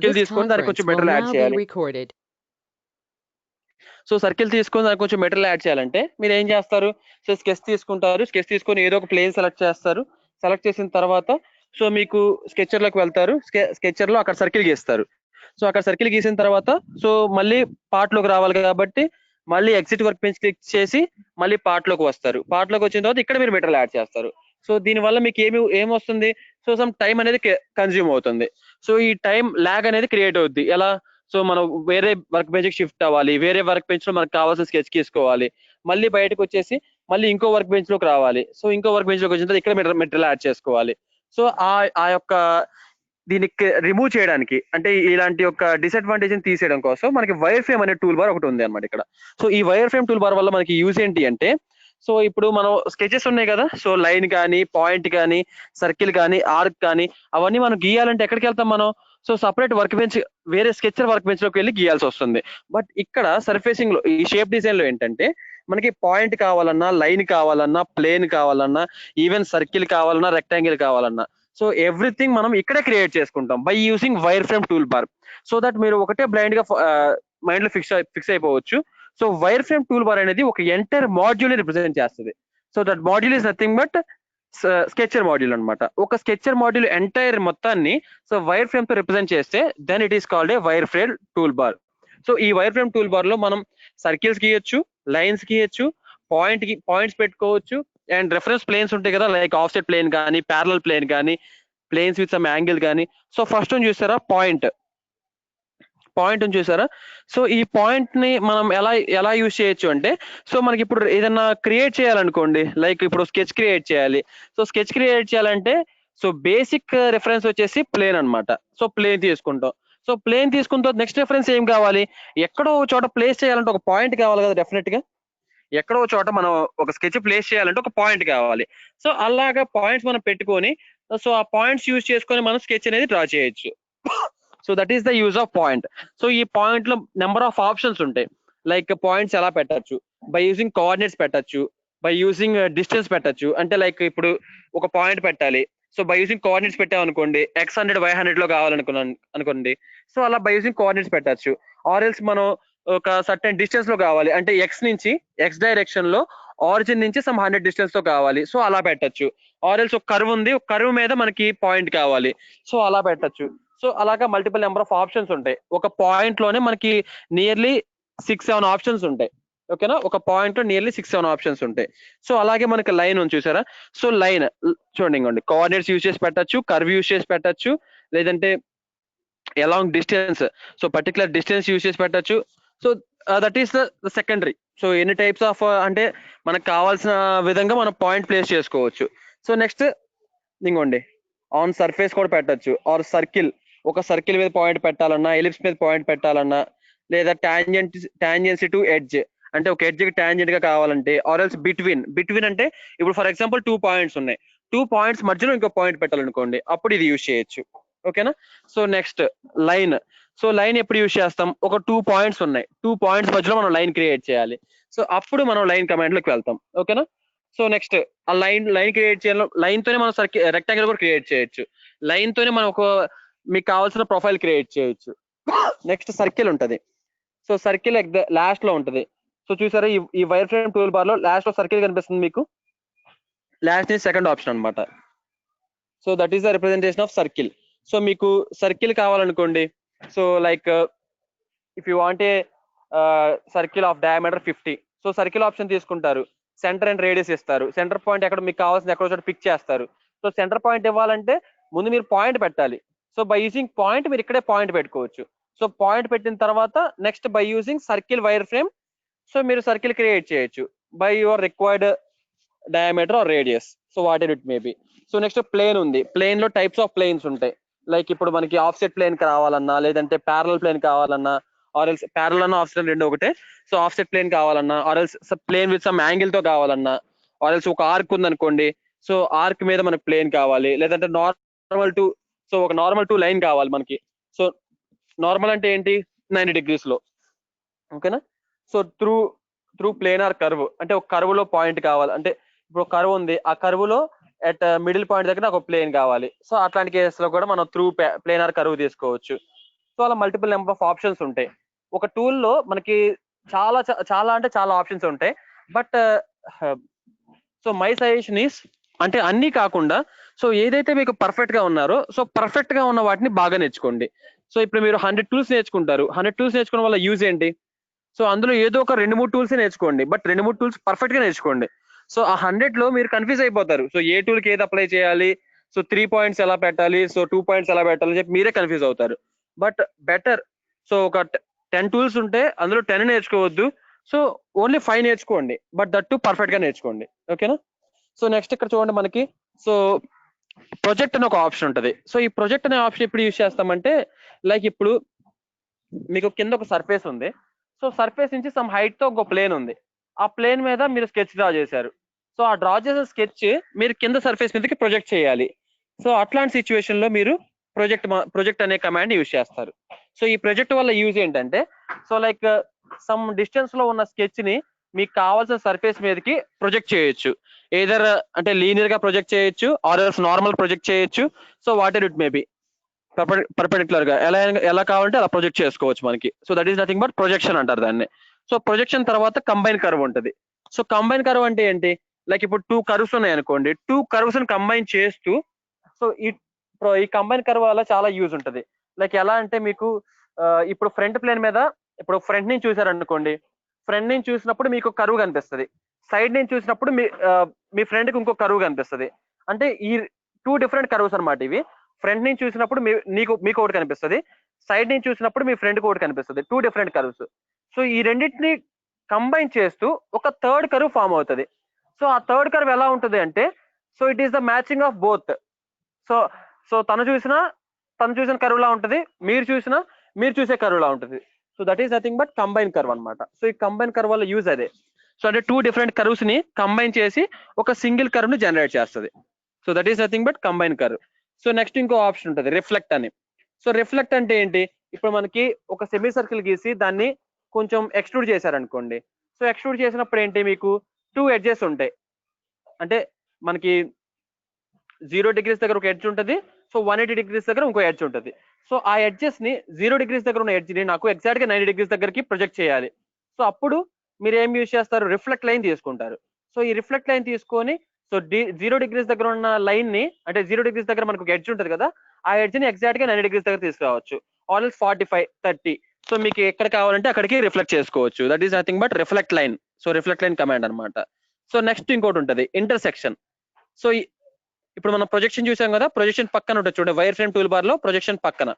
Circle తీసుకొని దానికి కొంచెం మెటీరియల్ యాడ్ చేయాలి. సో సర్కిల్ తీసుకొని దానికి కొంచెం మెటీరియల్ యాడ్ చేయాలంటే మీరు ఏం చేస్తారు? సో స్కెచ్ తీసుకుంటారు. స్కెచ్ తీసుకొని ఏదో ఒక ప్లేన్ సెలెక్ట్ చేస్తారు. సెలెక్ట్ చేసిన తర్వాత సో మీకు స్కెచర్లోకి వెళ్తారు. స్కెచర్లో అక్కడ సర్కిల్ గీస్తారు. సో అక్కడ సర్కిల్ గీసిన తర్వాత సో మళ్ళీ పార్ట్లోకి రావాలి కాబట్టి మళ్ళీ ఎగ్జిట్ వర్క్ బెంచ్ క్లిక్ చేసి మళ్ళీ పార్ట్లోకి వస్తారు. పార్ట్లోకి వచ్చిన తర్వాత ఇక్కడ మీరు మెటీరియల్ యాడ్ చేస్తారు. సో దీనివల్ల మీకు ఏమొస్తుంది? సో సమ్ టైం అనేది కన్జ్యూమ్ అవుతుంది. సో ఈ టైం ల్యాగ్ అనేది క్రియేట్ అవుద్ది. ఎలా? సో మనం వేరే వర్క్ బెంచ్ కి షిఫ్ట్ అవ్వాలి. వేరే వర్క్ బెంచ్ లో మనకు కావాల్సిన స్కెచ్ గీసుకోవాలి. మళ్ళీ బయటకు వచ్చేసి మళ్ళీ ఇంకో వర్క్ బెంచ్ లోకి రావాలి. సో ఇంకో వర్క్ బెంచ్ లోకి వచ్చిన తర్వాత ఇక్కడ మెటీరియల్ యాడ్ చేసుకోవాలి. సో ఆ యొక్క దీనికి రిమూవ్ చేయడానికి అంటే ఇలాంటి ఒక డిసడ్వాంటేజ్ ని తీసేయడం కోసం మనకి వైర్ ఫ్రేమ్ అనే టూల్ బార్ ఒకటి ఉంది అనమాట ఇక్కడ. సో ఈ వైర్ ఫ్రేమ్ టూల్ బార్ వల్ల మనకి యూజ్ ఏంటి అంటే సో ఇప్పుడు మనం స్కెచెస్ ఉన్నాయి కదా, సో లైన్ కానీ పాయింట్ కానీ సర్కిల్ కానీ ఆర్క్ కానీ అవన్నీ మనం గీయాలంటే ఎక్కడికి వెళ్తాం మనం? సో సపరేట్ వర్క్ బెంచ్ వేరే స్కెచర్ వర్క్ బెంచ్ లోకి వెళ్ళి గీయాల్సి వస్తుంది. బట్ ఇక్కడ సర్ఫేసింగ్ లో ఈ షేప్ డిజైన్ లో ఏంటంటే మనకి పాయింట్ కావాలన్నా, లైన్ కావాలన్నా, ప్లేన్ కావాలన్నా, ఈవెన్ సర్కిల్ కావాలన్నా, రెక్టాంగిల్ కావాలన్నా సో ఎవ్రీథింగ్ మనం ఇక్కడే క్రియేట్ చేసుకుంటాం by using wire frame tool bar. So that మీరు ఒకటే బ్లైండ్ గా మైండ్ లో ఫిక్స్ అయిపోవచ్చు. So wire frame tool bar అనేది ఒక ఎంటైర్ మాడ్యూల్ ని రిప్రజెంట్ చేస్తుంది. So that module is nothing but sketcher module అనమాట. ఒక స్కెచర్ మాడ్యూల్ ఎంటైర్ మొత్తాన్ని సో వైర్ ఫ్రేమ్ తో రిప్రజెంట్ చేస్తే then it is called a wire frame tool bar. So ఈ వైర్ ఫ్రేమ్ టూల్ బార్ లో మనం సర్కిల్స్ గీయొచ్చు, లైన్స్ గీయొచ్చు, పాయింట్స్ పెట్టుకోవచ్చు and reference planes ఉంటాయి కదా, లైక్ ఆఫ్సెట్ ప్లేన్ కానీ ప్యారలల్ ప్లేన్ కానీ ప్లేన్స్ విత్ సమ్ యాంగిల్ కానీ. సో ఫస్ట్ చూసారా పాయింట్ చూసారా? సో ఈ పాయింట్ ని మనం ఎలా యూజ్ చేయొచ్చు అంటే సో మనకి ఇప్పుడు ఏదైనా క్రియేట్ చేయాలనుకోండి, లైక్ ఇప్పుడు స్కెచ్ క్రియేట్ చేయాలి. సో స్కెచ్ క్రియేట్ చేయాలంటే సో బేసిక్ రెఫరెన్స్ వచ్చేసి ప్లేన్ అన్నమాట. సో ప్లేన్ తీసుకుంటాం. సో ప్లేన్ తీసుకుంటే నెక్స్ట్ రెఫరెన్స్ ఏం కావాలి? ఎక్కడో చోట ప్లేస్ చేయాలంటే ఒక పాయింట్ కావాలి కదా డెఫినెట్ గా. ఎక్కడో చోట మనం ఒక స్కెచ్ ప్లేస్ చేయాలంటే ఒక పాయింట్ కావాలి. సో అలాగా పాయింట్స్ మనం పెట్టుకొని సో ఆ పాయింట్స్ యూజ్ చేసుకొని మనం స్కెచ్ అనేది డ్రా చేయొచ్చు. So that is the use of point. So ఈ పాయింట్ లో నెంబర్ ఆఫ్ ఆప్షన్స్ ఉంటాయి. లైక్ పాయింట్స్ ఎలా పెట్టచ్చు? బై యూజింగ్ కోఆర్డినేట్స్ పెట్టచ్చు, బై యూజింగ్ డిస్టెన్స్ పెట్టచ్చు. అంటే లైక్ ఇప్పుడు ఒక పాయింట్ పెట్టాలి. సో బై యూజింగ్ కోఆర్డినేట్స్ పెట్టామనుకోండి, x100 y100 లో కావాలనుకోండి. సో అలా బై యూజింగ్ కోఆర్డినేట్స్ పెట్టచ్చు. ఆర్ ఎల్స్ మనం ఒక సర్టెన్ డిస్టెన్స్ లో కావాలి అంటే ఎక్స్ నుంచి ఎక్స్ డైరెక్షన్ లో ఆరిజిన్ నుంచి సమ్ 100 డిస్టెన్స్ లో కావాలి. సో అలా పెట్టచ్చు. ఆర్ ఎల్స్ ఒక కర్వ్ ఉంది, ఒక కర్వ్ మీద మనకి పాయింట్ కావాలి. సో అలా పెట్టచ్చు. సో అలాగా మల్టిపుల్ నెంబర్ ఆఫ్ ఆప్షన్స్ ఉంటాయి. ఒక పాయింట్ లోనే మనకి నియర్లీ 6-7 ఆప్షన్స్ ఉంటాయి. ఓకేనా? ఒక పాయింట్ లో నియర్లీ 6-7 ఆప్షన్స్ ఉంటాయి. సో అలాగే మనకి లైన్ ఉంది చూసారా? సో లైన్ చూడండి, కోఆర్డినేట్స్ యూజ్ చేసి పెట్టచ్చు, కర్వ్ యూజ్ చేసి పెట్టచ్చు, లేదంటే along distance so particular distance use చేసి పెట్టచ్చు. So that is the secondary. So ఎన్ని టైప్స్ ఆఫ్ అంటే మనకు కావాల్సిన విధంగా మనం పాయింట్ ప్లేస్ చేసుకోవచ్చు. సో నెక్స్ట్ ఇంకోండి ఆన్ సర్ఫేస్ కూడా పెట్టచ్చు. ఆర్ సర్కిల్, ఒక సర్కిల్ మీద పాయింట్ పెట్టాలన్నా, ఎలిప్స్ మీద పాయింట్ పెట్టాలన్నా, లేదా టాంజెన్సీ టు ఎడ్జ్ అంటే ఒక ఎడ్జ్ కి టాంజెంట్ గా కావాలంటే, ఆర్ ఎల్స్ బిట్వీన్ అంటే ఇప్పుడు ఫర్ ఎగ్జాంపుల్ 2 పాయింట్స్ ఉన్నాయి, 2 పాయింట్స్ మధ్యలో ఇంకో పాయింట్ పెట్టాలనుకోండి, అప్పుడు ఇది యూజ్ చేయొచ్చు. ఓకేనా? So next line. So line ఎప్పుడు యూజ్ చేస్తాం? ఒక 2 పాయింట్స్ ఉన్నాయి, 2 పాయింట్స్ మధ్యలో మనం లైన్ క్రియేట్ చేయాలి. సో అప్పుడు మనం లైన్ కమాండ్ లోకి వెళ్తాం. ఓకేనా? సో నెక్స్ట్ ఆ లైన్ క్రియేట్ చేయాలి. లైన్ తోనే మనం రెక్టాంగిల్ కూడా క్రియేట్ చేయొచ్చు. లైన్ తోనే మనం ఒక మీకు కావాల్సిన ప్రొఫైల్ క్రియేట్ చేయొచ్చు. నెక్స్ట్ సర్కిల్ ఉంటది. సో సర్కిల్ లాస్ట్ లో ఉంటది. సో చూసారా ఈ వైర్ ఫ్రేమ్ టూల్ బార్ లో లాస్ట్ లో సర్కిల్ కనిపిస్తుంది మీకు. లాస్ట్ ఇస్ సెకండ్ ఆప్షన్ అన్నమాట. So that is the representation of circle. So మీకు సర్కిల్ కావాలనుకోండి, so like if you want a circle of diameter 50, so circle option తీసుకుంటారు. Centre and radius ఇస్తారు. Centre point ఎక్కడ మీకు కావాల్సిన ఎక్కడో చోట పిక్ చేస్తారు. సో సెంటర్ పాయింట్ ఇవ్వాలంటే ముందు మీరు పాయింట్ పెట్టాలి. సో బై యూజింగ్ పాయింట్ మీరు ఇక్కడే పాయింట్ పెట్టుకోవచ్చు. సో పాయింట్ పెట్టిన తర్వాత next by using circle wire frame so మీరు సర్కిల్ క్రియేట్ చేయొచ్చు by your required diameter or radius. So whatever it may be. So next plane ఉంది. Plane లో types of planes ఉంటాయి. Like ఇప్పుడు మనకి offset plane కావాలన్నా, లేదంటే parallel plane కావాలన్నా, ఆర్ ఎల్స్ ప్యారలల్ అన్న ఆఫ్సెట్ రెండు ఒకటే. సో ఆఫ్సెట్ ప్లేన్ కావాలన్నా, or else plane with some angle తో కావాలన్నా, ఆర్ ఎల్స్ ఒక ఆర్క్ ఉంది అనుకోండి, సో ఆర్క్ మీద మనకి ప్లేన్ కావాలి, లేదంటే నార్మల్ టు సో ఒక నార్మల్ టు లైన్ కావాలి మనకి. సో నార్మల్ అంటే ఏంటి? 90 degrees లో. ఓకేనా? సో త్రూ ప్లేనార్ కర్వ్ అంటే ఒక కర్వ్ లో పాయింట్ కావాలి అంటే ఇప్పుడు కర్వ్ ఉంది, ఆ కర్వ్ లో అట్ మిడిల్ పాయింట్ దగ్గర ఒక ప్లేన్ కావాలి. సో అట్లాంటి కేసెస్ లో కూడా మనం త్రూ ప్లేనార్ కర్వ్ తీసుకోవచ్చు. సో అలా మల్టిపుల్ నెంబర్ ఆఫ్ ఆప్షన్స్ ఉంటాయి. ఒక టూల్లో మనకి చాలా అంటే చాలా ఆప్షన్స్ ఉంటాయి. But so my suggestion is అంటే అన్ని కాకుండా సో ఏదైతే మీకు పర్ఫెక్ట్ గా ఉన్నారో సో పర్ఫెక్ట్ గా ఉన్న వాటిని బాగా నేర్చుకోండి. సో ఇప్పుడు మీరు 100 టూల్స్ నేర్చుకుంటారు. 100 టూల్స్ నేర్చుకోవడం వల్ల యూజ్ ఏంటి? సో అందులో ఏదో ఒక 2-3 టూల్స్ నేర్చుకోండి. బట్ 2-3 టూల్స్ పర్ఫెక్ట్ గా నేర్చుకోండి. సో ఆ 100 లో మీరు కన్ఫ్యూజ్ అయిపోతారు. సో ఏ టూల్ కి ఏది అప్లై చేయాలి, సో 3 పాయింట్స్ ఎలా పెట్టాలి, సో 2 పాయింట్స్ ఎలా పెట్టాలి అని చెప్పి మీరే కన్ఫ్యూజ్ అవుతారు. బట్ బెటర్ సో ఒక 10 టూల్స్ ఉంటే అందులో 10 నేర్చుకోవద్దు. సో ఓన్లీ 5 నేర్చుకోండి. బట్ దట్ టు పర్ఫెక్ట్ గా నేర్చుకోండి. ఓకేనా? సో నెక్స్ట్ ఇక్కడ చూడండి మనకి సో ప్రొజెక్ట్ అని ఒక ఆప్షన్ ఉంటుంది. సో ఈ ప్రొజెక్ట్ అనే ఆప్షన్ ఎప్పుడు యూజ్ చేస్తామంటే లైక్ ఇప్పుడు మీకు కింద ఒక సర్ఫేస్ ఉంది. సో సర్ఫేస్ నుంచి సమ్ హైట్ తో ఒక ప్లేన్ ఉంది. ఆ ప్లేన్ మీద మీరు స్కెచ్ డ్రా చేశారు. సో ఆ డ్రా చేసిన స్కెచ్ మీరు కింద సర్ఫేస్ మీదకి ప్రొజెక్ట్ చేయాలి. సో అట్లాంటి సిచ్యువేషన్ లో మీరు ప్రొజెక్ట్ అనే కమాండ్ యూజ్ చేస్తారు. సో ఈ ప్రొజెక్ట్ వల్ల యూజ్ ఏంటంటే సో లైక్ సమ్ డిస్టెన్స్ లో ఉన్న స్కెచ్ ని మీకు కావాల్సిన సర్ఫేస్ మీదకి ప్రొజెక్ట్ చేయొచ్చు. ఏదర్ అంటే లీనియర్ గా ప్రొజెక్ట్ చేయొచ్చు, ఆర్ ఎల్స్ నార్మల్ ప్రొజెక్ట్ చేయొచ్చు. So whatever it may B perpendicular గా ఎలా కావాలంటే అలా ప్రొజెక్ట్ చేసుకోవచ్చు మనకి. So that is nothing but projection అంటారు దాన్ని. సో ప్రొజెక్షన్ తర్వాత కంబైన్ కర్వ్ ఉంటుంది. సో కంబైన్ కర్వ్ అంటే ఏంటి? లైక్ ఇప్పుడు 2 కర్వ్స్ ఉన్నాయి అనుకోండి, 2 కర్వ్స్ ని కంబైన్ చేస్తూ సో ఈ కంబైన్ కర్వ్ వల్ల చాలా యూజ్ ఉంటుంది. లైక్ ఎలా అంటే మీకు ఇప్పుడు ఫ్రంట్ ప్లేన్ మీద ఇప్పుడు ఫ్రంట్ నుంచి చూసారనుకోండి, ఫ్రంట్ నుంచి చూసినప్పుడు మీకు కర్వ్ కనిపిస్తుంది. సైడ్ నుంచి చూసినప్పుడు మీ ఫ్రెండ్ కి ఇంకో కర్వ్ కనిపిస్తుంది. అంటే ఈ 2 డిఫరెంట్ కర్వ్స్ అనమాట ఇవి. ఫ్రంట్ నుంచి చూసినప్పుడు మీకు ఒకటి కనిపిస్తుంది, సైడ్ నుంచి చూసినప్పుడు మీ ఫ్రెండ్ కి ఒకటి కనిపిస్తుంది. 2 డిఫరెంట్ కర్వ్స్. సో ఈ రెండింటిని కంబైన్ చేస్తూ ఒక థర్డ్ కర్వ్ ఫామ్ అవుతుంది. సో ఆ థర్డ్ కర్వ్ ఎలా ఉంటుంది అంటే so it is the matching of both. So so తను చూసిన కర్వ్ లా ఉంటుంది, మీరు చూసే కర్వ్ లా ఉంటుంది. So that is nothing but combine curve అనమాట. సో ఈ కంబైన్ కర్వ్ వల్ల యూజ్ అదే. సో అంటే 2 డిఫరెంట్ కర్వ్స్ ని కంబైన్ చేసి ఒక సింగిల్ కర్వ్ ని జనరేట్ చేస్తుంది. So that is nothing but combine curve. So next ఇంకో ఆప్షన్ ఉంటుంది రిఫ్లెక్ట్ అని. సో రిఫ్లెక్ట్ అంటే ఏంటి? ఇప్పుడు మనకి ఒక సెమీ సర్కిల్ గీసి దాన్ని కొంచెం ఎక్స్ట్రూడ్ చేశారనుకోండి. సో ఎక్స్ట్రూడ్ చేసినప్పుడు ఏంటి మీకు 2 ఎడ్జెస్ ఉంటాయి. అంటే మనకి 0 డిగ్రీస్ దగ్గర ఒక ఎడ్జ్ ఉంటుంది, సో 180 డిగ్రీస్ దగ్గర ఇంకో ఎడ్జ్ ఉంటుంది. సో ఆ ఎడ్జెస్ ని 0 డిగ్రీస్ దగ్గర ఉన్న ఎడ్జ్ ని నాకు ఎగ్జాక్ట్ గా 90 డిగ్రీస్ దగ్గరికి ప్రొజెక్ట్ చేయాలి. సో అప్పుడు మీరు ఏం యూజ్ చేస్తారు? రిఫ్లెక్ట్ లైన్ తీసుకుంటారు. సో ఈ రిఫ్లెక్ట్ లైన్ తీసుకొని సో 0 డిగ్రీస్ దగ్గర ఉన్న లైన్ ని అంటే 0 డిగ్రీస్ దగ్గర మనకు ఒక ఎడ్జ్ ఉంటుంది కదా, ఆ ఎడ్జ్ ని ఎగ్జాక్ట్ గా 90 డిగ్రీస్ దగ్గర తీసుకురావచ్చు. ఆల్రెడీ 45, 30. సో మీకు ఎక్కడ కావాలంటే అక్కడికి రిఫ్లెక్ట్ చేసుకోవచ్చు. That is nothing but reflect line. So reflect line command అనమాట. సో నెక్స్ట్ ఇంకోటి ఉంటుంది ఇంటర్సెక్షన్. సో ఇప్పుడు మనం ప్రొజెక్షన్ చూసాం కదా, ప్రొజెక్షన్ పక్కన ఉంటుంది చూడండి, వైర్ ఫ్రేమ్ టూల్ బార్ లో ప్రొజెక్షన్ పక్కన.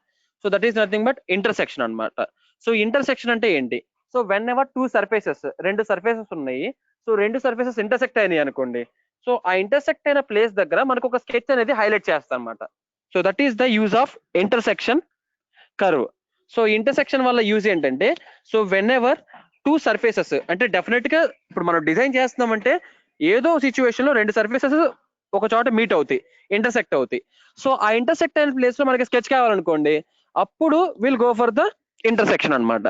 So that is nothing but intersection అనమాట. సో ఇంటర్సెక్షన్ అంటే ఏంటి? So when ever 2 surfaces, 2 surfaces ఉన్నాయి, సో 2 సర్ఫేసెస్ ఇంటర్సెక్ట్ అయినాయి అనుకోండి, సో ఆ ఇంటర్సెక్ట్ అయిన ప్లేస్ దగ్గర మనకు ఒక స్కెచ్ అనేది హైలైట్ చేస్తాం అనమాట. So that is the use of intersection curve. So intersection వల్ల యూజ్ ఏంటంటే సో వెన్ ఎవర్ 2 సర్ఫేసెస్ అంటే డెఫినెట్ గా ఇప్పుడు మనం డిజైన్ చేస్తున్నామంటే ఏదో సిచ్యువేషన్ లో 2 సర్ఫేసెస్ ఒక చోట మీట్ అవుతాయి, ఇంటర్సెక్ట్ అవుతాయి. సో ఆ ఇంటర్సెక్ట్ అయిన ప్లేస్ లో మనకి స్కెచ్ కావాలనుకోండి, అప్పుడు will go for the intersection అనమాట.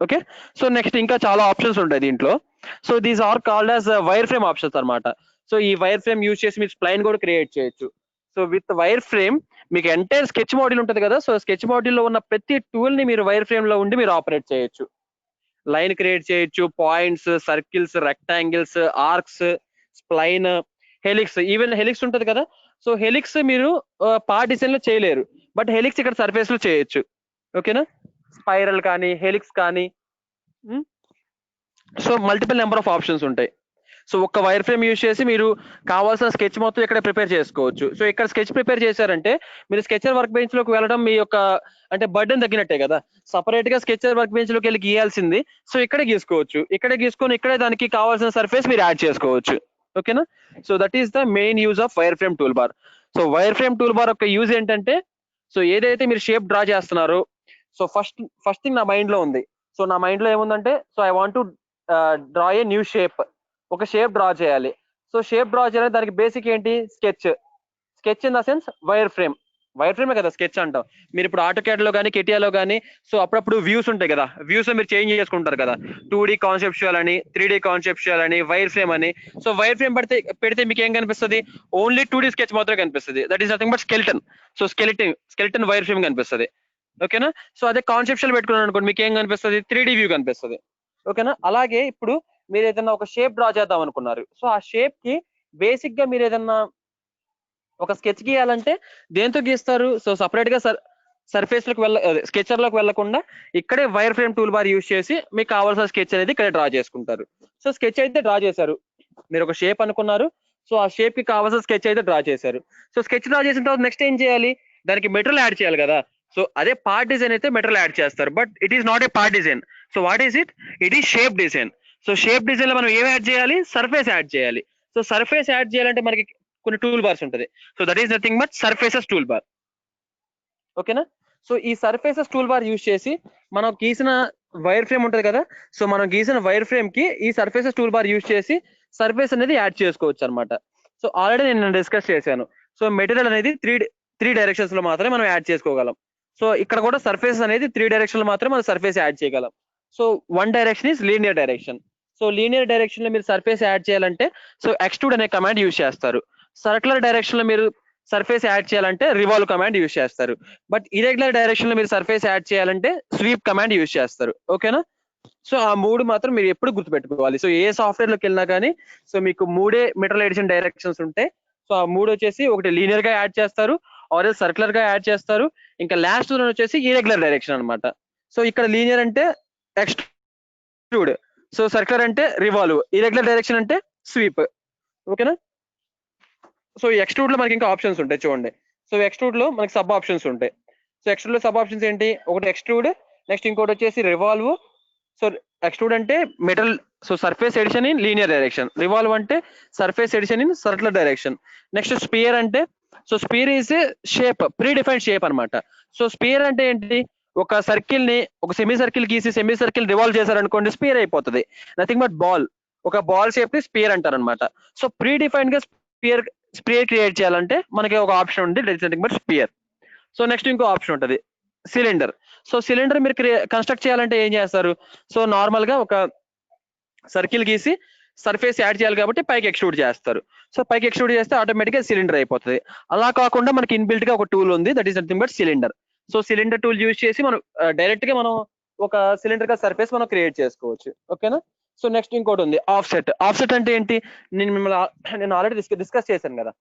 ఓకే. సో నెక్స్ట్ ఇంకా చాలా ఆప్షన్స్ ఉంటాయి దీంట్లో. So these are called as wire frame options అనమాట. సో ఈ వైర్ ఫ్రేమ్ యూజ్ చేసి మీరు స్ప్లైన్ కూడా క్రియేట్ చేయొచ్చు. సో విత్ వైర్ ఫ్రేమ్ మీకు ఎంటైర్ స్కెచ్ మోడల్ ఉంటుంది కదా, సో స్కెచ్ మోడల్ లో ఉన్న ప్రతి టూల్ ని మీరు వైర్ ఫ్రేమ్ లో ఉండి మీరు ఆపరేట్ చేయొచ్చు. లైన్ క్రియేట్ చేయొచ్చు, points, circles, rectangles, arcs, spline, helix. Even helix ఉంటుంది కదా, సో హెలిక్స్ మీరు పార్ట్ డిజైన్ లో చేయలేరు, బట్ హెలిక్స్ ఇక్కడ సర్ఫేస్ లో చేయొచ్చు. ఓకేనా? స్పైరల్ కానీ హెలిక్స్ కానీ. So multiple number of options ఉంటాయి. సో ఒక వైర్ ఫ్రేమ్ యూజ్ చేసి మీరు కావాల్సిన స్కెచ్ మొత్తం ఇక్కడ ప్రిపేర్ చేసుకోవచ్చు. సో ఇక్కడ స్కెచ్ ప్రిపేర్ చేశారంటే మీరు స్కెచర్ వర్క్ బెంచ్ లోకి వెళ్ళడం మీ యొక్క అంటే బర్డెన్ తగ్గినట్టే కదా. సపరేట్ గా స్కెచర్ వర్క్ బెంచ్ లోకి వెళ్ళి గీయాల్సింది సో ఇక్కడే గీసుకోవచ్చు. ఇక్కడే గీసుకొని ఇక్కడే దానికి కావాల్సిన సర్ఫేస్ మీరు యాడ్ చేసుకోవచ్చు. ఓకేనా? So that is the main use of wire frame tool bar. So wire frame tool bar యొక్క యూజ్ ఏంటంటే సో ఏదైతే మీరు షేప్ డ్రా చేస్తున్నారో సో ఫస్ట్ థింగ్ నా మైండ్ లో ఉంది. సో నా మైండ్ లో ఏముందంటే so I want to draw a new shape. ఒక షేప్ డ్రా చేయాలి. సో షేప్ డ్రా చేయాలి, దానికి బేసిక్ ఏంటి? Sketch in the sense wire ఫ్రేమే కదా స్కెచ్ అంటాం. మీరు ఇప్పుడు ఆటోక్యాడ్ లో కానీ కెటియాలో కానీ సో అప్పుడప్పుడు వ్యూస్ ఉంటాయి కదా, వ్యూస్ మీరు చేంజ్ చేసుకుంటారు కదా, 2D కాన్సెప్చువల్ అని, 3D కాన్సెప్చువల్ అని, వైర్ ఫ్రేమ్ అని. సో వైర్ ఫ్రేమ్ పెడితే మీకు ఏం కనిపిస్తుంది? ఓన్లీ 2D స్కెచ్ మాత్రమే కనిపిస్తుంది. That is nothing but skeleton. So skeleton wire frame కనిపిస్తుంది. ఓకేనా. సో అదే కాన్సెప్షువల్ పెట్టుకున్నాను అనుకోండి, మీకు ఏం కనిపిస్తుంది, 3D వ్యూ కనిపిస్తుంది. ఓకేనా. అలాగే ఇప్పుడు మీరు ఏదైనా ఒక షేప్ డ్రా చేద్దాం అనుకున్నారు, సో ఆ షేప్ కి బేసిక్ గా మీరు ఏదన్నా ఒక స్కెచ్ గీయాలంటే దేంతో గీస్తారు, సో సపరేట్ గా సర్ఫేస్ లోకి స్కెచర్ లోకి వెళ్లకుండా ఇక్కడే wire frame tool bar use చేసి మీకు కావాల్సిన స్కెచ్ అనేది ఇక్కడ డ్రా చేసుకుంటారు. సో స్కెచ్ అయితే డ్రా చేశారు, మీరు ఒక షేప్ అనుకున్నారు, సో ఆ షేప్ కి కావాల్సిన స్కెచ్ అయితే డ్రా చేశారు. సో స్కెచ్ డ్రా చేసిన తర్వాత నెక్స్ట్ ఏం చేయాలి, దానికి మెటీరియల్ యాడ్ చేయాలి కదా. సో అదే పార్ట్ డిజైన్ అయితే మెటీరియల్ యాడ్ చేస్తారు, but it is not a part design. So what is it, it is shape design. So shape design లో మనం ఏం యాడ్ చేయాలి, సర్ఫేస్ యాడ్ చేయాలి. సో సర్ఫేస్ యాడ్ చేయాలంటే మనకి కొన్ని టూల్ బార్స్ ఉంటుంది. So that is nothing but surfaces tool bar. ఓకేనా. సో ఈ సర్ఫేసెస్ టూల్ బార్ యూజ్ చేసి మనం గీసిన వైర్ ఫ్రేమ్ ఉంటుంది కదా, సో మనం గీసిన వైర్ ఫ్రేమ్ కి ఈ సర్ఫేసెస్ టూల్ బార్ యూజ్ చేసి సర్ఫేస్ అనేది యాడ్ చేసుకోవచ్చు అనమాట. సో ఆల్రెడీ నేను డిస్కస్ చేశాను. సో మెటీరియల్ అనేది త్రీ డైరెక్షన్స్ లో మాత్రమే మనం యాడ్ చేసుకోగలం. సో ఇక్కడ కూడా సర్ఫేస్ అనేది 3 డైరెక్షన్ లో మాత్రమే మనం సర్ఫేస్ యాడ్ చేయగలం. So one direction is linear direction. So linear direction లో మీరు సర్ఫేస్ యాడ్ చేయాలంటే సో ఎక్స్ట్రూడ్ అనే కమాండ్ యూజ్ చేస్తారు. సర్క్యులర్ డైరెక్షన్ లో మీరు సర్ఫేస్ యాడ్ చేయాలంటే రివాల్వ్ కమాండ్ యూజ్ చేస్తారు. బట్ ఇరెగ్యులర్ డైరెక్షన్ లో మీరు సర్ఫేస్ యాడ్ చేయాలంటే స్వీప్ కమాండ్ యూజ్ చేస్తారు. ఓకేనా. సో ఆ మూడు మాత్రం మీరు ఎప్పుడు గుర్తుపెట్టుకోవాలి. సో ఏ సాఫ్ట్వేర్ లోకి వెళ్ళినా కానీ సో మీకు మూడే మెటీరియల్ ఎడిషన్ డైరెక్షన్స్ ఉంటాయి. సో ఆ మూడు వచ్చేసి ఒకటి లీనియర్ గా యాడ్ చేస్తారు, ఆర్ సర్క్యులర్ గా యాడ్ చేస్తారు, ఇంకా లాస్ట్ వచ్చేసి ఇరెగ్యులర్ డైరెక్షన్ అనమాట. సో ఇక్కడ లీనియర్ అంటే ఎక్స్ట్రూడ్, సో సర్క్యులర్ అంటే రివాల్వ్, ఇరెగ్యులర్ డైరెక్షన్ అంటే స్వీప్. ఓకేనా. సో ఈ ఎక్స్ట్రూడ్ లో మనకి ఇంకా ఆప్షన్స్ ఉంటాయి చూడండి. సో ఎక్స్ట్రూడ్ లో మనకి సబ్ ఆప్షన్స్ ఉంటాయి. సో ఎక్స్ట్రూడ్ లో సబ్ ఆప్షన్స్ ఏంటి, ఒకటి ఎక్స్ట్రూడ్, నెక్స్ట్ ఇంకోటి వచ్చేసి రివాల్వ్. సో ఎక్స్ట్రూడ్ అంటే metal, so surface addition in linear direction. Revolve అంటే surface addition in circular direction. Next sphere అంటే, so sphere is shape, predefined shape అనమాట. So sphere అంటే ఏంటి, ఒక సర్కిల్ ని ఒక సెమీ సర్కిల్ గీసి సెమీ సర్కిల్ రివాల్వ్ చేశారనుకోండి స్పియర్ అయిపోతుంది. నథింగ్ బట్ బాల్, ఒక బాల్ షేప్ ని స్పియర్ అంటారు అనమాట. సో ప్రీ డిఫైన్డ్ గా స్పియర్ స్పియర్ క్రియేట్ చేయాలంటే మనకి ఒక ఆప్షన్ ఉంది, nothing but sphere. So next ఇంకో ఆప్షన్ ఉంటుంది సిలిండర్. సో సిలిండర్ మీరు కన్స్ట్రక్ట్ చేయాలంటే ఏం చేస్తారు, సో నార్మల్ గా ఒక సర్కిల్ గీసి సర్ఫేస్ యాడ్ చేయాలి కాబట్టి పైకి ఎక్స్ట్రూడ్ చేస్తారు. సో పైకి ఎక్స్ట్రూడ్ చేస్తే ఆటోమేటిక్ గా సిలిండర్ అయిపోతుంది. అలా కాకుండా మనకి ఇన్బిల్ట్ గా ఒక టూల్ ఉంది, that is nothing but cylinder. So cylinder tool use చేసి మనం డైరెక్ట్ గా మనం ఒక సిలిండర్ గా సర్ఫేస్ మనం క్రియేట్ చేసుకోవచ్చు. ఓకేనా. సో నెక్స్ట్ ఇంకోటి ఉంది ఆఫ్సెట్. ఆఫ్సెట్ అంటే ఏంటి, నేను ఆల్రెడీ డిస్కస్ చేశాను కదా.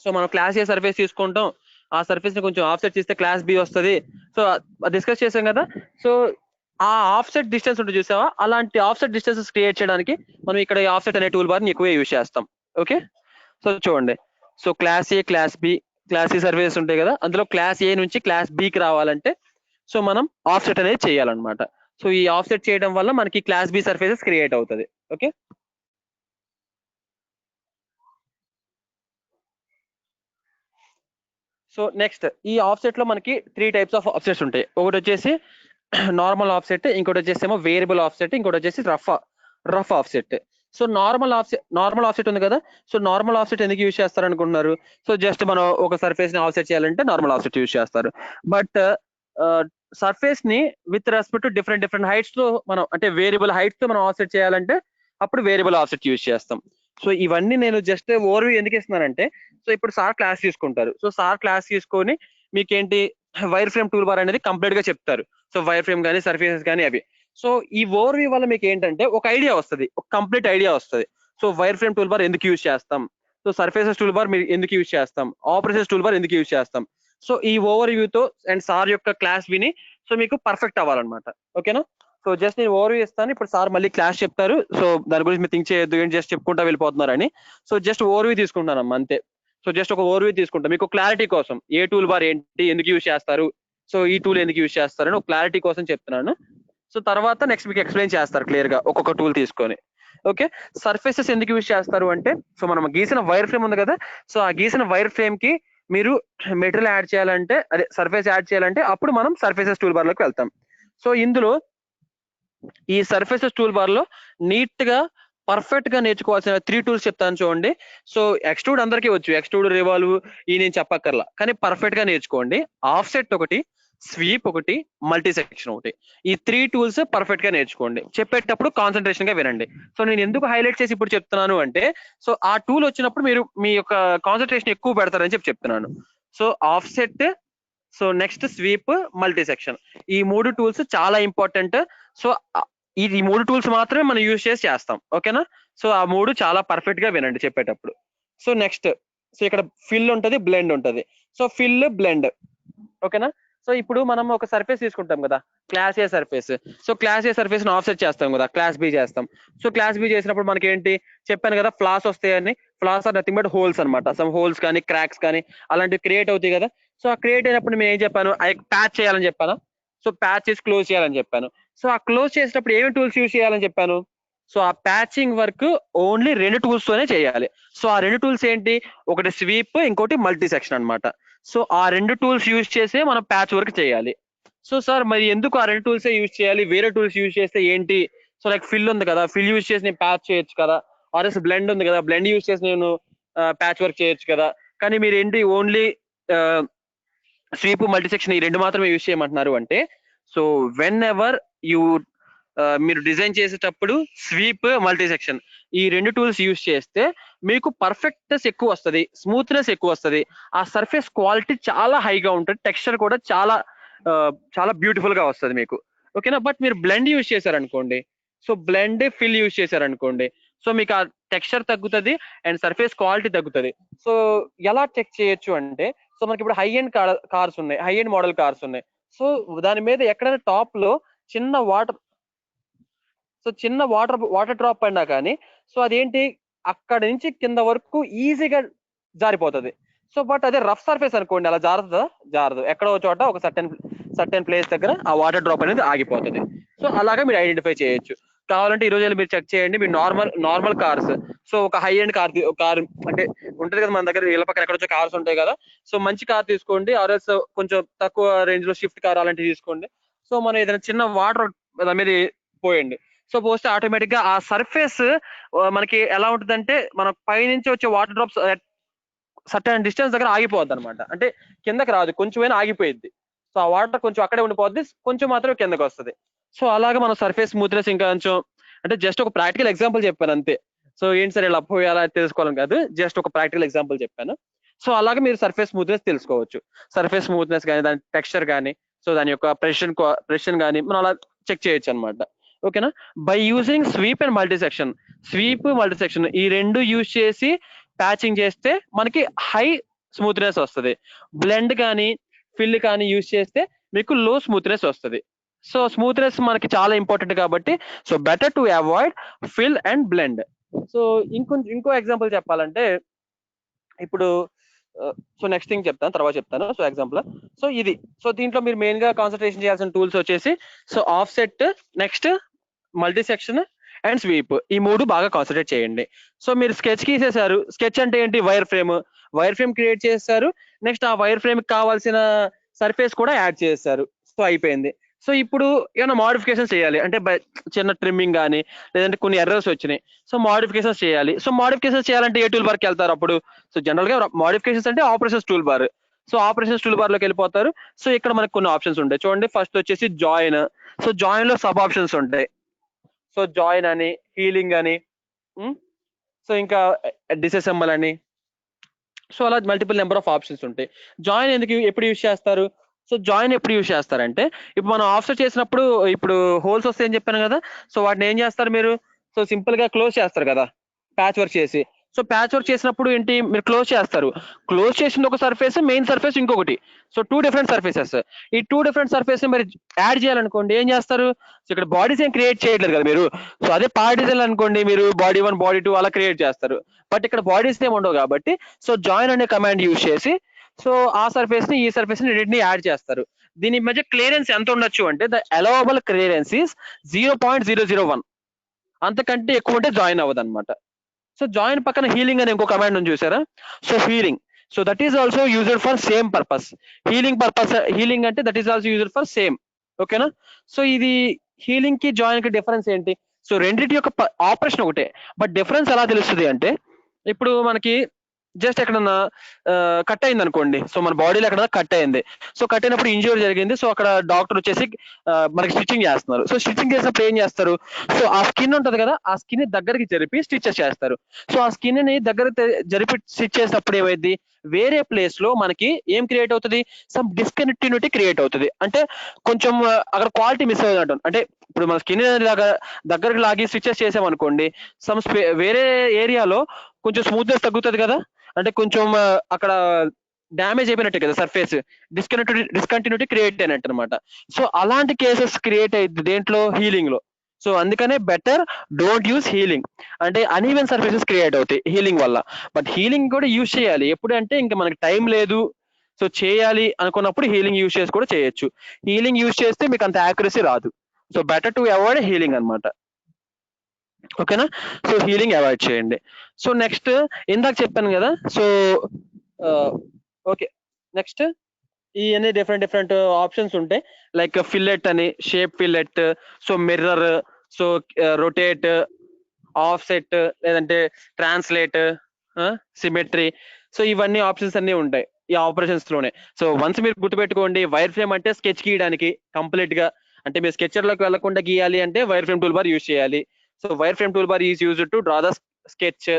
సో మనం క్లాస్ ఏ సర్ఫేస్ తీసుకుంటాం, ఆ సర్ఫేస్ ని కొంచెం ఆఫ్సెట్ చేస్తే క్లాస్ బి వస్తుంది. సో డిస్కస్ చేసాం కదా. సో ఆ ఆఫ్సెట్ డిస్టెన్స్ ఉంటుంది చూసావా, అలాంటి ఆఫ్సెట్ డిస్టెన్సెస్ క్రియేట్ చేయడానికి మనం ఇక్కడ ఆఫ్సెట్ అనే టూల్ బార్ ని ఎక్కువ యూజ్ చేస్తాం. ఓకే. సో చూడండి, so class A, class B, class C surface ఉంటాయి కదా, అందులో క్లాస్ ఏ నుంచి క్లాస్ బికి రావాలంటే సో మనం ఆఫ్సెట్ అనేది చేయాలన్నమాట. సో ఈ ఆఫ్సెట్ చేయడం వల్ల మనకి క్లాస్ బి సర్ఫేసెస్ క్రియేట్ అవుతుంది. ఓకే. సో నెక్స్ట్ ఈ ఆఫ్సెట్ లో మనకి 3 టైప్స్ ఆఫ్ ఆఫ్సెట్స్ ఉంటాయి. ఒకటి వచ్చేసి నార్మల్ ఆఫ్సెట్, ఇంకోటి వచ్చేసి ఏమో వేరియబుల్ ఆఫ్సెట్, ఇంకోటి వచ్చేసి rough offset. So normal offset ఉంది కదా, సో నార్మల్ ఆఫ్సెట్ ఎందుకు యూజ్ చేస్తారు అనుకుంటున్నారు, సో జస్ట్ మనం ఒక సర్ఫేస్ ని ఆఫ్సెట్ చేయాలంటే నార్మల్ ఆఫ్సెట్ యూజ్ చేస్తారు. బట్ సర్ఫేస్ ని with respect to different heights లో మనం అంటే వేరియబుల్ హైట్స్ తో మనం ఆఫ్సెట్ చేయాలంటే అప్పుడు వేరియబుల్ ఆఫ్సెట్ యూజ్ చేస్తాం. సో ఇవన్నీ నేను జస్ట్ ఓవర్వ్యూ ఎందుకు ఇస్తున్నానంటే, సో ఇప్పుడు సార్ క్లాస్ తీసుకుంటారు, సో సార్ క్లాస్ తీసుకొని మీకేంటి వైర్ ఫ్రేమ్ టూల్ బార్ అనేది కంప్లీట్ గా చెప్తారు. సో వైర్ ఫ్రేమ్ కానీ సర్ఫేసెస్ కానీ అవి. సో ఈ ఓవర్వ్యూ వల్ల మీకు ఏంటంటే ఒక ఐడియా వస్తుంది, ఒక కంప్లీట్ ఐడియా వస్తుంది. So wire frame tool bar ఎందుకు యూజ్ చేస్తాం, సో సర్ఫేసెస్ టూల్ బార్ ఎందుకు యూజ్ చేస్తాం, ఆపరేషన్స్ టూల్ బార్ ఎందుకు యూజ్ చేస్తాం. సో ఈ ఓవర్ వ్యూతో అండ్ సార్ యొక్క క్లాస్ విని సో మీకు పర్ఫెక్ట్ అవ్వాలన్నమాట. ఓకేనా. సో జస్ట్ నేను ఓవర్ వ్యూ ఇస్తాను, ఇప్పుడు సార్ మళ్ళీ క్లాస్ చెప్తారు. సో దాని గురించి మీరు థింక్ చేయొద్దు, ఏంటి జస్ట్ చెప్పుకుంటా వెళ్ళిపోతున్నారని. సో జస్ట్ ఓవర్ వ్యూ తీసుకుంటానమ్మా అంతే. సో జస్ట్ ఒక ఓవర్ వ్యూ తీసుకుంటాం మీకు క్లారిటీ కోసం, ఏ టూల్ బార్ ఏంటి, ఎందుకు యూజ్ చేస్తారు, సో ఈ టూల్ ఎందుకు యూజ్ చేస్తారని ఒక క్లారిటీ కోసం చెప్తున్నాను. సో తర్వాత నెక్స్ట్ మీకు ఎక్స్ప్లెయిన్ చేస్తారు క్లియర్ గా ఒక్కొక్క టూల్ తీసుకొని. ఓకే. సర్ఫేసెస్ ఎందుకు యూజ్ చేస్తారు అంటే, సో మనం గీసిన వైర్ ఫ్రేమ్ ఉంది కదా, సో ఆ గీసిన వైర్ ఫ్రేమ్ కి మీరు మెటీరియల్ యాడ్ చేయాలంటే, అదే సర్ఫేస్ యాడ్ చేయాలంటే అప్పుడు మనం సర్ఫేసెస్ టూల్ బార్ లోకి వెళ్తాం. సో ఇందులో ఈ సర్ఫేసెస్ టూల్ బార్ లో నీట్ గా పర్ఫెక్ట్ గా నేర్చుకోవాల్సిన 3 టూల్స్ చెప్తాను చూడండి. సో ఎక్స్ట్రూడ్ అందరికీ వచ్చు, ఎక్స్ట్రూడ్, రివాల్వ్ ఈ నేను చెప్పక్కర్లా, కానీ పర్ఫెక్ట్ గా నేర్చుకోండి. ఆఫ్సెట్ ఒకటి, స్వీప్ ఒకటి, మల్టీ సెక్షన్ ఒకటి, ఈ 3 టూల్స్ పర్ఫెక్ట్ గా నేర్చుకోండి. చెప్పేటప్పుడు కాన్సన్ట్రేషన్ గా వినండి. సో నేను ఎందుకు హైలైట్ చేసి ఇప్పుడు చెప్తున్నాను అంటే, సో ఆ టూల్ వచ్చినప్పుడు మీరు మీ యొక్క కాన్సన్ట్రేషన్ ఎక్కువ పెడతారని చెప్తున్నాను. So offset, so next sweep, multi section. ఈ 3 టూల్స్ చాలా ఇంపార్టెంట్. సో ఈ 3 టూల్స్ మాత్రమే మనం యూజ్ చేసి చేస్తాం. ఓకేనా? సో ఆ 3 చాలా పర్ఫెక్ట్ గా వినండి చెప్పేటప్పుడు. సో నెక్స్ట్, సో ఇక్కడ ఫిల్ ఉంటది, బ్లెండ్ ఉంటది. So fill, blend. ఓకేనా? సో ఇప్పుడు మనం ఒక సర్ఫేస్ తీసుకుంటాం కదా, class A surface. So class A surface ని ఆఫ్సెట్ చేస్తాం కదా, క్లాస్ బి చేస్తాం. సో క్లాస్ బి చేసినప్పుడు మనకి ఏంటి చెప్పాను కదా, ఫ్లాస్ వస్తాయని. Flaws are nothing but holes అనమాట. సమ్ హోల్స్ కానీ క్రాక్స్ కానీ అలాంటివి క్రియేట్ అవుతాయి కదా. సో ఆ క్రియేట్ అయినప్పుడు నేను ఏం చెప్పాను, ప్యాచ్ చేయాలని చెప్పాను. సో ప్యాచ్ చేసి క్లోజ్ చేయాలని చెప్పాను. సో ఆ క్లోజ్ చేసినప్పుడు ఏమేమి టూల్స్ యూజ్ చేయాలని చెప్పాను. సో ఆ ప్యాచింగ్ వర్క్ ఓన్లీ 2 టూల్స్ తోనే చేయాలి. సో ఆ 2 టూల్స్ ఏంటి, ఒకటి స్వీప్, ఇంకోటి మల్టీ సెక్షన్ అనమాట. సో ఆ 2 టూల్స్ యూజ్ చేసే మనం ప్యాచ్ వర్క్ చేయాలి. సో సార్ మరి ఎందుకు ఆ 2 టూల్సే యూజ్ చేయాలి, వేరే టూల్స్ యూజ్ చేస్తే ఏంటి? సో లైక్ ఫిల్ ఉంది కదా, ఫిల్ యూజ్ చేసి నేను ప్యాచ్ చేయొచ్చు కదా. ఆర్ఎస్ బ్లెండ్ ఉంది కదా, బ్లెండ్ యూజ్ చేసి నేను ప్యాచ్ వర్క్ చేయొచ్చు కదా. కానీ మీరు ఏంటి ఓన్లీ స్వీప్, మల్టీ సెక్షన్ ఈ 2 మాత్రమే యూజ్ చేయమంటున్నారు అంటే, సో వెన్ ఎవర్ యూ మీరు డిజైన్ చేసేటప్పుడు స్వీప్, మల్టీ సెక్షన్ ఈ 2 టూల్స్ యూజ్ చేస్తే మీకు పర్ఫెక్ట్నెస్ ఎక్కువ వస్తుంది, స్మూత్నెస్ ఎక్కువ వస్తుంది, ఆ సర్ఫేస్ క్వాలిటీ చాలా హైగా ఉంటుంది, టెక్స్చర్ కూడా చాలా చాలా బ్యూటిఫుల్ గా వస్తుంది మీకు. ఓకేనా? బట్ మీరు బ్లెండ్ యూజ్ చేశారనుకోండి, సో బ్లెండ్, ఫిల్ యూజ్ చేశారనుకోండి, సో మీకు ఆ టెక్స్చర్ తగ్గుతుంది అండ్ సర్ఫేస్ క్వాలిటీ తగ్గుతుంది. సో ఎలా చెక్ చేయొచ్చు అంటే, సో మనకి ఇప్పుడు హై ఎండ్ కార్స్ ఉన్నాయి, హై ఎండ్ మోడల్ కార్స్ ఉన్నాయి. సో దాని మీద ఎక్కడైనా టాప్ లో చిన్న వాటర్ డ్రాప్ పడినా కానీ, సో అదేంటి అక్కడ నుంచి కింద వరకు ఈజీగా జారిపోతుంది. సో బట్ అదే రఫ్ సర్ఫేస్ అనుకోండి, అలా జారదు. ఎక్కడో చోట ఒక సర్టెన్ ప్లేస్ దగ్గర ఆ వాటర్ డ్రాప్ అనేది ఆగిపోతుంది. సో అలాగా మీరు ఐడెంటిఫై చేయొచ్చు. కావాలంటే ఈ రోజు మీరు చెక్ చేయండి. మీరు నార్మల్ కార్స్, సో ఒక హై ఎండ్ కార్ అంటే ఉంటది కదా మన దగ్గర, ఇళ్ళ పక్కన ఎక్కడ వచ్చే కార్స్ ఉంటాయి కదా. సో మంచి కార్ తీసుకోండి, ఆర్ఎస్ కొంచెం తక్కువ రేంజ్ లో షిఫ్ట్ కార్ అలాంటివి తీసుకోండి. సో మనం ఏదైనా చిన్న వాటర్ దాని మీద పోయండి. సో పోస్తే ఆటోమేటిక్ గా ఆ సర్ఫేస్ మనకి ఎలా ఉంటుందంటే, మన పైనుంచి వచ్చే వాటర్ డ్రాప్స్ సర్టన్ డిస్టెన్స్ దగ్గర ఆగిపోద్ది అనమాట. అంటే కిందకి రాదు, కొంచెమైనా ఆగిపోయింది. సో ఆ వాటర్ కొంచెం అక్కడే ఉండిపోద్ది, కొంచెం మాత్రమే కిందకి వస్తుంది. సో అలాగే మనం సర్ఫేస్ స్మూత్నెస్ ఇంకా కొంచెం, అంటే జస్ట్ ఒక ప్రాక్టికల్ ఎగ్జాంపుల్ చెప్పాను అంతే. సో ఏంటి సార్ ఇలా పోయాలా తెలుసుకోవాలని కాదు, జస్ట్ ఒక ప్రాక్టికల్ ఎగ్జాంపుల్ చెప్పాను. సో అలాగే మీరు సర్ఫేస్ స్మూత్నెస్ తెలుసుకోవచ్చు. సర్ఫేస్ స్మూత్నెస్ కానీ, దాని టెక్స్చర్ కానీ, సో దాని యొక్క ప్రెషన్ కానీ మనం అలా చెక్ చేయొచ్చు అనమాట. ఓకేనా? By using sweep and multi section, ఈ 2 యూజ్ చేసి ప్యాచింగ్ చేస్తే మనకి హై స్మూత్నెస్ వస్తుంది. బ్లెండ్ కానీ, ఫిల్ కానీ యూజ్ చేస్తే మీకు లో స్మూత్నెస్ వస్తుంది. సో స్మూత్నెస్ మనకి చాలా ఇంపార్టెంట్ కాబట్టి, so better to avoid fill and blend. So ఇంకో ఎగ్జాంపుల్ చెప్పాలంటే, ఇప్పుడు సో నెక్స్ట్ థింగ్ చెప్తాను, తర్వాత చెప్తాను. సో ఎగ్జాంపుల్, సో ఇది, సో దీంట్లో మీరు మెయిన్ గా కాన్సన్ట్రేషన్ చేయాల్సిన టూల్స్ వచ్చేసి, so offset, next multi section and sweep, ఈ 3 బాగా కాన్సన్ట్రేట్ చేయండి. సో మీరు స్కెచ్ గీసేశారు. స్కెచ్ అంటే ఏంటి, వైర్ ఫ్రేమ్ క్రియేట్ చేస్తారు. నెక్స్ట్ ఆ వైర్ ఫ్రేమ్ కి కావాల్సిన సర్ఫేస్ కూడా యాడ్ చేస్తారు. సో అయిపోయింది. సో ఇప్పుడు ఏమైనా మోడిఫికేషన్స్ చేయాలి అంటే, చిన్న ట్రిమ్మింగ్ కానీ, లేదంటే కొన్ని ఎర్రర్స్ వచ్చినాయి, సో మోడిఫికేషన్స్ చేయాలి. సో మోడిఫికేషన్స్ చేయాలంటే ఏ టూల్ బార్కి వెళ్తారు అప్పుడు? సో జనరల్ గా మోడిఫికేషన్స్ అంటే operations tool bar. So operations tool bar లోకి వెళ్ళిపోతారు. సో ఇక్కడ మనకు కొన్ని ఆప్షన్స్ ఉంటాయి చూడండి. ఫస్ట్ వచ్చేసి జాయిన్. సో జాయిన్ లో సబ్ ఆప్షన్స్ ఉంటాయి. సో జాయిన్ అని, హీలింగ్ అని, సో ఇంకా డిసెసెంబల్ అని, సో అలా మల్టిపుల్ నెంబర్ ఆఫ్ ఆప్షన్స్ ఉంటాయి. జాయిన్ ఎప్పుడు యూజ్ చేస్తారు? సో జాయిన్ ఎప్పుడు యూజ్ చేస్తారంటే, ఇప్పుడు మనం ఆఫ్సెట్ చేసినప్పుడు ఇప్పుడు హోల్స్ వస్తాయని చెప్పాను కదా. సో వాటిని ఏం చేస్తారు మీరు? సో సింపుల్ గా క్లోజ్ చేస్తారు కదా, ప్యాచ్ వర్క్ చేసి. సో ప్యాచ్ వర్క్ చేసినప్పుడు ఏంటి, మీరు క్లోజ్ చేస్తారు. క్లోజ్ చేసింది ఒక సర్ఫేస్, మెయిన్ సర్ఫేస్ ఇంకొకటి. So 2 different surfaces. ఈ 2 డిఫరెంట్ సర్ఫేస్ మరి యాడ్ చేయాలనుకోండి ఏం చేస్తారు? సో ఇక్కడ బాడీస్ ఏం క్రియేట్ చేయట్లేదు కదా మీరు. సో అదే పార్ట్ డిజైన్ అనుకోండి, మీరు బాడీ 1, బాడీ 2 అలా క్రియేట్ చేస్తారు. బట్ ఇక్కడ బాడీస్ ఏమి ఉండవు కాబట్టి, సో జాయిన్ అనే కమాండ్ యూజ్ చేసి, సో ఆ సర్ఫేస్ ని, ఈ సర్ఫేస్ ని రెండింటిని యాడ్ చేస్తారు. దీని మధ్య క్లియరెన్స్ ఎంత ఉండొచ్చు అంటే, ద అలవబుల్ క్లియరెన్స్ ఈస్ 0.001. అంతకంటే ఎక్కువ ఉంటే జాయిన్ అవ్వదు అనమాట. సో జాయిన్ పక్కన హీలింగ్ అనే ఇంకో కమాండ్ ఉంది చూసారా? So healing, so that is also used for same purpose. Healing అంటే that is also used for same. ఓకేనా? సో ఇది హీలింగ్ కి జాయిన్ కి డిఫరెన్స్ ఏంటి? సో రెండింటి యొక్క ఆపరేషన్ ఒకటే, బట్ డిఫరెన్స్ ఎలా తెలుస్తుంది అంటే, ఇప్పుడు మనకి జస్ట్ ఎక్కడన్నా కట్ అయింది అనుకోండి, సో మన బాడీలో ఎక్కడ కట్ అయింది, సో కట్ అయినప్పుడు ఇంజ్యూరీ జరిగింది, సో అక్కడ డాక్టర్ వచ్చేసి మనకి స్టిచ్చింగ్ చేస్తున్నారు. సో స్టిచ్చింగ్ చేసినప్పుడు ఏం చేస్తారు, సో ఆ స్కిన్ ఉంటది కదా, ఆ స్కిన్ దగ్గరికి జరిపి స్టిచెస్ చేస్తారు. సో ఆ స్కిన్ ని దగ్గర జరిపి స్టిచ్ చేసినప్పుడు ఏమైంది, వేరే ప్లేస్ లో మనకి ఏం క్రియేట్ అవుతుంది, సమ్ డిస్కనెక్టివిటీ క్రియేట్ అవుతుంది. అంటే కొంచెం అక్కడ క్వాలిటీ మిస్ అవుతుంది. అంటే ఇప్పుడు మన స్కిన్ దగ్గరకు లాగి స్టిచెస్ చేసామనుకోండి, సమ్ వేరే ఏరియాలో కొంచెం స్మూత్నెస్ తగ్గుతుంది కదా, అంటే కొంచెం అక్కడ డ్యామేజ్ అయిపోయినట్టే కదా సర్ఫేస్, డిస్కంటిన్యూటీ క్రియేట్ అయినట్టు అనమాట. సో అలాంటి కేసెస్ క్రియేట్ అయ్యింది దేంట్లో, హీలింగ్ లో. సో అందుకనే బెటర్ డోంట్ యూస్ హీలింగ్. అంటే అన్ఈవెన్ సర్ఫేసెస్ క్రియేట్ అవుతాయి హీలింగ్ వల్ల. బట్ హీలింగ్ కూడా యూజ్ చేయాలి ఎప్పుడంటే ఇంకా మనకి టైం లేదు, సో చేయాలి అనుకున్నప్పుడు హీలింగ్ యూజ్ చేసి కూడా చేయొచ్చు. హీలింగ్ యూజ్ చేస్తే మీకు అంత యాక్యురసీ రాదు. So better to avoid healing అనమాట. ఓకేనా, సో హీలింగ్ అవాయిడ్ చేయండి. సో నెక్స్ట్ ఇందాక చెప్పాను కదా, సో ఓకే, నెక్స్ట్ ఇవన్నీ డిఫరెంట్ ఆప్షన్స్ ఉంటాయి. లైక్ ఫిల్లెట్ అని, shape fillet, so mirror, so rotate, of set, లేదంటే ట్రాన్స్లేట్, సిమెట్రీ. సో ఇవన్నీ ఆప్షన్స్ అన్ని ఉంటాయి ఈ ఆపరేషన్స్ లోనే. సో వన్స్ మీరు గుర్తుపెట్టుకోండి, వైర్ ఫ్రేమ్ అంటే స్కెచ్ గీయడానికి కంప్లీట్ గా, అంటే మీరు స్కెచర్ లోకి వెళ్లకుండా గీయాలి అంటే wire frame tool bar use చేయాలి. So wire frame tool bar is used to draw the sketch.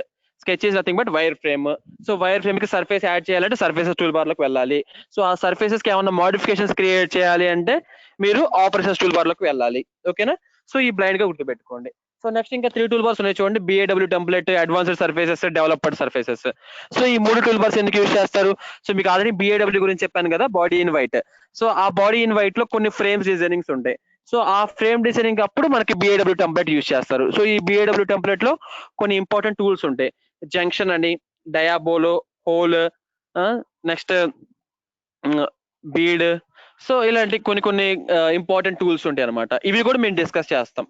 Sketch is nothing but wire frame. So wire frame కి సర్ఫేస్ యాడ్ చేయాలంటే సర్ఫేసెస్ టూల్ బార్ లోకి వెళ్ళాలి. So ఆ surfaces కి ఏమైనా modifications create చేయాలి అంటే మీరు ఆపరేషన్స్ టూల్ బార్ లోకి వెళ్ళాలి. ఓకేనా, సో ఈ బ్లైండ్ గా గుర్తుపెట్టుకోండి. సో నెక్స్ట్ ఇంకా 3 టూల్ బార్స్ ఉన్నాయి చూడండి, BAW template, advanced surfaces, developed surfaces. So ఈ 3 టూల్ బార్స్ ఎందుకు యూజ్ చేస్తారు, సో మీకు ఆల్రెడీ BAW గురించి చెప్పాను కదా, బాడీ ఇన్ వైట్. సో ఆ బాడీ ఇన్ వైట్ లో కొన్ని ఫ్రేమ్స్ డిజైనింగ్స్ ఉంటాయి. సో ఆ ఫ్రేమ్ డిజైనింగ్ అప్పుడు మనకి BAW టెంప్లెట్ యూజ్ చేస్తారు. సో ఈ BAW టెంప్లెట్ లో కొన్ని ఇంపార్టెంట్ టూల్స్ ఉంటాయి, జంక్షన్ అని, డయాబోలో, హోల్, నెక్స్ట్ బీడ్. సో ఇలాంటి కొన్ని ఇంపార్టెంట్ టూల్స్ ఉంటాయి అనమాట. ఇవి కూడా మేము డిస్కస్ చేస్తాం.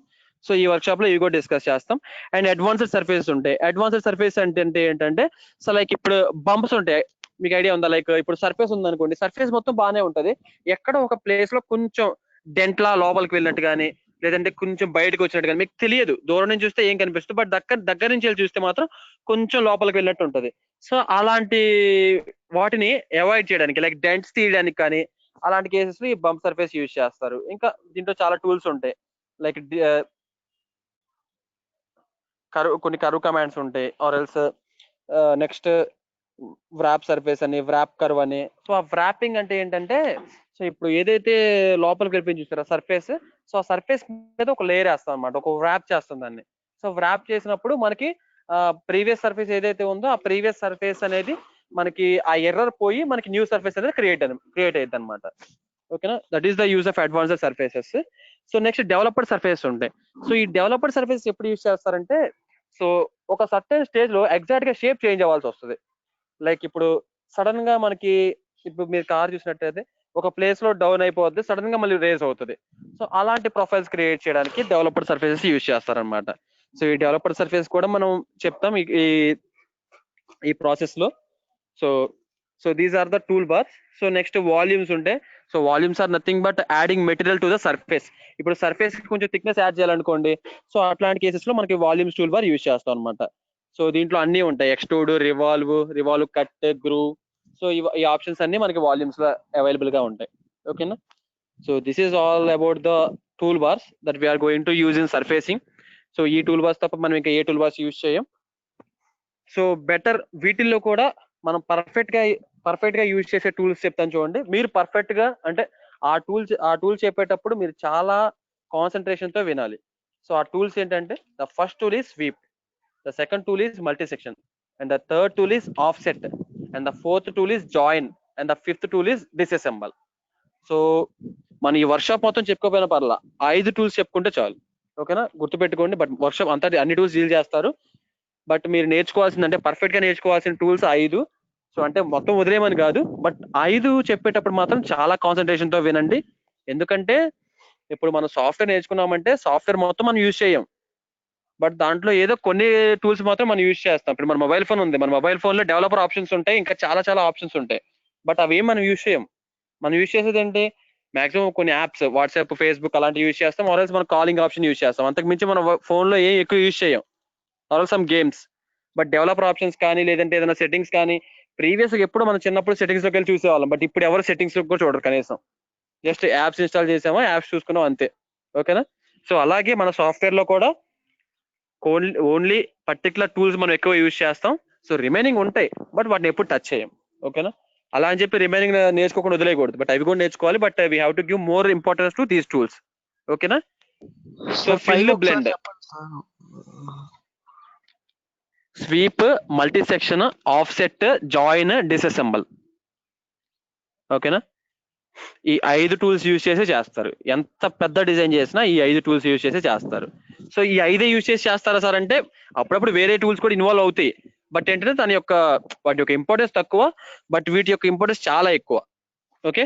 సో ఈ వర్క్ షాప్ లో ఇవి కూడా డిస్కస్ చేస్తాం. అండ్ అడ్వాన్స్డ్ సర్ఫేసెస్ ఉంటాయి. అడ్వాన్స్డ్ సర్ఫేస్ అంటే ఏంటంటే, సో లైక్ ఇప్పుడు బంప్స్ ఉంటాయి, మీకు ఐడియా ఉందా, లైక్ ఇప్పుడు సర్ఫేస్ ఉందనుకోండి, సర్ఫేస్ మొత్తం బాగానే ఉంటది, ఎక్కడ ఒక ప్లేస్ లో కొంచెం డెంట్ లా లోపలికి వెళ్ళినట్టు కానీ, లేదంటే కొంచెం బయటకు వచ్చినట్టు కానీ మీకు తెలియదు, దూరం నుంచి చూస్తే ఏం కనిపిస్తుంది, బట్ దగ్గర నుంచి వెళ్ళి చూస్తే మాత్రం కొంచెం లోపలికి వెళ్ళినట్టు ఉంటది. సో అలాంటి వాటిని అవాయిడ్ చేయడానికి, లైక్ డెంట్స్ తీయడానికి కానీ, అలాంటి కేసెస్ లో ఈ బంప్ సర్ఫేస్ యూజ్ చేస్తారు. ఇంకా దీంట్లో చాలా టూల్స్ ఉంటాయి, లైక్ కొన్ని కర్వ్ కమాండ్స్ ఉంటాయి, or else next wrap surface అని, వ్రాప్ కర్వ్ అని. సో ఆ వ్రాపింగ్ అంటే ఏంటంటే, సో ఇప్పుడు ఏదైతే లోపలికి వెళ్ళిపోయి చూస్తారో సర్ఫేస్, సో ఆ సర్ఫేస్ మీద ఒక లేయర్ వేస్తాం అనమాట, ఒక వ్రాప్ చేస్తాం దాన్ని. సో వ్రాప్ చేసినప్పుడు మనకి ప్రీవియస్ సర్ఫేస్ ఏదైతే ఉందో ఆ ప్రీవియస్ సర్ఫేస్ అనేది మనకి ఆ ఎర్రర్ పోయి మనకి న్యూ సర్ఫేస్ అనేది క్రియేట్ అయ్యింది అనమాట. ఓకేనా, that is the use of advanced surfaces. So next developed surface ఉంటాయి. సో ఈ డెవలప్డ్ సర్ఫేస్ ఎప్పుడు యూజ్ చేస్తారంటే, సో ఒక సర్టెన్ స్టేజ్ లో ఎగ్జాక్ట్ గా షేప్ చేంజ్ అవ్వాల్సి వస్తుంది. లైక్ ఇప్పుడు సడన్ గా మనకి, ఇప్పుడు మీరు కార్ చూసినట్టయితే ఒక ప్లేస్ లో డౌన్ అయిపోద్ది, సడన్ గా మళ్ళీ రేజ్ అవుతుంది. సో అలాంటి ప్రొఫైల్స్ క్రియేట్ చేయడానికి డెవలప్డ్ సర్ఫేసెస్ యూజ్ చేస్తారనమాట. సో ఈ డెవలప్డ్ సర్ఫేస్ కూడా మనం చెప్తాం ఈ ప్రాసెస్ లో. So so these are the tool bars. So next volumes ఉంటాయి. So volumes are nothing but adding material to the surface. ఇప్పుడు సర్ఫేస్ కి కొంచెం థిక్నెస్ యాడ్ చేయాలనుకోండి, సో అట్లాంటి కేసెస్ లో మనకి వాల్యూమ్స్ టూల్ బార్ యూజ్ చేస్తాం అనమాట. సో దీంట్లో అన్ని ఉంటాయి, extrude, revolve, cut, groove. So ఈ ఆప్షన్స్ అన్ని మనకి వాల్యూమ్స్ లో అవైలబుల్ గా ఉంటాయి. ఓకేనా, so this is all about the tool bars that we're going to use in surfacing. So ఈ టూల్ బార్స్ తప్ప మనం ఇంకా ఏ టూల్ బార్స్ యూజ్ చేయం. సో బెటర్ వీటిల్లో కూడా మనం పర్ఫెక్ట్ గా యూజ్ చేసే టూల్స్ చెప్తాను చూడండి. మీరు పర్ఫెక్ట్ గా, అంటే ఆ టూల్స్ చెప్పేటప్పుడు మీరు చాలా కాన్సన్ట్రేషన్ తో వినాలి. సో ఆ టూల్స్ ఏంటంటే, the first tool is sweep, the second tool is multi section, and the third tool is offset, and the fourth tool is join, and the fifth tool is disassemble. So మన ఈ workshop మొత్తం చెప్పుకోపోయినా పర్లా, 5 tools చెప్పుకుంటే చాలు. ఓకేనా, గుర్తుపెట్టుకోండి. But workshop అంతా అన్ని టూల్స్ డీల్ చేస్తారు, బట్ మీరు నేర్చుకోవాల్సింది, అంటే పర్ఫెక్ట్ గా నేర్చుకోవాల్సిన టూల్స్ 5. సో అంటే మొత్తం వదిలేమని కాదు, బట్ 5 చెప్పేటప్పుడు మాత్రం చాలా కాన్సన్ట్రేషన్ తో వినండి. ఎందుకంటే ఇప్పుడు మనం సాఫ్ట్వేర్ నేర్చుకున్నామంటే సాఫ్ట్వేర్ మొత్తం మనం యూజ్ చేయం, బట్ దాంట్లో ఏదో కొన్ని టూల్స్ మాత్రం మనం యూజ్ చేస్తాం. ఇప్పుడు మన మొబైల్ ఫోన్ ఉంది, మన మొబైల్ ఫోన్ లో డెవలపర్ ఆప్షన్స్ ఉంటాయి, ఇంకా చాలా ఆప్షన్స్ ఉంటాయి, బట్ అవి మనం యూజ్ చేయం. మనం యూజ్ చేసేది ఏంటి, మాక్సిమం కొన్ని యాప్స్, వాట్సాప్, ఫేస్బుక్ అలాంటివి యూజ్ చేస్తాం, ఆర్ఎల్స్ మనం కాలింగ్ ఆప్షన్ యూజ్ చేస్తాం. అంతకు మించి మన ఫోన్ లో ఏం ఎక్కువ యూజ్ చేయం, or some games. But developer options కానీ లేదంటే ఏదైనా సెట్టింగ్స్ కానీ ప్రీవియస్ ఎప్పుడు మనం చిన్నప్పుడు సెట్టింగ్స్ లోకి వెళ్ళి చూసేవాళ్ళం, బట్ ఇప్పుడు ఎవరు సెట్టింగ్స్ లో కూడా చూడరు కనీసం. జస్ట్ యాప్స్ ఇన్స్టాల్ చేసామా, యాప్స్ చూసుకున్నాం అంతే. ఓకేనా? సో అలాగే మన సాఫ్ట్వేర్ లో కూడా ఓన్లీ పర్టికులర్ టూల్స్ మనం ఎక్కువ యూజ్ చేస్తాం. సో రిమైనింగ్ ఉంటాయి బట్ వాటిని ఎప్పుడు టచ్ చేయం. ఓకేనా? అలా అని చెప్పి రిమైనింగ్ నేర్చుకోకుండా వదిలేయకూడదు, బట్ అవి కూడా నేర్చుకోవాలి. But we have to give more importance to these tools. ఓకేనా? So fill, blend, sweep, multi section, offset, join, disassemble. ఓకేనా? ఈ 5 టూల్స్ యూజ్ చేసే చేస్తారు. ఎంత పెద్ద డిజైన్ చేసినా ఈ 5 టూల్స్ యూజ్ చేసే చేస్తారు. సో ఈ 5 యూజ్ చేసి చేస్తారా సార్ అంటే అప్పుడప్పుడు వేరే టూల్స్ కూడా ఇన్వాల్వ్ అవుతాయి. బట్ ఏంటంటే వాటి యొక్క ఇంపార్టెన్స్ తక్కువ, బట్ వీటి యొక్క ఇంపార్టెన్స్ చాలా ఎక్కువ. ఓకే?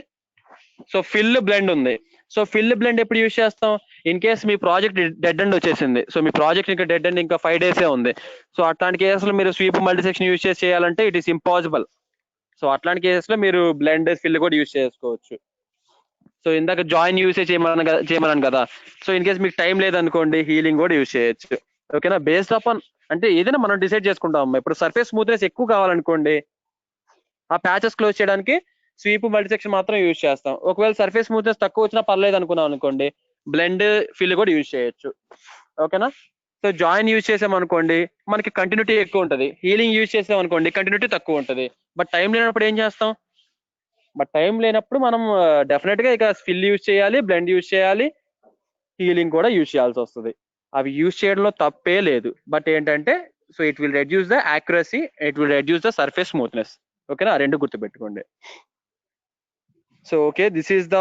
సో ఫిల్, బ్లెండ్ ఉంది. సో ఫిల్, బ్లెండ్ ఎప్పుడు యూజ్ చేస్తాం? In case me project dead end వచ్చేసింది. సో మీ ప్రాజెక్ట్ ఇంకా డెడ్ ఎండ్ ఇంకా 5 days ఉంది. సో అట్లాంటి కేసులో మీరు స్వీప్, మల్టీ సెక్షన్ యూజ్ చేసి చేయాలంటే ఇట్ ఈస్ ఇంపాసిబుల్. సో అట్లాంటి కేసెస్ లో మీరు బ్లెండ్, ఫిల్ కూడా యూజ్ చేసుకోవచ్చు. సో ఇందాక జాయిన్ యూసేజ్ చేయమన్నాను కదా. సో ఇన్ కేస్ మీకు టైం లేదనుకోండి హీలింగ్ కూడా యూజ్ చేయొచ్చు. ఓకేనా? బేస్డ్ అపాన్ అంటే ఏదైనా మనం డిసైడ్ చేసుకుంటాం. ఇప్పుడు సర్ఫేస్ స్మూత్నెస్ ఎక్కువ కావాలనుకోండి ఆ ప్యాచెస్ క్లోజ్ చేయడానికి స్వీప్, మల్టీ సెక్షన్ మాత్రం యూజ్ చేస్తాం. ఒకవేళ సర్ఫేస్ స్మూత్నెస్ తక్కువ వచ్చినా పర్లేదు అనుకున్నాం అనుకోండి బ్లెండ్, ఫిల్ కూడా యూజ్ చేయొచ్చు. ఓకేనా? సో జాయిన్ యూజ్ చేసాం అనుకోండి మనకి కంటిన్యూటీ ఎక్కువ ఉంటుంది. హీలింగ్ యూజ్ చేసాం అనుకోండి కంటిన్యూటీ తక్కువ ఉంటుంది. బట్ టైం లేనప్పుడు ఏం చేస్తాం? బట్ టైం లేనప్పుడు మనం డెఫినెట్ గా ఇక ఫిల్ యూజ్ చేయాలి, బ్లెండ్ యూజ్ చేయాలి, హీలింగ్ కూడా యూజ్ చేయాల్సి వస్తుంది. అవి యూజ్ చేయడంలో తప్పే లేదు. బట్ ఏంటంటే so it will reduce the accuracy, it will reduce the surface smoothness. ఓకేనా? ఆ రెండు గుర్తుపెట్టుకోండి. So okay, this is the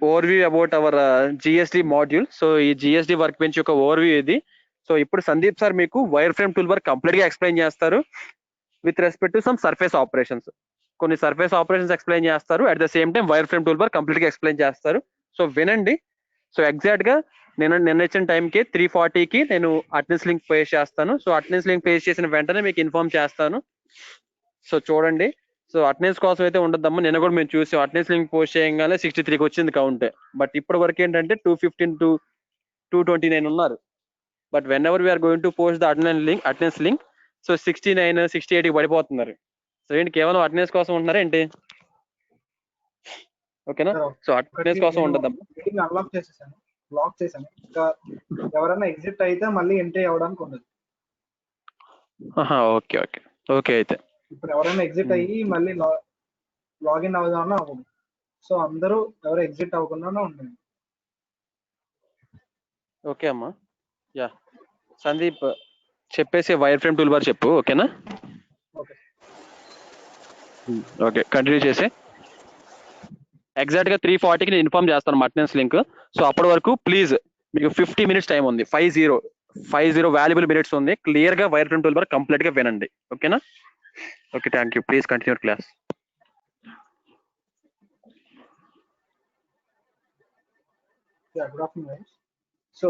overview about our GSD module. So ఈ జిఎస్డి వర్క్ బెంచ్ యొక్క ఓవర్వ్యూ ఇది. సో ఇప్పుడు సందీప్ సార్ మీకు wire frame tool work complete గా ఎక్స్ప్లెయిన్ చేస్తారు with respect to some surface operations. కొన్ని సర్ఫేస్ ఆపరేషన్స్ ఎక్స్ప్లెయిన్ చేస్తారు, at the same time wire frame tool work complete గా ఎక్స్ప్లెయిన్ చేస్తారు. సో వినండి. సో ఎగ్జాక్ట్ గా నిన్న ఇచ్చిన టైంకి 3:40కి నేను అటెండెన్స్ లింక్ పేస్ట్ చేస్తాను. సో అటెండెన్స్ లింక్ పేస్ట్ చేసిన వెంటనే మీకు ఇన్ఫార్మ్ చేస్తాను. సో చూడండి. సో అటెండెన్స్ కోసం అయితే ఉండద్దమ్మా. నిన్న కూడా మేము చూసాం అటెండెన్స్ లింక్ పోస్ట్ చేయగానే 63కి వచ్చింది కౌంట్. బట్ ఇప్పటి వరకు ఏంటంటే 215 to 229 ఉన్నారు. But whenever we're going to post the attendance link so 69, 68కి పడిపోతున్నారు. సో ఏంటి కేవలం అటెండెన్స్ కోసం ఉంటున్నారా ఏంటి? ఓకేనా? సో అటెండెన్స్ కోసం ఉండద్దమ్మా. అన్లాక్ చేసేసాను, లాక్ చేశాను. ఇంకా ఎవరైనా ఎగ్జిట్ అయితే మళ్ళీ ఎంట్రీ అవ్వడానికి ఉండదు. Okay okay okay. అయితే ఇప్పుడు ఎవరైనా ఎగ్జిట్ అయ్యి మళ్ళీ లాగిన్ అవుదామన్నా అవ్వదు. సో అందరూ ఎవరు ఎగ్జిట్ అవ్వకుండా ఉండండి. ఓకే అమ్మా. యా సందీప్ చెప్పేసి వైర్ ఫ్రేమ్ టూల్ బార్ చెప్పు. ఓకేనా? ఓకే కంటిన్యూ చేసి ఎగ్జాక్ట్ గా 3:40కి నేను ఇన్ఫార్మ్ చేస్తాను అటెండెన్స్ లింక్. సో అప్పటి వరకు ప్లీజ్ మీకు 50 minutes టైం ఉంది. 50 వాల్యుబుల్ మినిట్స్ ఉంది. క్లియర్ గా wire frame tool bar complete గా వినండి. ఓకేనా? Okay, thank you. Please continue class. Good afternoon. So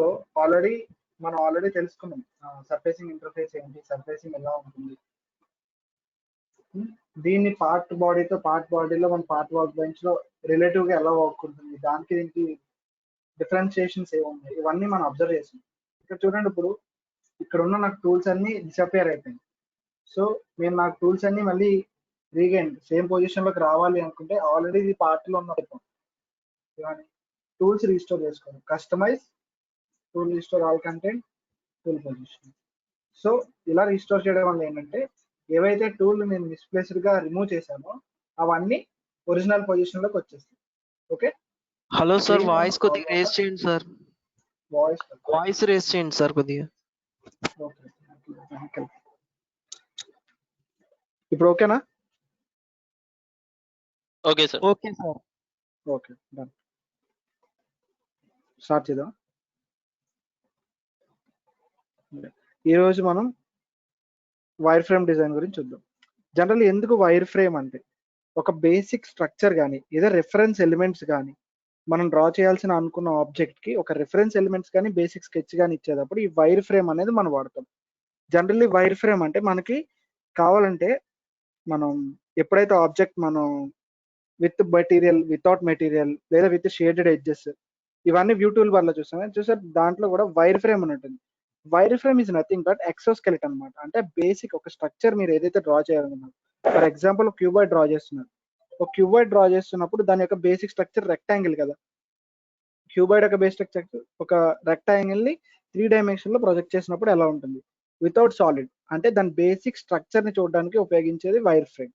మనం ఆల్రెడీ తెలుసుకున్నాం సర్ఫేసింగ్ ఇంటర్ఫేస్ ఏంటి, సర్ఫేసింగ్ ఎలా ఉంటుంది. దీన్ని పార్ట్ బాడీలో మన పార్ట్ వర్క్ బెంచ్ లో రిలేటివ్ గా ఎలా వర్క్ ఉంటుంది, దానికి దీనికి డిఫరెన్షియేషన్స్ ఏమున్నాయి, ఇవన్నీ మనం అబ్జర్వ్ చేసాం. ఇక్కడ చూడండి, ఇప్పుడు ఇక్కడ ఉన్న నాకు టూల్స్ అన్ని డిసపియర్ అయిపోయింది. సో నేను నాకు టూల్స్ అన్ని మళ్ళీ రీగైన్ సేమ్ పొజిషన్ లోకి రావాలి అనుకుంటే ఆల్రెడీ ఇది పార్ట్ లో ఉన్న టూల్స్ రీస్టోర్ చేసుకోవాలి. Customize tool restore all content tool position. So ఇలా రీస్టోర్ చేయడం వల్ల ఏంటంటే ఏవైతే టూల్ నేను మిస్ప్లేస్డ్ గా రిమూవ్ చేశానో అవన్నీ ఒరిజినల్ పొజిషన్ లోకి వచ్చేస్తాయి. ఓకే. హలో సార్, వాయిస్ కొద్దిగా రేస్ చేయండి సార్. వాయిస్ రేస్ చేయండి సార్ కొద్దిగా. ఇప్పుడు ఓకేనా? Okay sir. Okay sir. Okay, done. Start చేద్దాం. ఈరోజు మనం వైర్ ఫ్రేమ్ డిజైన్ గురించి చూద్దాం. జనరల్లీ ఎందుకు వైర్ ఫ్రేమ్ అంటే ఒక బేసిక్ స్ట్రక్చర్ కానీ ఏదో రెఫరెన్స్ ఎలిమెంట్స్ కానీ మనం డ్రా చేయాల్సిన అనుకున్న ఆబ్జెక్ట్ కి ఒక రెఫరెన్స్ ఎలిమెంట్స్ కానీ బేసిక్ స్కెచ్ కానీ ఇచ్చేటప్పుడు ఈ వైర్ ఫ్రేమ్ అనేది మనం వాడతాం. జనరల్లీ వైర్ ఫ్రేమ్ అంటే మనకి కావాలంటే మనం ఎప్పుడైతే ఆబ్జెక్ట్ మనం విత్ మెటీరియల్, వితౌట్ మెటీరియల్ లేదా విత్ షేడెడ్ ఎడ్జెస్ ఇవన్నీ వ్యూ టూల్ బార్ లో చూసారు. దాంట్లో కూడా వైర్ ఫ్రేమ్ అని ఉంటుంది. Wire frame is nothing but exoskeleton అనమాట. అంటే బేసిక్ ఒక స్ట్రక్చర్ మీరు ఏదైతే డ్రా చేయాలనుకున్నారు, ఫర్ ఎగ్జాంపుల్ క్యూబాయిడ్ డ్రా చేస్తున్నారు. ఒక క్యూబాయిడ్ డ్రా చేస్తున్నప్పుడు దాని యొక్క బేసిక్ స్ట్రక్చర్ రెక్టాంగిల్ కదా. క్యూబాయిడ్ యొక్క బేసిక్ స్ట్రక్చర్ ఒక రెక్టాంగిల్ ని 3 డైమెన్షన్ లో ప్రొజెక్ట్ చేసినప్పుడు ఎలా ఉంటుంది, వితౌట్ సాలిడ్. అంటే దాని బేసిక్ స్ట్రక్చర్ ని చూడడానికి ఉపయోగించేది వైర్ ఫ్రేమ్.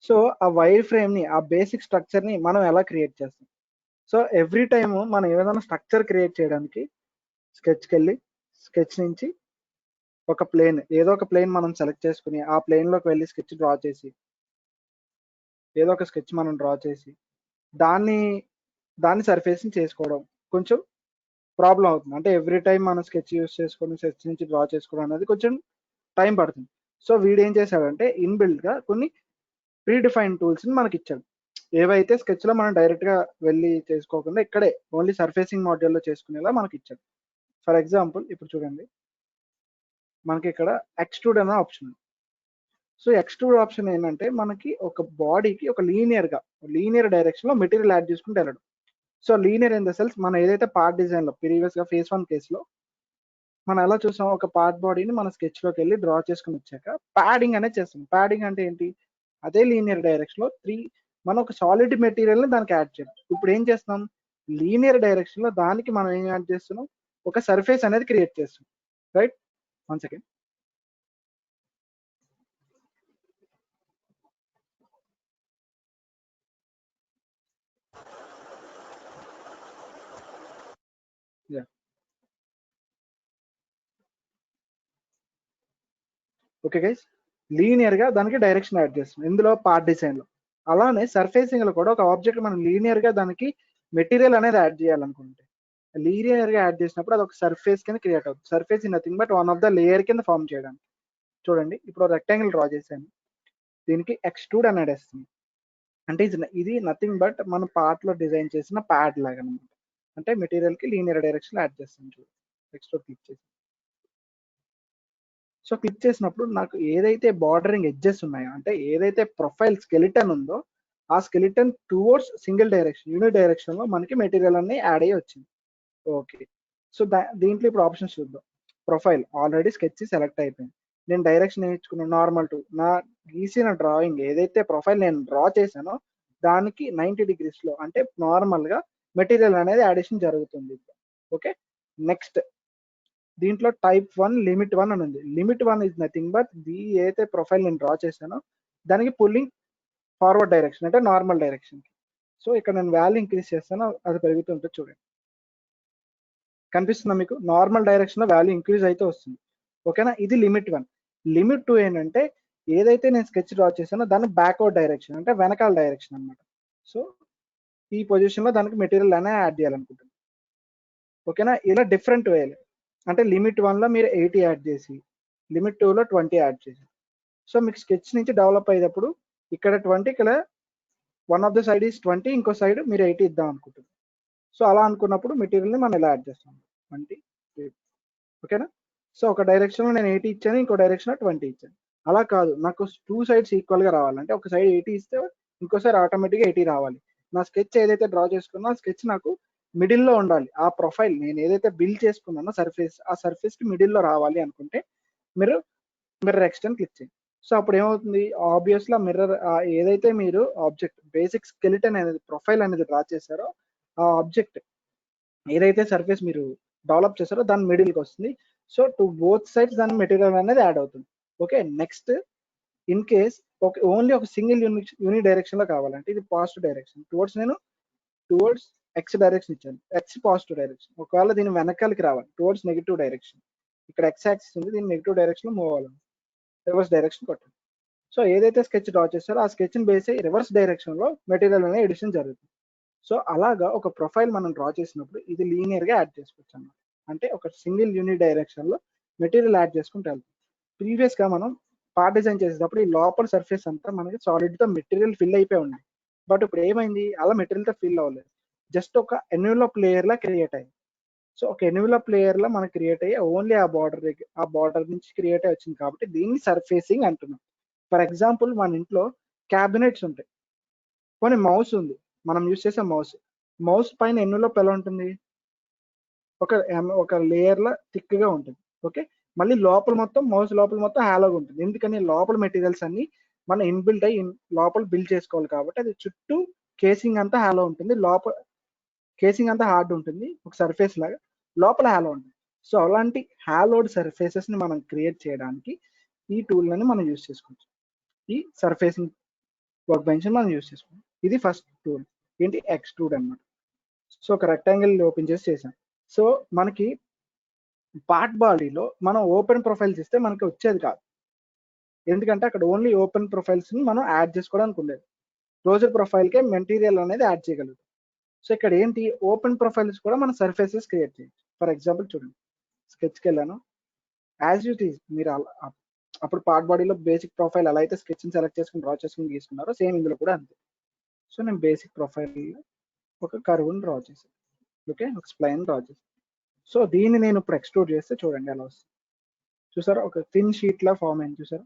సో ఆ వైర్ ఫ్రేమ్ ని, ఆ బేసిక్ స్ట్రక్చర్ ని మనం ఎలా క్రియేట్ చేస్తాం? సో ఎవ్రీ టైమ్ మనం ఏదైనా స్ట్రక్చర్ క్రియేట్ చేయడానికి స్కెచ్కి వెళ్ళి స్కెచ్ నుంచి ఒక ప్లేన్, ఏదో ఒక ప్లేన్ మనం సెలెక్ట్ చేసుకుని ఆ ప్లేన్ లోకి వెళ్ళి స్కెచ్ డ్రా చేసి, ఏదో ఒక స్కెచ్ మనం డ్రా చేసి దాన్ని సర్ఫేస్ ని చేసుకోవడం కొంచెం ప్రాబ్లం అవుతుంది. అంటే ఎవ్రీ టైం మనం స్కెచ్ యూస్ చేసుకొని స్కెచ్ నుంచి డ్రా చేసుకోవడం అనేది కొంచెం టైం పడుతుంది. సో వీడు ఏం చేశాడంటే ఇన్బిల్డ్ గా కొన్ని ప్రీ డిఫైన్ టూల్స్ ని మనకి ఇచ్చాడు. ఏవైతే స్కెచ్ లో మనం డైరెక్ట్ గా వెళ్ళి చేసుకోకుండా ఇక్కడే ఓన్లీ సర్ఫేసింగ్ మాడ్యూల్ లో చేసుకునేలా మనకి ఇచ్చాడు. ఫర్ ఎగ్జాంపుల్ ఇప్పుడు చూడండి, మనకి ఇక్కడ ఎక్స్ట్రూడ్ అనే ఆప్షన్ ఉంది. సో ఎక్స్ట్రూడ్ ఆప్షన్ ఏంటంటే మనకి ఒక బాడీకి ఒక లీనియర్ డైరెక్షన్ లో మెటీరియల్ యాడ్ చేసుకుంటూ వెళ్ళడం. So linear in the cells మనం ఏదైతే పార్ట్ డిజైన్ లో ప్రీవియస్ గా ఫేజ్ 1 కేసులో మనం ఎలా చూసాం, ఒక పార్ట్ బాడీని మన స్కెచ్ లోకి వెళ్ళి డ్రా చేసుకుని వచ్చాక ప్యాడింగ్ అనేది చేస్తాం. ప్యాడింగ్ అంటే ఏంటి, అదే లీనియర్ డైరెక్షన్ లో మనం ఒక సాలిడ్ మెటీరియల్ ని దానికి యాడ్ చేయాలి. ఇప్పుడు ఏం చేస్తున్నాం, లీనియర్ డైరెక్షన్ లో దానికి మనం ఏం యాడ్ చేస్తున్నాం, ఒక సర్ఫేస్ అనేది క్రియేట్ చేస్తున్నాం. Right, 1 second. Okay guys, linear గా దానికి డైరెక్షన్ యాడ్ చేస్తున్నాం ఇందులో పార్ట్ డిజైన్ లో. అలానే సర్ఫేసింగ్ లో కూడా ఒక ఆబ్జెక్ట్ మనం లీనియర్ గా దానికి మెటీరియల్ అనేది యాడ్ చేయాలనుకుంటే లీనియర్ గా యాడ్ చేసినప్పుడు అది ఒక సర్ఫేస్ కింద క్రియేట్ అవుతుంది. Surface in nothing but one of the layer కింద ఫామ్ చేయడానికి. చూడండి ఇప్పుడు రెక్టాంగిల్ డ్రా చేశాను, దీనికి ఎక్స్ట్రూడ్ అనేది వేస్తుంది. అంటే ఇది నథింగ్ బట్ మన పార్ట్ లో డిజైన్ చేసిన ప్యాడ్ లాగా అనమాట. అంటే మెటీరియల్ కి లీనియర్ డైరెక్షన్ యాడ్ చేస్తాం. చూడండి ఎక్స్ట్రూడ్ క్లిక్ చేసి, సో క్లిక్ చేసినప్పుడు నాకు ఏదైతే బార్డరింగ్ ఎడ్జెస్ ఉన్నాయో, అంటే ఏదైతే ప్రొఫైల్ స్కెలిటన్ ఉందో ఆ skeleton towards single direction, unit direction లో మనకి మెటీరియల్ అన్ని యాడ్ అయ్యి వచ్చింది. ఓకే, సో దీంట్లో ఇప్పుడు ఆప్షన్స్ చూద్దాం. ప్రొఫైల్ ఆల్రెడీ స్కెచ్ సెలెక్ట్ అయిపోయింది. నేను డైరెక్షన్ నేర్చుకున్నాను నార్మల్ టు, నా గీసిన డ్రాయింగ్ ఏదైతే ప్రొఫైల్ నేను డ్రా చేశానో దానికి 90 degrees లో అంటే నార్మల్ గా మెటీరియల్ అనేది యాడిషన్ జరుగుతుంది. ఓకే, నెక్స్ట్ దీంట్లో టైప్ 1 లిమిట్ 1 అని ఉంది. లిమిట్ 1 ఇస్ నథింగ్ బట్ ఏదైతే ప్రొఫైల్ నేను డ్రా చేశానో దానికి పుల్లింగ్ ఫార్వర్డ్ డైరెక్షన్, అంటే నార్మల్ డైరెక్షన్. సో ఇక్కడ నేను వాల్యూ ఇంక్రీజ్ చేస్తాను, అది పెరుగుతుంటుంది. చూడండి కనిపిస్తుందా మీకు, నార్మల్ డైరెక్షన్ లో వాల్యూ ఇంక్రీజ్ అయితే వస్తుంది. ఓకేనా, ఇది లిమిట్ 1. లిమిట్ 2 ఏంటంటే ఏదైతే నేను స్కెచ్ డ్రా చేశానో దాన్ని బ్యాక్వర్డ్ డైరెక్షన్, అంటే వెనకాల డైరెక్షన్ అనమాట. సో ఈ పొజిషన్ లో దానికి మెటీరియల్ అనేది యాడ్ చేయాలనుకుంటున్నాను. ఓకేనా, ఇలా డిఫరెంట్ వేలు, అంటే లిమిట్ 1 లో మీరు 80 యాడ్ చేసి లిమిట్ 2 లో 20 యాడ్ చేసి, సో మీకు స్కెచ్ నుంచి డెవలప్ అయ్యేటప్పుడు ఇక్కడ 20, ఇక్కడ one of the side is 20, ఇంకో సైడ్ మీరు 80 ఇద్దాం అనుకుంటున్నారు. సో అలా అనుకున్నప్పుడు మెటీరియల్ ని మనం ఇలా యాడ్ చేస్తాం 20. ఓకేనా, సో ఒక డైరెక్షన్ లో నేను 80 ఇచ్చాను, ఇంకో డైరెక్షన్ లో 20 ఇచ్చాను. అలా కాదు, నాకు 2 sides ఈక్వల్ గా రావాలంటే ఒక సైడ్ 80 ఇస్తే ఇంకోసారి ఆటోమేటిక్ గా 80 రావాలి. నా స్కెచ్ ఏదైతే డ్రా చేసుకున్నా ఆ స్కెచ్ నాకు మిడిల్ లో ఉండాలి. ఆ ప్రొఫైల్ నేను ఏదైతే బిల్డ్ చేసుకున్నానో సర్ఫేస్, ఆ సర్ఫేస్ కి మిడిల్ లో రావాలి అనుకుంటే మీరు మిర్రర్ ఎక్స్టెండ్ క్లిక్ చేయండి. సో అప్పుడు ఏమవుతుంది, ఆబ్వియస్లీ ఆ మిర్రర్ ఏదైతే మీరు ఆబ్జెక్ట్ బేసిక్ స్కెలిటన్ అనేది ప్రొఫైల్ అనేది డ్రా చేశారో ఆ ఆబ్జెక్ట్ ఏదైతే సర్ఫేస్ మీరు డెవలప్ చేశారో దాని మిడిల్కి వస్తుంది. సో టు బోత్ సైడ్స్ దాని మెటీరియల్ అనేది యాడ్ అవుతుంది. Okay, next in case only ఒక సింగిల్ యూనిట్ డైరెక్షన్ లో కావాలంటే ఇది positive direction towards X direction ఇచ్చాను, ఎక్స్ పాజిటివ్ డైరెక్షన్. ఒకవేళ దీని వెనకాలకి రావాలి టువర్డ్స్ నెగిటివ్ డైరెక్షన్, ఇక్కడ ఎక్స్ యాక్సిస్ ఉంది, దీన్ని నెగిటివ్ డైరెక్షన్ లో మూవ్ అవ్వాలి, రివర్స్ డైరెక్షన్ కొట్టండి. సో ఏదైతే స్కెచ్ డ్రా చేస్తారో ఆ స్కెచ్ ని బేస్ అయ్యి రివర్స్ డైరెక్షన్ లో మెటీరియల్ అనేది ఎడిషన్ జరుగుతుంది. సో అలాగా ఒక ప్రొఫైల్ మనం డ్రా చేసినప్పుడు ఇది లీనియర్ గా యాడ్ చేసుకోవచ్చు అన్నమాట. అంటే ఒక సింగిల్ యూనిట్ డైరెక్షన్ లో మెటీరియల్ యాడ్ చేసుకుంటూ వెళ్తాం. ప్రీవియస్ గా మనం పార్ట్ డిజైన్ చేసేటప్పుడు ఈ లోపల సర్ఫేస్ అంతా మనకి సాలిడ్ తో మెటీరియల్ ఫిల్ అయిపోయి ఉంది. బట్ ఇప్పుడు ఏమైంది, అలా మెటీరియల్ తో ఫిల్ అవ్వలేదు, జస్ట్ ఒక ఎన్వలప్ లేయర్ లా క్రియేట్ అయింది. సో ఒక ఎన్వలప్ లేయర్ లా మనకి క్రియేట్ అయ్యి ఓన్లీ ఆ బార్డర్ నుంచి క్రియేట్ అయ్యి వచ్చింది కాబట్టి దీన్ని సర్ఫేసింగ్ అంటున్నాం. ఫర్ ఎగ్జాంపుల్ మన ఇంట్లో క్యాబినెట్స్ ఉంటాయి, కొన్ని మౌస్ ఉంది, మనం యూజ్ చేసే మౌస్ పైన ఎన్వలప్ ఎలా ఉంటుంది, ఒక లేయర్ లా థిక్ గా ఉంటుంది. ఓకే, మళ్ళీ లోపల మొత్తం మౌస్ లోపల మొత్తం హాలోగా ఉంటుంది. ఎందుకని లోపల మెటీరియల్స్ అన్ని మనం ఇన్బిల్ట్ అయ్యి లోపల బిల్డ్ చేసుకోవాలి కాబట్టి అది చుట్టూ కేసింగ్ అంతా హాలో ఉంటుంది, లోపల కేసింగ్ అంతా హార్డ్ ఉంటుంది ఒక సర్ఫేస్ లాగా, లోపల హాలో ఉంటుంది. సో అలాంటి హాలోడ్ సర్ఫేసెస్ ని మనం క్రియేట్ చేయడానికి ఈ టూల్ ని మనం యూజ్ చేసుకోవచ్చు. ఈ సర్ఫేసింగ్ వర్క్ బెంచ్ మనం యూజ్ చేసుకోవాలి. ఇది ఫస్ట్ టూల్ ఏంటి, ఎక్స్ట్రూడ్ అన్నమాట. సో ఒక రెక్టాంగిల్ ఓపెన్ చేసి చేసాం. సో మనకి పార్ట్ బాడీలో మనం ఓపెన్ ప్రొఫైల్స్ ఇస్తే మనకి వచ్చేది కాదు, ఎందుకంటే అక్కడ ఓన్లీ ఓపెన్ ప్రొఫైల్స్ ని మనం యాడ్ చేసుకోవడానికి ఉండేది. క్లోజర్ ప్రొఫైల్కే మెటీరియల్ అనేది యాడ్ చేయగలుగుతాం. సో ఇక్కడ ఏంటి, ఓపెన్ ప్రొఫైల్స్ కూడా మనం సర్ఫేసెస్ క్రియేట్ చేయొచ్చు. ఫర్ ఎగ్జాంపుల్ చూడండి, స్కెచ్కి వెళ్ళాను, యాజ్ యూ టీజ్ మీరు అప్పుడు పార్ట్ బాడీలో బేసిక్ ప్రొఫైల్ ఎలా అయితే స్కెచ్ని సెలెక్ట్ చేసుకుని డ్రా చేసుకుని తీసుకున్నారో సేమ్ ఇందులో కూడా అంతే. సో నేను బేసిక్ ప్రొఫైల్ ఒక కర్వ్ని డ్రా చేశాను, ఓకే, ఒక స్ప్లైన్ డ్రా చేశాను. సో దీన్ని నేను ఇప్పుడు ఎక్స్ట్రూడ్ చేస్తే చూడండి ఎలా వస్తుంది. చూసారా, ఒక థిన్ షీట్ లా ఫామ్ అయింది చూసారా.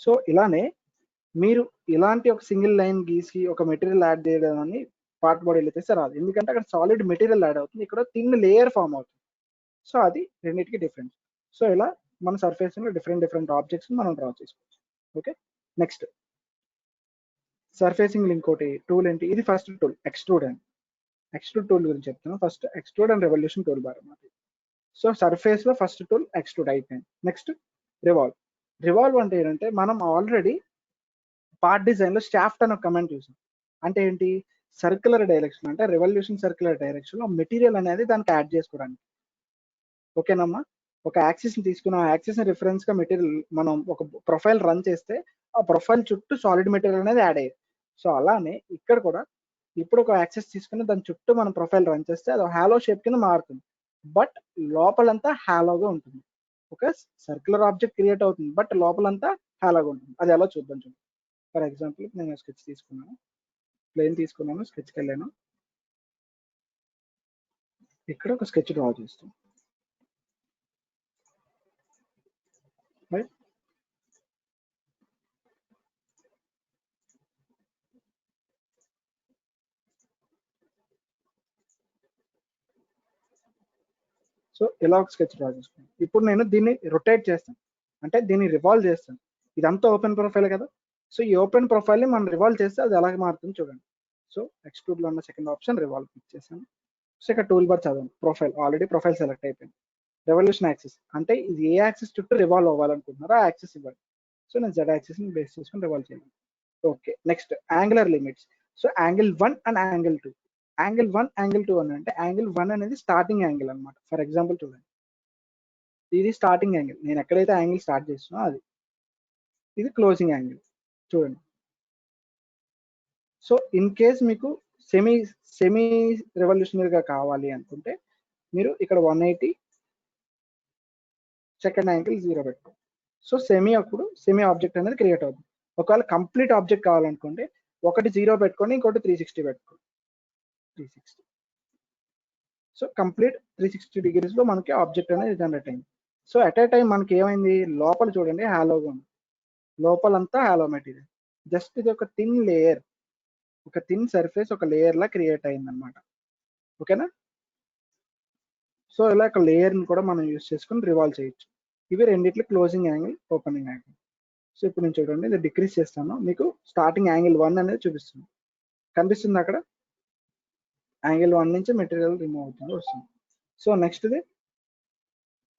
సో ఇలానే మీరు ఇలాంటి ఒక సింగిల్ లైన్ గీసి ఒక మెటీరియల్ యాడ్ చేయడం అని పార్ట్ బాడీలో చేస్తే రాదు, ఎందుకంటే అక్కడ సాలిడ్ మెటీరియల్ యాడ్ అవుతుంది, ఇక్కడ థిన్ లేయర్ ఫామ్ అవుతుంది. సో అది రెండింటికి డిఫరెన్స్. సో ఇలా మన సర్ఫేస్ లో డిఫరెంట్ ఆబ్జెక్ట్స్ మనం డ్రా చేసుకోవచ్చు. ఓకే, నెక్స్ట్ సర్ఫేసింగ్ ఇంకోటి టూల్ ఏంటి, ఇది first tool extrude and extrude tool గురించి చెప్తాను. First extrude and revolution tool bar అన్నమాట. సో సర్ఫేస్ లో ఫస్ట్ టూల్ ఎక్స్ట్రూడ్ అయిపోయింది. Next revolve. రివాల్వ్ అంటే ఏంటంటే మనం ఆల్రెడీ పార్ట్ డిజైన్ లో షాఫ్ట్ అని ఒక కమెంట్ చూసాం. అంటే ఏంటి, సర్క్యులర్ డైరెక్షన్ అంటే రెవల్యూషన్ సర్క్యులర్ డైరెక్షన్ లో మెటీరియల్ అనేది దానికి యాడ్ చేసుకోవడానికి. ఓకేనమ్మా, ఒక యాక్సిస్ ని తీసుకుని ఆ యాక్సిస్ ని రిఫరెన్స్ గా మెటీరియల్ మనం ఒక ప్రొఫైల్ రన్ చేస్తే ఆ ప్రొఫైల్ చుట్టూ సాలిడ్ మెటీరియల్ అనేది యాడ్ అయ్యేది. సో అలానే ఇక్కడ కూడా ఇప్పుడు ఒక యాక్సిస్ తీసుకుని దాని చుట్టూ మనం ప్రొఫైల్ రన్ చేస్తే అది హాలో షేప్ కింద మారుతుంది, బట్ లోపలంతా హాలోగా ఉంటుంది. ఒక సర్క్యులర్ ఆబ్జెక్ట్ క్రియేట్ అవుతుంది, బట్ లోపలంతా హాలోగా ఉంటుంది. అది ఎలా చూద్దాం చూడండి. ఫర్ ఎగ్జాంపుల్ నేను స్కెచ్ తీసుకున్నాను, ప్లేన్ తీసుకున్నాను, స్కెచ్కి వెళ్ళాను, ఇక్కడ ఒక స్కెచ్ డ్రా చేస్తాం. రైట్, సో ఇలా ఒక స్కెచ్ డ్రా చేసుకున్నాను. ఇప్పుడు నేను దీన్ని రొటేట్ చేస్తాను, అంటే దీన్ని రివాల్వ్ చేస్తాను. ఇదంతా ఓపెన్ ప్రొఫైల్ కదా, సో ఈ ఓపెన్ ప్రొఫైల్ని మనం రివాల్వ్ చేస్తే అది ఎలాగ మారుతుంది చూడండి. సో ఎక్స్ట్రూడ్లో ఉన్న సెకండ్ ఆప్షన్ రివాల్వ్ క్లిక్ చేశాను. సో ఇక్కడ టూల్ బార్ చదవండి, ప్రొఫైల్ ఆల్రెడీ ప్రొఫైల్ సెలెక్ట్ అయిపోయింది. రెవల్యూషన్ యాక్సిస్ అంటే ఇది ఏ యాక్సిస్ చుట్టూ రివాల్వ్ అవ్వాలనుకుంటున్నారో ఆ యాక్సిస్ ఇవ్వాలి. సో నేను జెడ్ యాక్సిస్ని బేస్ చేసుకుని రివాల్వ్ చేయాలి. Okay, next angular limits. So angle 1 and angle 2. Angle 1 angle 2 అని అంటే యాంగిల్ 1 అనేది స్టార్టింగ్ యాంగిల్ అనమాట. ఫర్ ఎగ్జాంపుల్ చూడండి, ఇది స్టార్టింగ్ యాంగిల్, నేను ఎక్కడైతే యాంగిల్ స్టార్ట్ చేస్తున్నా అది, ఇది క్లోజింగ్ యాంగిల్ చూడండి. సో ఇన్ కేస్ మీకు సెమీ రెవల్యూషనరీగా కావాలి అనుకుంటే మీరు ఇక్కడ 180 సెకండ్ యాంగిల్ 0 పెట్టుకోండి. సో అప్పుడు సెమీ ఆబ్జెక్ట్ అనేది క్రియేట్ అవుతుంది. ఒకవేళ కంప్లీట్ ఆబ్జెక్ట్ కావాలనుకుంటే ఒకటి 0 పెట్టుకోండి, ఇంకోటి 360 పెట్టుకోండి, 360. సో కంప్లీట్ 360 డిగ్రీస్ లో మనకి ఆబ్జెక్ట్ అనేది జనరేట్ అయింది. సో అట్ ఏ టైం మనకి ఏమైంది, లోపల చూడండి హాలోగా ఉంది, లోపలంతా హాలో మెటీరియల్, జస్ట్ ఇది ఒక థిన్ లేయర్, ఒక థిన్ సర్ఫేస్ ఒక లేయర్ లా క్రియేట్ అయింది అనమాట. ఓకేనా, సో ఇలా ఒక లేయర్ ని కూడా మనం యూజ్ చేసుకుని రివాల్వ్ చేయొచ్చు. ఇవి రెండిట్లో closing angle, opening angle. So ఇప్పుడు నేను చూడండి ఇది డిక్రీజ్ చేస్తాను, మీకు స్టార్టింగ్ యాంగిల్ 1 అనేది చూపిస్తుంది, కనిపిస్తుంది అక్కడ. యాంగిల్ 1 నుంచి మెటీరియల్ రిమూవ్ అవుతుంది వస్తుంది. సో నెక్స్ట్ది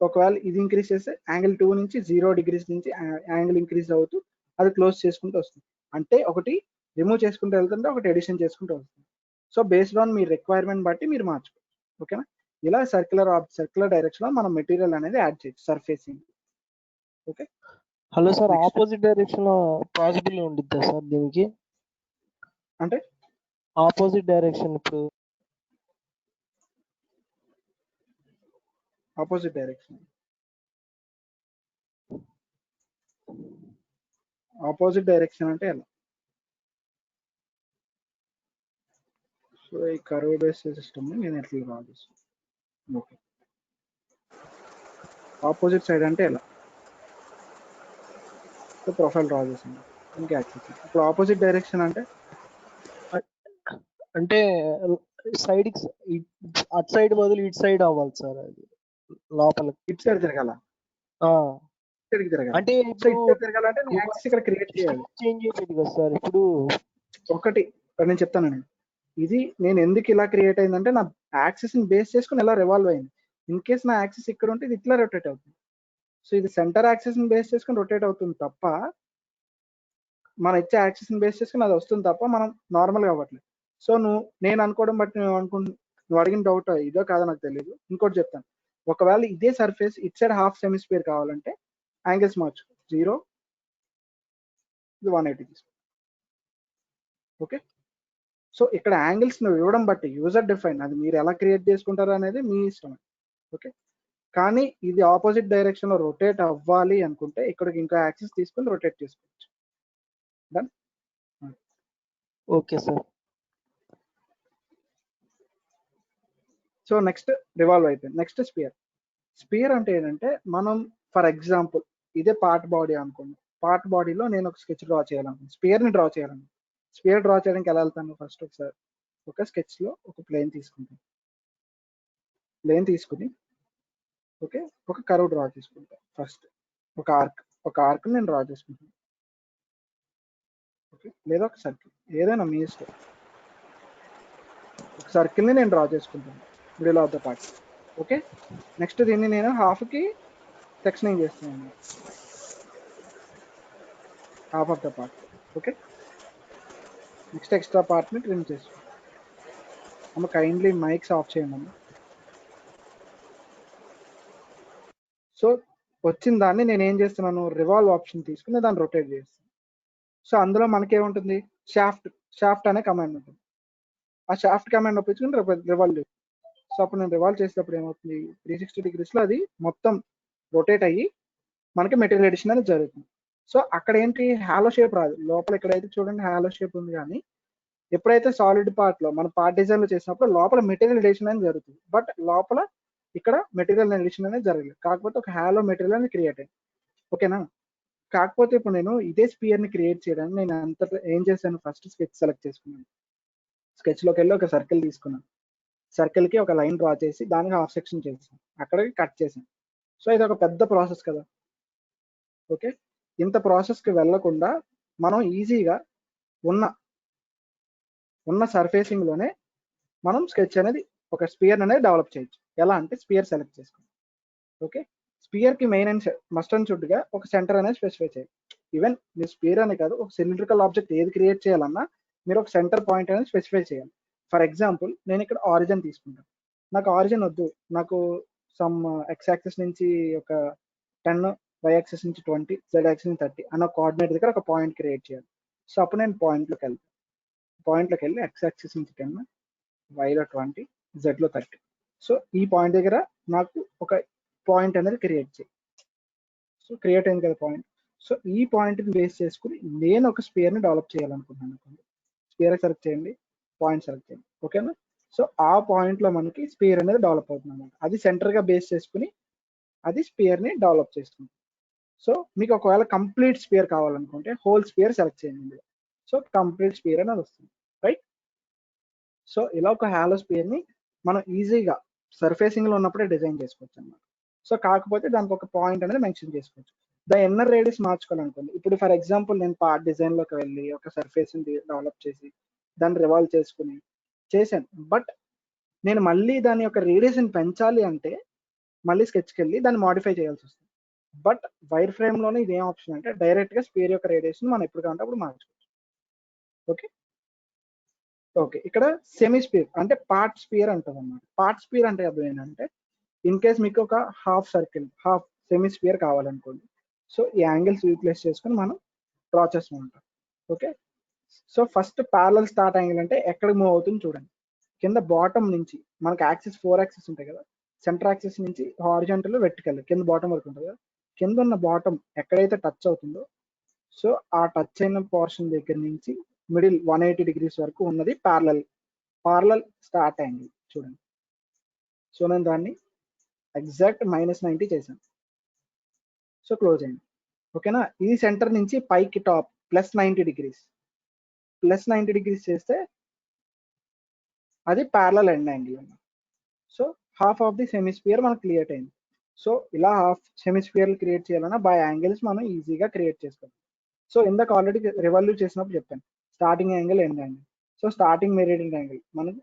ఒకవేళ ఇది ఇంక్రీజ్ చేస్తే యాంగిల్ 2 నుంచి 0 డిగ్రీస్ నుంచి యాంగిల్ ఇంక్రీజ్ అవుతూ అది క్లోజ్ చేసుకుంటూ వస్తుంది. అంటే ఒకటి రిమూవ్ చేసుకుంటూ వెళ్తుంటే ఒకటి ఎడిషన్ చేసుకుంటూ వస్తుంది. So based on me requirement బట్టి మీరు మార్చుకోవచ్చు. ఓకేనా, ఇలా సర్క్యులర్ డైరెక్షన్ లో మనం మెటీరియల్ అనేది యాడ్ చేయొచ్చు surfacing. Okay, hello sir, opposite direction లో పాసిబుల్ ఉండిద్దా సార్ దీనికి? అంటే ఆపోజిట్ డైరెక్షన్, ఇప్పుడు ఆపోజిట్ డైరెక్షన్, ఆపోజిట్ డైరెక్షన్ అంటే ఎలా? సో ఈ కర్వ్ బేస్డ్ సిస్టమ్ ని నేను ఎట్లా డ్రా చేస్తాను. ఓకే, ఆపోజిట్ సైడ్ అంటే ఎలా? సో ప్రొఫైల్ డ్రా చేసాను, ఇంకా యాక్సెస్. ఇప్పుడు ఆపోజిట్ డైరెక్షన్ అంటే సైడ్ అటు సైడ్ బదులు ఇటు సైడ్ అవ్వాలి సార్. అది లోపల ఇటు సైడ్ తిరగాల, ఇక్కడికి తిరగాలి. అంటే సో ఇప్పుడు ఇటు సైడ్ తిరగాలంటే నీ యాక్సిస్ ఇక్కడ క్రియేట్ చేయాలి. చేంజ్ అయిపోయింది కదా సార్ ఇప్పుడు. ఒకటి ఇక్కడ నేను చెప్తానండి, ఇది నేను ఎందుకు ఇలా క్రియేట్ అయిందంటే నా యాక్సిస్ ని బేస్ చేసుకుని ఎలా రివాల్వ్ అయింది. ఇన్ కేస్ నా యాక్సిస్ ఇక్కడ ఉంటే ఇది ఇట్లా రొటేట్ అవుతుంది. సో ఇది సెంటర్ యాక్సిస్ ని బేస్ చేసుకుని రొటేట్ అవుతుంది తప్ప, మనం ఇచ్చే యాక్సిస్ ని బేస్ చేసుకుని అది వస్తుంది తప్ప మనం నార్మల్గా అవ్వట్లేదు. సో నేను అనుకోవడం బట్టి నువ్వు అడిగిన డౌట్ ఇదో కాదో నాకు తెలియదు. ఇంకోటి చెప్తాను, ఒకవేళ ఇదే సర్ఫేస్ ఇట్ సైడ్ హాఫ్ సెమీస్పియర్ కావాలంటే యాంగిల్స్ మార్చుకో, 0 ఇది 180 తీసుకో. ఓకే, సో ఇక్కడ యాంగిల్స్ నువ్వు ఇవ్వడం బట్టి యూజర్ డిఫైన్, అది మీరు ఎలా క్రియేట్ చేసుకుంటారు అనేది మీ ఇష్టం. ఓకే, కానీ ఇది ఆపోజిట్ డైరెక్షన్ లో రొటేట్ అవ్వాలి అనుకుంటే ఇక్కడికి ఇంకో యాక్సిస్ తీసుకుని రొటేట్ చేసుకోవచ్చు. Done. Okay sir. So next revolve అయిపోయింది. Next sphere. స్పియర్ అంటే ఏంటంటే, మనం ఫర్ ఎగ్జాంపుల్ ఇదే పార్ట్ బాడీ అనుకోండి, పార్ట్ బాడీలో నేను ఒక స్కెచ్ డ్రా చేయాలనుకుంటున్నాను, స్పియర్ని డ్రా చేయాలనుకుంటున్నాను. స్పియర్ డ్రా చేయడానికి ఎలా వెళ్తాను, ఫస్ట్ ఒకసారి ఒక స్కెచ్లో ఒక ప్లేన్ తీసుకుంటాను, ప్లేన్ తీసుకుని ఓకే ఒక కర్వ్ డ్రా చేసుకుంటాను. ఫస్ట్ ఒక ఆర్క్ నేను డ్రా చేసుకుంటాను. ఓకే, లేదా ఒక సర్కిల్, ఏదైనా మీ ఇష్టం. ఒక సర్కిల్ని నేను డ్రా చేసుకుంటాను middle of the part. Okay, next దీన్ని నేను హాఫ్కి సెక్షనింగ్ చేస్తున్నాను, half of the part. Okay, next extra పార్ట్ని ట్రిమ్ చేస్తాను. అమ్మ కైండ్లీ మైక్స్ ఆఫ్ చేయండి అమ్మ. సో వచ్చిన దాన్ని నేను ఏం చేస్తున్నాను, రివాల్వ్ ఆప్షన్ తీసుకుని దాన్ని రొటేట్ చేస్తాను. సో అందులో మనకేముంటుంది, షాఫ్ట్ అనే కమాండ్ ఉంటుంది. ఆ షాఫ్ట్ కమాండ్ ఉపయోగించుకుని రివాల్వ్ చేస్తాను. సో అప్పుడు నేను రివాల్వ్ చేసేటప్పుడు ఏమవుతుంది, 360 degreesలో అది మొత్తం రొటేట్ అయ్యి మనకి మెటీరియల్ ఎడిషన్ అనేది జరుగుతుంది. సో అక్కడ ఏంటి, హాలో షేప్ రాదు లోపల. ఇక్కడైతే చూడండి హాలో షేప్ ఉంది, కానీ ఎప్పుడైతే సాలిడ్ పార్ట్లో మన పార్ట్ డిజైన్లో చేసినప్పుడు లోపల మెటీరియల్ ఎడిషన్ అనేది జరుగుతుంది. బట్ లోపల ఇక్కడ మెటీరియల్ ఎడిషన్ అనేది జరగలేదు, కాకపోతే ఒక హాలో మెటీరియల్ అనేది క్రియేట్ అయింది. ఓకేనా, కాకపోతే ఇప్పుడు నేను ఇదే స్పియర్ని క్రియేట్ చేయడానికి నేను అంతటా ఏం చేశాను, ఫస్ట్ స్కెచ్ సెలెక్ట్ చేసుకున్నాను. స్కెచ్లోకి వెళ్ళి ఒక సర్కిల్ తీసుకున్నాను, సర్కిల్కి ఒక లైన్ డ్రా చేసి దానికి హాఫ్ సెక్షన్ చేసాను, అక్కడికి కట్ చేశాను. సో ఇది ఒక పెద్ద ప్రాసెస్ కదా. ఓకే, ఇంత ప్రాసెస్కి వెళ్ళకుండా మనం ఈజీగా ఉన్న సర్ఫేసింగ్లోనే మనం స్కెచ్ అనేది ఒక స్పియర్ అనేది డెవలప్ చేయొచ్చు. ఎలా అంటే స్పియర్ సెలెక్ట్ చేసుకోండి. ఓకే, స్పియర్కి మెయిన్ అండ్ మస్ట్ అండ్ షుడ్గా ఒక సెంటర్ అనేది స్పెసిఫై చేయాలి. ఈవెన్ మీరు స్పియర్ అనే కాదు, ఒక సిలిండ్రికల్ ఆబ్జెక్ట్ ఏది క్రియేట్ చేయాలన్నా మీరు ఒక సెంటర్ పాయింట్ అనేది స్పెసిఫై చేయాలి. ఫర్ ఎగ్జాంపుల్ నేను ఇక్కడ ఆరిజిన్ తీసుకుంటాను, నాకు ఆరిజిన్ వద్దు, నాకు సమ్ ఎక్స్ యాక్సిస్ నుంచి ఒక 10, వై యాక్సిస్ నుంచి 20, జెడ్ యాక్సిస్ నుంచి 30 అన్న కోఆర్డినేట్ దగ్గర ఒక పాయింట్ క్రియేట్ చేయాలి. సో అప్పుడు నేను పాయింట్లోకి వెళ్ళి ఎక్స్ యాక్సిస్ నుంచి 10, వైలో 20, జెడ్లో 30. సో ఈ పాయింట్ దగ్గర నాకు ఒక పాయింట్ అనేది క్రియేట్ చేయి. సో క్రియేట్ అయింది కదా పాయింట్. సో ఈ పాయింట్ని బేస్ చేసుకుని నేను ఒక స్పియర్ని డెవలప్ చేయాలనుకుంటున్నాను. స్పియర్ సెలెక్ట్ చేయండి, పాయింట్ సెలెక్ట్ చేయండి. ఓకేనా, సో ఆ పాయింట్లో మనకి స్పియర్ అనేది డెవలప్ అవుతుంది అన్నమాట. అది సెంటర్గా బేస్ చేసుకుని అది స్పియర్ని డెవలప్ చేస్తుంది. సో మీకు ఒకవేళ కంప్లీట్ స్పియర్ కావాలనుకుంటే హోల్ స్పియర్ సెలెక్ట్ చేయండి. సో కంప్లీట్ స్పియర్ అనేది వస్తుంది, రైట్. సో ఇలా ఒక హాలో స్పియర్ని మనం ఈజీగా సర్ఫేసింగ్లో ఉన్నప్పుడే డిజైన్ చేసుకోవచ్చు అన్నమాట. సో కాకపోతే దానికి ఒక పాయింట్ అనేది మెన్షన్ చేసుకోవచ్చు. ద ఇన్నర్ రేడియస్ మార్చుకోవాలనుకోండి, ఇప్పుడు ఫర్ ఎగ్జాంపుల్ నేను పార్ట్ డిజైన్లోకి వెళ్ళి ఒక సర్ఫేస్ని డెవలప్ చేసి దాన్ని రివాల్వ్ చేసుకుని చేశాను. బట్ నేను మళ్ళీ దాని యొక్క రేడియస్ని పెంచాలి అంటే మళ్ళీ స్కెచ్కి వెళ్ళి దాన్ని మాడిఫై చేయాల్సి వస్తుంది. బట్ వైర్ ఫ్రేమ్లోనే ఇది ఏం ఆప్షన్ అంటే డైరెక్ట్గా స్పియర్ యొక్క రేడియేషన్ మనం ఎప్పుడు కావాలంటే అప్పుడు మార్చుకోవచ్చు. ఓకే ఓకే, ఇక్కడ సెమీ స్పియర్ అంటే పార్ట్ స్పియర్ అంటాం అన్నమాట. పార్ట్ స్పియర్ అంటే అర్థం ఏంటంటే, ఇన్ కేస్ మీకు ఒక half circle, half semi sphere కావాలనుకోండి, సో ఈ యాంగిల్స్ యూటిలైజ్ చేసుకుని మనం డ్రా చేస్తాం. Okay, so first parallel start angle అంటే ఎక్కడ మూవ్ అవుతుంది చూడండి. కింద బాటమ్ నుంచి మనకి యాక్సిస్ 4 యాక్సిస్ ఉంటాయి కదా, సెంటర్ యాక్సిస్ నుంచి హారిజాంటల్ వెర్టికల్ కింద బాటమ్ వరకు ఉంటుంది కదా. కింద ఉన్న బాటమ్ ఎక్కడైతే టచ్ అవుతుందో, సో ఆ టచ్ అయిన పోర్షన్ దగ్గర నుంచి మిడిల్ 180 degrees వరకు ఉన్నది ప్యారలల్ స్టార్ట్ యాంగిల్ చూడండి. సో నేను దాన్ని ఎగ్జాక్ట్ -90 చేశాను. సో క్లోజ్ అయింది. ఓకేనా, ఈ సెంటర్ నుంచి పైకి టాప్ +90 degrees చేస్తే అది ప్యారలల్ ఎండ్ యాంగిల్ అన్నమాట. So half of the semi sphere మనకు క్రియేట్ అయింది. సో ఇలా హాఫ్ హెమిస్ఫియర్ క్రియేట్ చేయాలన్నా బై యాంగిల్స్ మనం ఈజీగా క్రియేట్ చేసుకోవచ్చు. సో ఇందాక ఆల్రెడీ రివాల్వ్ చేసినప్పుడు చెప్పాను starting angle end angle. So starting meridian angle మనం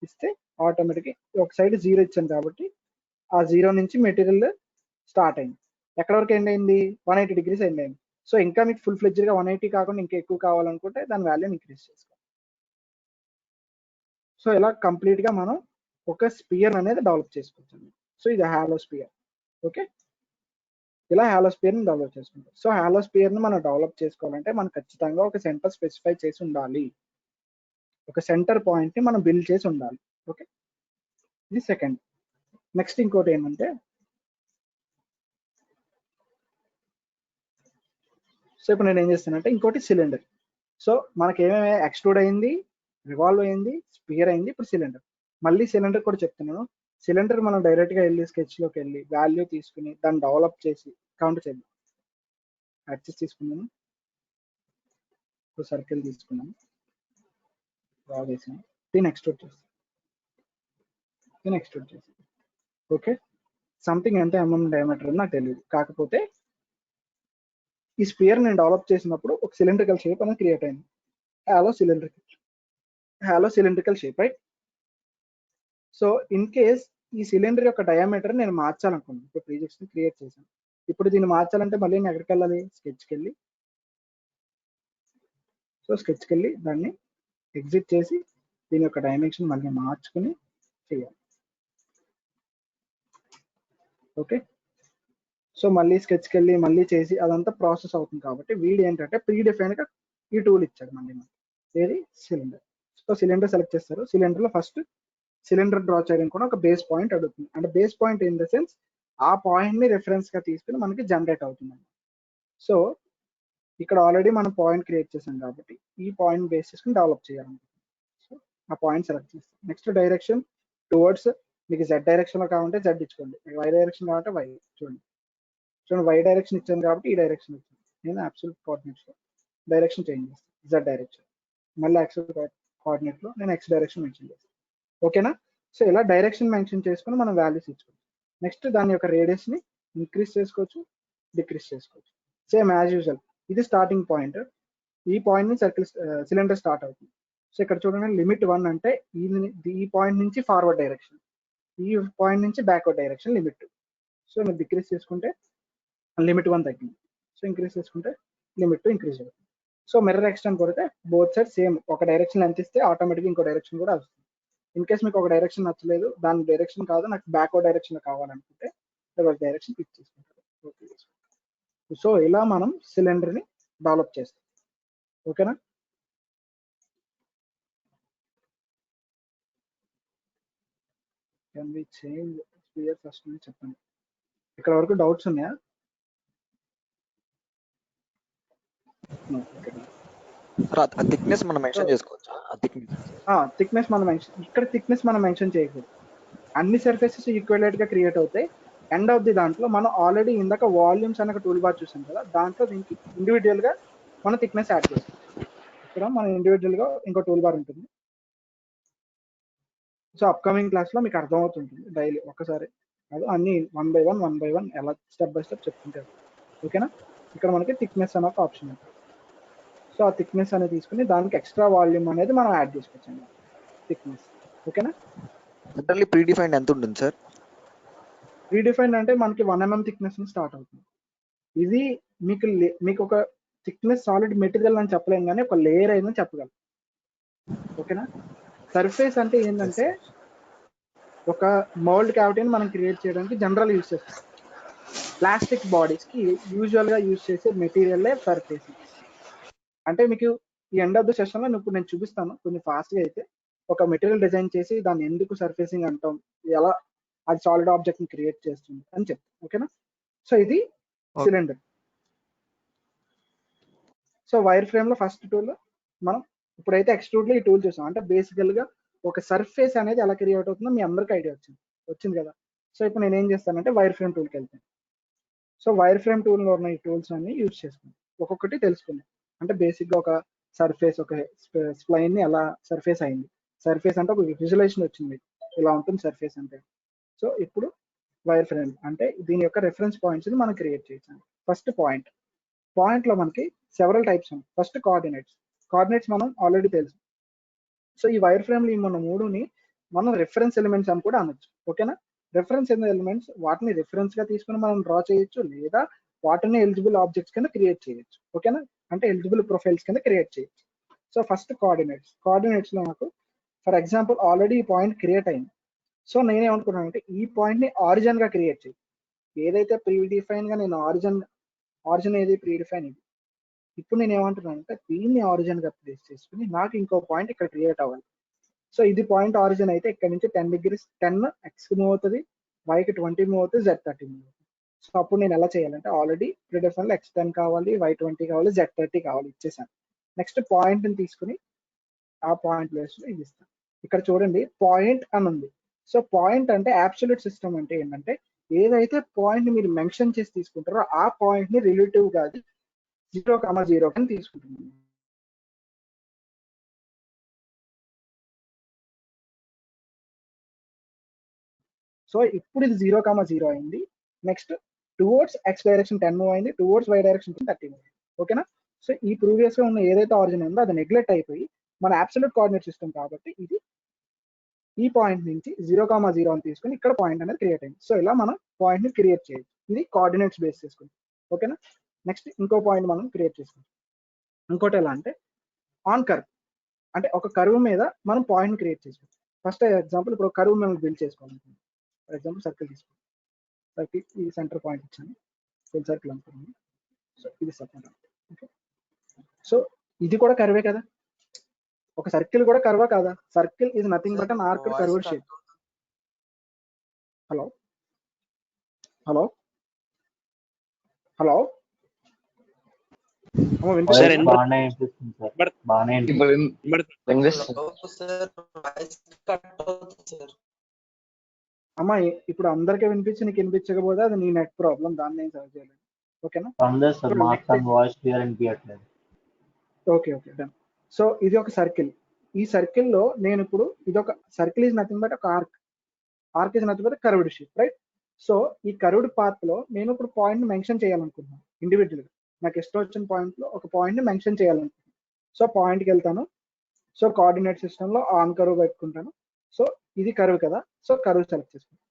ఇస్తే ఆటోమేటిక్ ఒక సైడ్ 0 ఇచ్చాను కాబట్టి ఆ 0 నుంచి మెటీరియల్ స్టార్ట్ అయింది. ఎక్కడ వరకు ఎండ్ అయింది? 180 డిగ్రీస్ ఎండ్ అయింది. సో ఇంకా మీకు ఫుల్ ఫ్లెడ్జ్గా 180 కాకుండా ఇంకా ఎక్కువ కావాలనుకుంటే దాని వాల్యూని ఇంక్రీజ్ చేసుకోవాలి. సో ఇలా కంప్లీట్గా మనం ఒక స్పియర్ అనేది డెవలప్ చేసుకోవచ్చు. సో ఇది హాలో స్పియర్. ఓకే, ఇలా హాలో స్పియర్ని డెవలప్ చేసుకుంటాం. సో హాలో స్పియర్ని మనం డెవలప్ చేసుకోవాలంటే మనం ఖచ్చితంగా ఒక సెంటర్ స్పెసిఫై చేసి ఉండాలి, ఒక సెంటర్ పాయింట్ని మనం బిల్డ్ చేసి ఉండాలి. ఓకే, ఇది సెకండ్. నెక్స్ట్ ఇంకోటి ఏంటంటే, సో ఇప్పుడు నేను ఏం చేస్తానంటే ఇంకోటి సిలిండర్. సో మనకి ఏమేమి ఎక్స్ట్రూడ్ అయింది, రివాల్వ్ అయింది, స్పియర్ అయింది, ఇప్పుడు సిలిండర్. మళ్ళీ సిలిండర్ కూడా చెప్తున్నాను. సిలిండర్ మనం డైరెక్ట్గా వెళ్ళి స్కెచ్లోకి వెళ్ళి వాల్యూ తీసుకుని దాన్ని డెవలప్ చేసి కౌంట్ చేద్దాం. యాక్సెస్ తీసుకున్నాను, ఇప్పుడు సర్కిల్ తీసుకున్నాను, డ్రా చేసాను, దీన్ని ఎక్స్ట్రూడ్ చేస్తాను, దీన్ని ఎక్స్ట్రూడ్ చేస్తాను. ఓకే, సంథింగ్ ఎంత ఎంఎం డయామీటర్ అని నాకు తెలియదు, కాకపోతే ఈ స్పియర్ నేను డెవలప్ చేసినప్పుడు ఒక సిలిండ్రికల్ షేప్ అనేది క్రియేట్ అయింది. Hollow cylindrical shape, right? So in case ఈ సిలిండర్ యొక్క డయామీటర్ నేను మార్చాలనుకున్నాను, ఇప్పుడు ప్రీజెక్షన్ క్రియేట్ చేశాను. ఇప్పుడు దీన్ని మార్చాలంటే మళ్ళీ నేను ఎక్కడికి వెళ్ళాలి? స్కెచ్కి వెళ్ళి, సో స్కెచ్కి వెళ్ళి దాన్ని ఎగ్జిట్ చేసి దీని యొక్క డైమెన్షన్ మళ్ళీ మార్చుకుని చేయాలి. ఓకే, సో మళ్ళీ స్కెచ్కి వెళ్ళి మళ్ళీ చేసి అదంతా ప్రాసెస్ అవుతుంది. కాబట్టి వీడు ఏంటంటే ప్రీ డిఫైన్గా ఈ టూల్ ఇచ్చాడు మళ్ళీ మనకి, ఏది? సిలిండర్. సో సిలిండర్ సెలెక్ట్ చేస్తారు. సిలిండర్లో ఫస్ట్ సిలిండర్ డ్రా చేయడం కూడా ఒక బేస్ పాయింట్ అడుగుతుంది. అంటే base point in the sense ఆ పాయింట్ని రెఫరెన్స్గా తీసుకుని మనకి జనరేట్ అవుతుంది. సో ఇక్కడ ఆల్రెడీ మనం పాయింట్ క్రియేట్ చేసాం కాబట్టి ఈ పాయింట్ బేస్ చేసుకుని డెవలప్ చేయాలనుకుంటున్నాం. సో ఆ పాయింట్ సెలెక్ట్ చేస్తాం. నెక్స్ట్ డైరెక్షన్ టువర్డ్స్, మీకు జెడ్ డైరెక్షన్లో కావాలంటే జెడ్ ఇచ్చుకోండి, వై డైరెక్షన్ కావాలంటే వై. చూడండి వై డైరెక్షన్ ఇచ్చాను కాబట్టి ఈ డైరెక్షన్ ఇచ్చాను. నేను అబ్సల్యూట్ కోఆర్డినేట్స్లో డైరెక్షన్ చేంజ్ చేస్తాను, జెడ్ డైరెక్షన్. మళ్ళీ అబ్సల్యూట్ కోఆర్డినేట్లో నేను ఎక్స్ డైరెక్షన్ మెన్షన్ చేస్తాను. ఓకేనా? సో ఇలా డైరెక్షన్ మెన్షన్ చేసుకుని మనం వాల్యూస్ ఇచ్చుకోవచ్చు. నెక్స్ట్ దాని యొక్క రేడియస్ని ఇంక్రీజ్ చేసుకోవచ్చు, డిక్రీజ్ చేసుకోవచ్చు. సేమ్ యాజ్ యూజువల్, ఇది స్టార్టింగ్ పాయింట్. ఈ పాయింట్ నుంచి సర్కిల్ సిలిండర్ స్టార్ట్ అవుతుంది. సో ఇక్కడ చూడండి లిమిట్ 1 అంటే ఈ పాయింట్ నుంచి ఫార్వర్డ్ డైరెక్షన్, ఈ పాయింట్ నుంచి బ్యాక్వర్డ్ డైరెక్షన్ లిమిట్ 2. సో మీరు డిక్రీజ్ చేసుకుంటే లిమిట్ 1 తగ్గింది, సో ఇంక్రీజ్ చేసుకుంటే లిమిట్ 2 ఇంక్రీజ్ అవుతుంది. సో మిర్రర్ ఎక్స్టెండ్ కొడితే బోత్ సైడ్ సేమ్ ఒక డైరెక్షన్ ఎంత ఇస్తే ఆటోమేటిక్గా ఇంకో డైరెక్షన్ కూడా వస్తుంది. ఇన్ కేస్ మీకు ఒక డైరెక్షన్ నచ్చలేదు, దాని డైరెక్షన్ కాదు నాకు బ్యాక్వర్డ్ డైరెక్షన్ కావాలనుకుంటే రివర్స్ డైరెక్షన్ పిక్ చేసుకుంటారు. ఓకే, సో ఇలా మనం సిలిండర్ని డెవలప్ చేస్తాం. ఓకేనా? Can we change sphere first నుంచి చెప్పండి. ఇక్కడ వరకు డౌట్స్ ఉన్నాయా? థిక్నెస్ మనం మెన్షన్ చేసుకోవచ్చా? థిక్నెస్ మనం ఇక్కడ థిక్నెస్ మనం మెన్షన్ చేయకూడదు. అన్ని సర్ఫేసెస్ ఈక్వలేట్ గా క్రియేట్ అవుతాయి. ఎండ్ ఆఫ్ ది దాంట్లో మనం ఆల్రెడీ ఇందాక వాల్యూమ్స్ అనే టూల్ బార్ చూసాం కదా, దాంట్లో దీనికి ఇండివిజువల్ గా మనం థిక్నెస్ యాడ్ చేస్తాం. ఇక్కడ మనం ఇండివిజువల్ గా ఇంకో టూల్ బార్ ఉంటుంది. సో అప్కమింగ్ క్లాస్ లో మీకు అర్థమవుతుంటుంది. డైలీ ఒక్కసారి అది అన్ని వన్ బై వన్ ఎలా స్టెప్ బై స్టెప్ చెప్తుంటారు. ఓకేనా? ఇక్కడ మనకి థిక్నెస్ అనే ఒక ఆప్షన్ ఉంటుంది. సో ఆ థిక్నెస్ అనేది తీసుకుని దానికి ఎక్స్ట్రా వాల్యూమ్ అనేది మనం యాడ్ చేసుకోవచ్చండి, థిక్నెస్. ఓకేనా? జనరల్లీ ప్రీ డిఫైన్డ్ ఎంత ఉంటుంది సార్? ప్రీ డిఫైన్డ్ అంటే మనకి 1 mm థిక్నెస్ నుంచి స్టార్ట్ అవుతుంది. ఇది మీకు ఒక థిక్నెస్ సాలిడ్ మెటీరియల్ అని చెప్పలేం కానీ ఒక లేయర్ అయిందని చెప్పగలం. ఓకేనా? సర్ఫేస్ అంటే ఏంటంటే ఒక మౌల్డ్ క్యావిటీని మనం క్రియేట్ చేయడానికి జనరల్ యూజ్ చేస్తాం. ప్లాస్టిక్ బాడీస్కి యూజువల్గా యూజ్ చేసే మెటీరియల్లే సర్ఫేస్. అంటే మీకు ఈ ఎండ్ ఆఫ్ ద సెషన్లో ఇప్పుడు నేను చూపిస్తాను కొంచెం ఫాస్ట్గా. అయితే ఒక మెటీరియల్ డిజైన్ చేసి దాన్ని ఎందుకు సర్ఫేసింగ్ అంటాం, ఎలా అది సాలిడ్ ఆబ్జెక్ట్ని క్రియేట్ చేస్తుంది అని చెప్తాం. ఓకేనా? సో ఇది సిలిండర్. సో వైర్ ఫ్రేమ్లో ఫస్ట్ టూల్ మనం ఇప్పుడైతే ఎక్స్ట్రూడ్లో ఈ టూల్ చూసాం. అంటే బేసికల్గా ఒక సర్ఫేస్ అనేది ఎలా క్రియేట్ అవుతుందో మీ అందరికీ ఐడియా వచ్చింది కదా. సో ఇప్పుడు నేను ఏం చేస్తానంటే వైర్ ఫ్రేమ్ టూల్కి వెళ్తాను. సో వైర్ ఫ్రేమ్ టూల్లో ఉన్న ఈ టూల్స్ అన్ని యూజ్ చేసుకున్నాం, ఒక్కొక్కటి తెలుసుకున్నాం. అంటే బేసిక్గా ఒక సర్ఫేస్, ఒక స్ప్లైన్ని ఎలా సర్ఫేస్ అయింది, సర్ఫేస్ అంటే ఒక విజువలైజేషన్ వచ్చింది, ఇలా ఉంటుంది సర్ఫేస్ అంటే. సో ఇప్పుడు వైర్ ఫ్రేమ్ అంటే దీని యొక్క రెఫరెన్స్ పాయింట్స్ ని మనం క్రియేట్ చేసాం. ఫస్ట్ పాయింట్ లో మనకి సెవరల్ టైప్స్ ఉన్నాయి. ఫస్ట్ కోఆర్డినేట్స్ మనం ఆల్రెడీ తెలుసు. సో ఈ వైర్ ఫ్రేమ్ లో మన మూడుని మనం రిఫరెన్స్ ఎలిమెంట్స్ అని కూడా అనొచ్చు. ఓకేనా? రిఫరెన్స్ ఎలిమెంట్స్ వాటిని రిఫరెన్స్ గా తీసుకుని మనం డ్రా చేయొచ్చు, లేదా వాటిని ఎలిజిబుల్ ఆబ్జెక్ట్స్ కింద క్రియేట్ చేయొచ్చు. ఓకేనా? అంటే ఎలిజిబుల్ ప్రొఫైల్స్ కింద క్రియేట్ చేయొచ్చు. సో ఫస్ట్ కోఆర్డినేట్స్ లో నాకు ఫర్ ఎగ్జాంపుల్ ఆల్రెడీ ఈ పాయింట్ క్రియేట్ అయింది. సో నేనేమనుకున్నాను అంటే ఈ పాయింట్ ని ఆరిజిన్ గా క్రియేట్ చేయి. ఏదైతే ప్రీ డిఫైన్ గా నేను ఆరిజిన్ ఏది ప్రీ డిఫైన్ ఇది. ఇప్పుడు నేను ఏమంటున్నాను అంటే దీన్ని ఆరిజిన్ గా ప్లేస్ చేసుకుని నాకు ఇంకో పాయింట్ ఇక్కడ క్రియేట్ అవ్వాలి. సో ఇది పాయింట్ ఆరిజిన్ అయితే ఇక్కడ నుంచి 10 degrees 10 x మూవ్ అవుతుంది, వైకి 20 మూవ్ అవుతుంది, z30 మూవ్ అవుతుంది. సో అప్పుడు నేను ఎలా చేయాలంటే ఆల్రెడీ ప్రీ డిఫైన్ లో x10 కావాలి, y20 కావాలి, z30 కావాలి ఇచ్చేసాను. నెక్స్ట్ పాయింట్ ని తీసుకుని ఆ పాయింట్ ప్లేస్ లో ఇది ఇస్తాను. ఇక్కడ చూడండి పాయింట్ అని ఉంది. సో పాయింట్ అంటే అబ్సల్యూట్ సిస్టమ్ అంటే ఏంటంటే ఏదైతే పాయింట్ మీరు మెన్షన్ చేసి తీసుకుంటారో ఆ పాయింట్ ని రిలేటివ్ గా 0,0 అని తీసుకుంటున్నాను. సో ఇప్పుడు ఇది 0,0 అయింది. Next towards x direction 10 move అయింది, టువర్డ్స్ y డైరెక్షన్ 30 మూవ్ అయింది. ఓకేనా? సో ఈ ప్రీవియస్ గా ఉన్న ఏదైతే ఆరిజిన్ ఉందో అది నెగ్లెక్ట్ అయిపోయి మన అబ్సల్యూట్ కోఆర్డినేట్ సిస్టమ్ కాబట్టి ఇది ఈ పాయింట్ నుంచి 0,0 అని తీసుకుని ఇక్కడ పాయింట్ అనేది క్రియేట్ అయింది. సో ఇలా మనం పాయింట్ ని క్రియేట్ చేయొచ్చు. ఇది కోఆర్డినేట్స్ బేస్ చేసుకుని. ఓకేనా? నెక్స్ట్ ఇంకో పాయింట్ మనం క్రియేట్ చేసుకుంటాం. ఇంకోటి ఎలా అంటే ఆన్ కర్వ్ అంటే ఒక కర్వ్ మీద మనం పాయింట్ క్రియేట్ చేసుకుంటాం. ఫస్ట్ ఎగ్జాంపుల్ ఇప్పుడు కర్వ్ మనం బిల్డ్ చేసుకోవాలనుకుంటున్నాం. ఫర్ ఎగ్జాంపుల్ సర్కిల్ తీసుకోండి. సర్కిల్ ఈ సెంటర్ పాయింట్ ఇచ్చాను, ఫుల్ సర్కిల్ అనుకున్నాను. సో ఇది సర్కిల్. ఓకే, సో ఇది కూడా కర్వే కదా, ఒక సర్కిల్ కూడా కర్వా కాదా? Circle is nothing but an arced curved shape. Hello hello hello అమ్మా ఇప్పుడు అందరికీ వినిపించి నీకు వినిపించకపోతే అది నీ నెట్ ప్రాబ్లం, దాన్ని నేను సర్వ్ చేయలేదు. ఓకేనా? Okay okay done. సో ఇది ఒక సర్కిల్. ఈ సర్కిల్ లో నేను ఇప్పుడు ఇది ఒక సర్కిల్ ఇస్ నథింగ్ బట్ ఒక arc is nothing but curved shape, right? So ఈ కర్వ్డ్ పాత్ లో నేను ఇప్పుడు పాయింట్ మెన్షన్ చేయాలనుకుంటున్నాను ఇండివిజువల్ గా. నాకు ఇష్టం వచ్చిన పాయింట్ లో ఒక పాయింట్ ని మెన్షన్ చేయాలనుకుంటున్నాను. సో పాయింట్కి వెళ్తాను. సో కోఆర్డినేట్ సిస్టమ్ లో ఆన్ కర్వ్ పెట్టుకుంటాను. సో ఇది కర్వ్ కదా, సో కర్వ్ సెలెక్ట్ చేసుకుంటాను.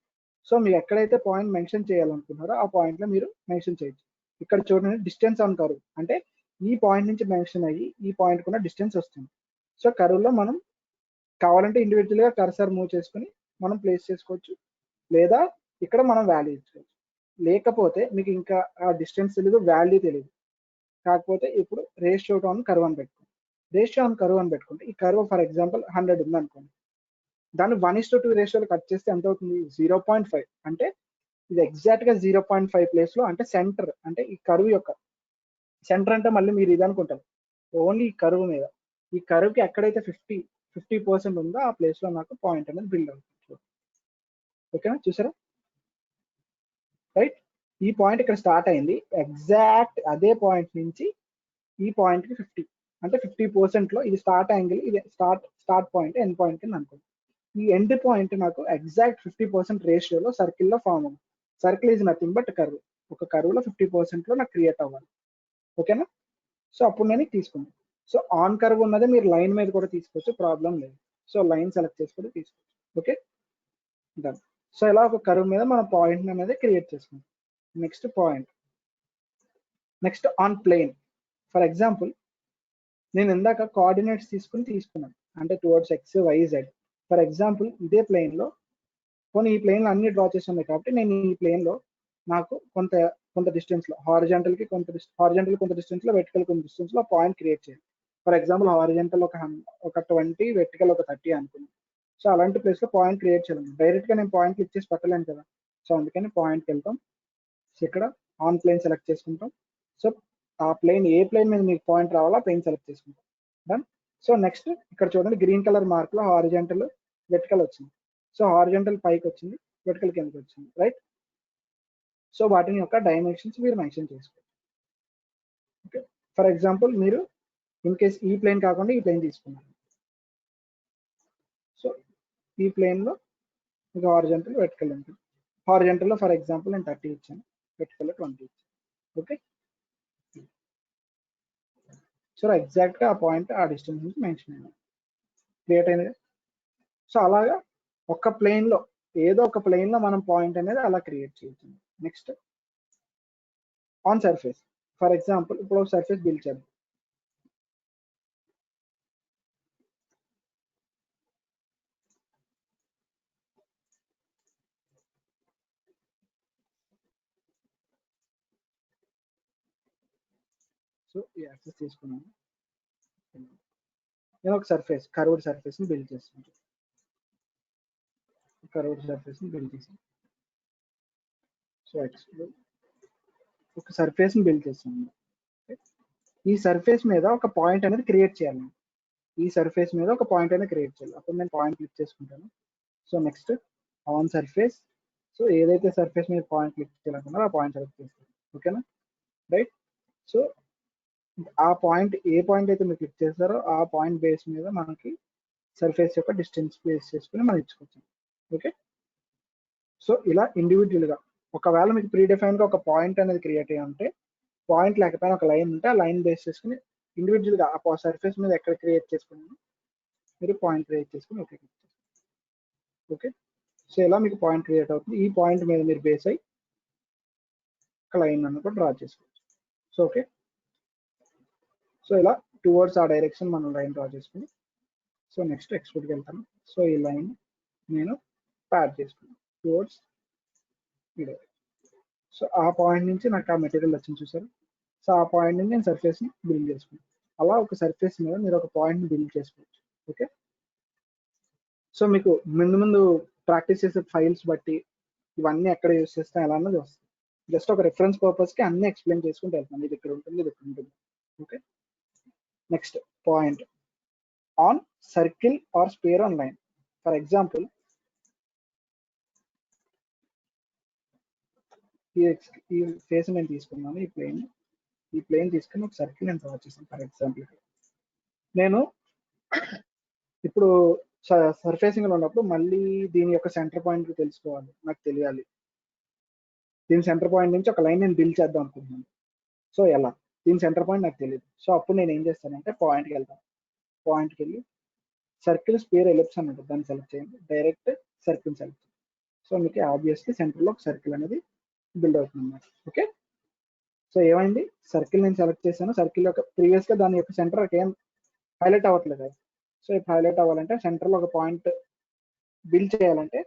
సో మీరు ఎక్కడైతే పాయింట్ మెన్షన్ చేయాలనుకుంటున్నారో ఆ పాయింట్ లో మీరు మెన్షన్ చేయొచ్చు. ఇక్కడ చూడండి డిస్టెన్స్ ఆన్ కర్వ్ అంటే ఈ పాయింట్ నుంచి మెన్షన్ అయ్యి ఈ పాయింట్ కూడా డిస్టెన్స్ వస్తుంది. సో కర్వ్ లో మనం కావాలంటే ఇండివిజువల్ గా కర్సర్ మూవ్ చేసుకుని మనం ప్లేస్ చేసుకోవచ్చు, లేదా ఇక్కడ మనం వాల్యూ ఇచ్చుకోవచ్చు. లేకపోతే మీకు ఇంకా ఆ డిస్టెన్స్ తెలియదు, వాల్యూ తెలియదు, కాకపోతే ఇప్పుడు రేషియో ఆన్ కర్వ్ అని పెట్టుకోండి. రేషియో ఆన్ కర్వ్ అని పెట్టుకుంటే ఈ కర్వ్ ఫర్ ఎగ్జాంపుల్ 100 ఉంది అనుకోండి, దాన్ని 1:2 రేషియోలో కట్ చేస్తే ఎంత అవుతుంది? 0.5. అంటే ఇది ఎగ్జాక్ట్ గా 0.5 ప్లేస్ లో, అంటే సెంటర్, అంటే ఈ కర్వ్ యొక్క సెంటర్ అంటే మళ్ళీ మీరు ఇది అనుకుంటారు ఓన్లీ ఈ కర్వ్ మీద, ఈ కర్వ్ కి ఎక్కడైతే 50% ఉందో ఆ ప్లేస్ లో నాకు పాయింట్ అనేది బిల్డ్ అవుతుంది. ఓకేనా? చూసారా? రైట్, ఈ పాయింట్ ఇక్కడ స్టార్ట్ అయింది, ఎగ్జాక్ట్ అదే పాయింట్ నుంచి ఈ పాయింట్ కి 50 అంటే 50% లో ఇది స్టార్ట్ యాంగిల్, ఇది స్టార్ట్ పాయింట్ ఎండ్ పాయింట్ కింద అనుకోండి. ఈ ఎండ్ పాయింట్ నాకు ఎగ్జాక్ట్ 50% రేషియోలో సర్కిల్లో ఫామ్ ఉంది. Circle is nothing but curve. ఒక కర్వ్ లో 50% లో నాకు క్రియేట్ అవ్వాలి. ఓకేనా? సో అప్పుడు నేను తీసుకున్నాను. సో ఆన్ కర్వ్ ఉన్నది మీరు లైన్ మీద కూడా తీసుకోవచ్చు, ప్రాబ్లం లేదు. సో లైన్ సెలెక్ట్ చేసుకొని తీసుకోవచ్చు. Okay done. సో ఇలా ఒక కర్వ్ మీద మన పాయింట్ అనేది క్రియేట్ చేసుకుంటాం. Next point, next on plane. For example నేను ఇందాక కోఆర్డినేట్స్ తీసుకున్నాను అంటే towards X Y Z. For example ఇదే ప్లేన్ లో కొన్ని ఈ ప్లేన్ లో అన్ని డ్రా చేసి ఉన్నాయి కాబట్టి నేను ఈ ప్లేన్ లో నాకు కొంత డిస్టెన్స్ లో హారిజాంటల్ కొంత డిస్టెన్స్ లో వెర్టికల్ కొంత డిస్టెన్స్ లో పాయింట్ క్రియేట్ చేయాలి. ఫర్ ఎగ్జాంపుల్ హారిజాంటల్ ఒక 20, వెర్టికల్ ఒక 30 అనుకున్నాను. సో అలాంటి ప్లేస్ లో పాయింట్ క్రియేట్ చేయాలి. డైరెక్ట్ గా నేను పాయింట్ ఇచ్చేసి పెట్టలేను కదా, సో అందుకని పాయింట్కి వెళ్తాం. సో ఇక్కడ ఆన్ ప్లేన్ సెలెక్ట్ చేసుకుంటాం. సో ఆ ప్లేన్ ఏ ప్లేన్ మీద మీకు పాయింట్ రావాలో ఆ ప్లేన్ సెలెక్ట్ చేసుకుంటాం. డన్. సో నెక్స్ట్ ఇక్కడ చూడండి గ్రీన్ కలర్ మార్క్ లో హారిజాంటల్ వెర్టికల్ వచ్చింది. సో హారిజాంటల్ పైకి వచ్చింది, వెర్టికల్ కిందకి వచ్చింది, రైట్? సో వాటిని యొక్క డైమెన్షన్స్ మీరు మెన్షన్ చేసుకోవచ్చు. ఓకే, ఫర్ ఎగ్జాంపుల్ మీరు ఇన్ కేస్ ఈ ప్లేన్ కాకుండా ఈ ప్లేన్ తీసుకున్నారు. సో ఈ ప్లేన్ లో మీకు హారిజాంటల్ వెర్టికల్ ఉంటుంది. హారిజంటల్ లో ఫర్ ఎగ్జాంపుల్ నేను 30 ఇచ్చాను, vertical లో 20 ఇచ్చాను. ఓకే, సో ఎగ్జాక్ట్ గా ఆ పాయింట్ ఆ డిస్టెన్స్ నుంచి మెన్షన్ అయింది, క్రియేట్ అయింది. సో అలాగా ఒక ప్లేన్ లో ఏదో ఒక ప్లేన్ లో మనం పాయింట్ అనేది అలా క్రియేట్ చేయొచ్చు. Next on surface, for example ఇప్పుడు ఒక సర్ఫేస్ బిల్డ్ చేద్దాం. సో ఈ యాక్సెస్ తీసుకున్నాను, నేను ఒక సర్ఫేస్ కర్వ్డ్ సర్ఫేస్ ని బిల్డ్ చేస్తాను. కర్వ్డ్ సర్ఫేస్ ని బిల్డ్ చేసాను. సో ఒక సర్ఫేస్ ని బిల్డ్ చేస్తాను. ఈ సర్ఫేస్ మీద ఒక పాయింట్ అనేది క్రియేట్ చేయాలి. ఈ సర్ఫేస్ మీద ఒక పాయింట్ అనేది క్రియేట్ చేయాలి. అప్పుడు నేను పాయింట్ క్లిక్ చేసుకుంటాను. So next on surface, so ఏదైతే సర్ఫేస్ మీద పాయింట్ క్లిక్ చేయాలనుకున్నారో ఆ పాయింట్ సెలెక్ట్ చేస్తాను. ఓకేనా, రైట్. సో ఆ పాయింట్ ఏ పాయింట్ అయితే మీరు క్లిక్ చేస్తారో ఆ పాయింట్ బేస్ మీద మనకి సర్ఫేస్ యొక్క డిస్టెన్స్ బేస్ చేసుకుని మనం ఇచ్చుకోవచ్చు. ఓకే, సో ఇలా ఇండివిజువల్ గా ఒకవేళ మీకు ప్రీ డిఫైన్ గా ఒక పాయింట్ అనేది క్రియేట్ అయ్యి ఉంటే, పాయింట్ లేకపోయినా ఒక లైన్ ఉంటే ఆ లైన్ బేస్ చేసుకుని ఇండివిజువల్ గా ఆ సర్ఫేస్ మీద ఎక్కడ క్రియేట్ చేసుకున్నాను మీరు పాయింట్ క్రియేట్ చేసుకుని ఓకే. ఓకే, సో ఇలా మీకు పాయింట్ క్రియేట్ అవుతుంది. ఈ పాయింట్ మీద మీరు బేస్ అయ్యి ఒక లైన్ అನ್ನು కూడా డ్రా చేసుకోవచ్చు. సో ఓకే, సో ఇలా టువర్డ్స్ ఆ డైరెక్షన్ మనం లైన్ డ్రా చేసుకుని, సో నెక్స్ట్ ఎక్స్పోర్ట్కి వెళ్తాను. సో ఈ లైన్ నేను ప్యాడ్ చేసుకున్నాను టువర్డ్స్ ఈ డైరెక్షన్. సో ఆ పాయింట్ నుంచి నాకు ఆ మెటీరియల్ వచ్చింది చూసారు. సో ఆ పాయింట్ నుంచి నేను సర్ఫేస్ ని బిల్డ్ చేసుకున్నాను. అలా ఒక సర్ఫేస్ మీద మీరు ఒక పాయింట్ ని బిల్డ్ చేసుకోవచ్చు. ఓకే, సో మీకు ముందు ముందు ప్రాక్టీస్ చేసే ఫైల్స్ బట్టి ఇవన్నీ ఎక్కడ యూస్ చేస్తాం ఎలా అన్నది వస్తుంది. జస్ట్ ఒక రిఫరెన్స్ పర్పస్ కి అన్ని ఎక్స్ప్లెయిన్ చేసుకుంటూ వెళ్తాను. ఇది ఇక్కడ ఉంటుంది, ఇది ఇక్కడ ఉంటుంది. Okay, next point on circle or square on line. For example ఈ ఫేస్ నేను తీసుకున్నాను, ఈ ప్లేన్ తీసుకుని ఒక సర్కిల్ నేను డ్రా చేశాను. ఫర్ ఎగ్జాంపుల్ నేను ఇప్పుడు సర్ఫేసింగ్ లో ఉన్నప్పుడు మళ్ళీ దీని యొక్క సెంటర్ పాయింట్ తెలుసుకోవాలి, నాకు తెలియాలి. దీని సెంటర్ పాయింట్ నుంచి ఒక లైన్ నేను బిల్డ్ చేద్దాం అనుకుంటున్నాను. సో ఎలా, దీని సెంటర్ పాయింట్ నాకు తెలియదు. సో అప్పుడు నేను ఏం చేస్తానంటే పాయింట్కి వెళ్తాను. పాయింట్కి వెళ్ళి సర్కిల్ స్క్వేర్ ఎలిప్స్ అని ఉంటుంది, దాన్ని సెలెక్ట్ చేయండి. డైరెక్ట్ సర్కిల్ సెలెక్ట్ చేయండి. సో మీకు ఆబ్వియస్లీ సెంటర్లో ఒక సర్కిల్ అనేది బిల్డ్ అవుతుంది అన్నమాట. ఓకే, సో ఏమైంది, సర్కిల్ నేను సెలెక్ట్ చేశాను. సర్కిల్ యొక్క ప్రీవియస్ గా దాని యొక్క సెంటర్ ఏం హైలైట్ అవ్వట్లేదు. సో ఇప్పుడు హైలైట్ అవ్వాలంటే సెంటర్లో ఒక పాయింట్ బిల్డ్ చేయాలంటే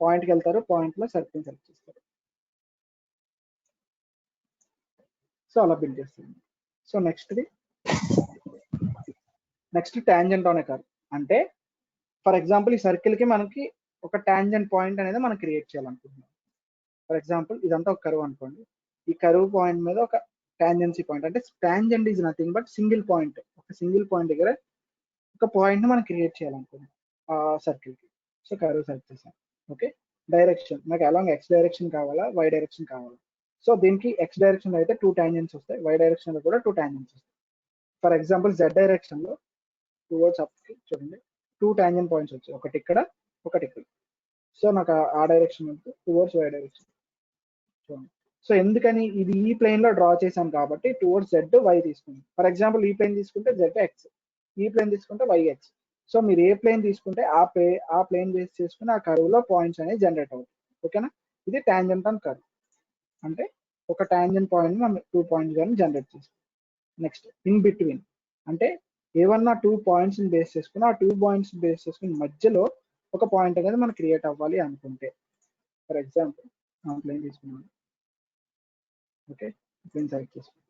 పాయింట్కి వెళ్తారు, పాయింట్లో సర్కిల్ సెలెక్ట్ చేస్తారు. సో అలా బిల్డ్ చేస్తుంది. So next tangent on a curve అంటే ఫర్ ఎగ్జాంపుల్ ఈ సర్కిల్ కి మనకి ఒక టాంజెంట్ పాయింట్ అనేది మనం క్రియేట్ చేయాలనుకుంటున్నాం. ఫర్ ఎగ్జాంపుల్ ఇదంతా ఒక కర్వ్ అనుకోండి. ఈ కర్వ్ పాయింట్ మీద ఒక టాంజెన్సీ పాయింట్, అంటే tangent is nothing but single point. ఒక సింగిల్ పాయింట్ దగ్గర ఒక పాయింట్ ని మనం క్రియేట్ చేయాలనుకున్నాం ఆ సర్కిల్ కి. సో కర్వ్ సెలెక్ట్ చేసాం. ఓకే, డైరెక్షన్ నాకు అలాంగ్ ఎక్స్ డైరెక్షన్ కావాలా, వై డైరెక్షన్ కావాలా. సో దీనికి ఎక్స్ డైరెక్షన్ లో అయితే 2 టాంజెంట్స్ వస్తాయి, వై డైరెక్షన్ లో కూడా 2 టాంజెంట్స్ వస్తాయి. ఫర్ ఎగ్జాంపుల్ జెడ్ డైరెక్షన్ లో టువర్డ్స్ అప్ కి చూడండి 2 టాంజెంట్ పాయింట్స్ వచ్చాయి, ఒకటి ఇక్కడ ఒకటి ఇక్కడ. సో నాకు ఆ డైరెక్షన్ టువర్డ్స్ వై డైరెక్షన్ చూడండి. సో ఎందుకని ఇది ఈ ప్లేన్ లో డ్రా చేశాను కాబట్టి టువర్డ్స్ జెడ్ వై తీసుకుంది. ఫర్ ఎగ్జాంపుల్ ఈ ప్లేన్ తీసుకుంటే జెడ్ ఎక్స్, ఈ ప్లేన్ తీసుకుంటే వై ఎక్స్. సో మీరు ఏ ప్లేన్ తీసుకుంటే ఆ ప్లేన్ బేస్ చేసుకుని ఆ కర్వ్ లో పాయింట్స్ అనేది జనరేట్ అవుతాయి. ఓకేనా, ఇది టాంజెంట్ ఆన్ కర్వ్ అంటే ఒక టాంజెంట్ పాయింట్ మనం 2 పాయింట్స్ కానీ జనరేట్ చేస్తాం. నెక్స్ట్ ఇన్ బిట్వీన్ అంటే ఏమన్నా 2 పాయింట్స్ బేస్ చేసుకుని ఆ 2 పాయింట్స్ బేస్ చేసుకుని మధ్యలో ఒక పాయింట్ అనేది మనకు క్రియేట్ అవ్వాలి అనుకుంటే, ఫర్ ఎగ్జాంపుల్ ప్లేన్ తీసుకున్నాను. ఓకే, ప్లేన్ సెలెక్ట్ చేసుకోండి,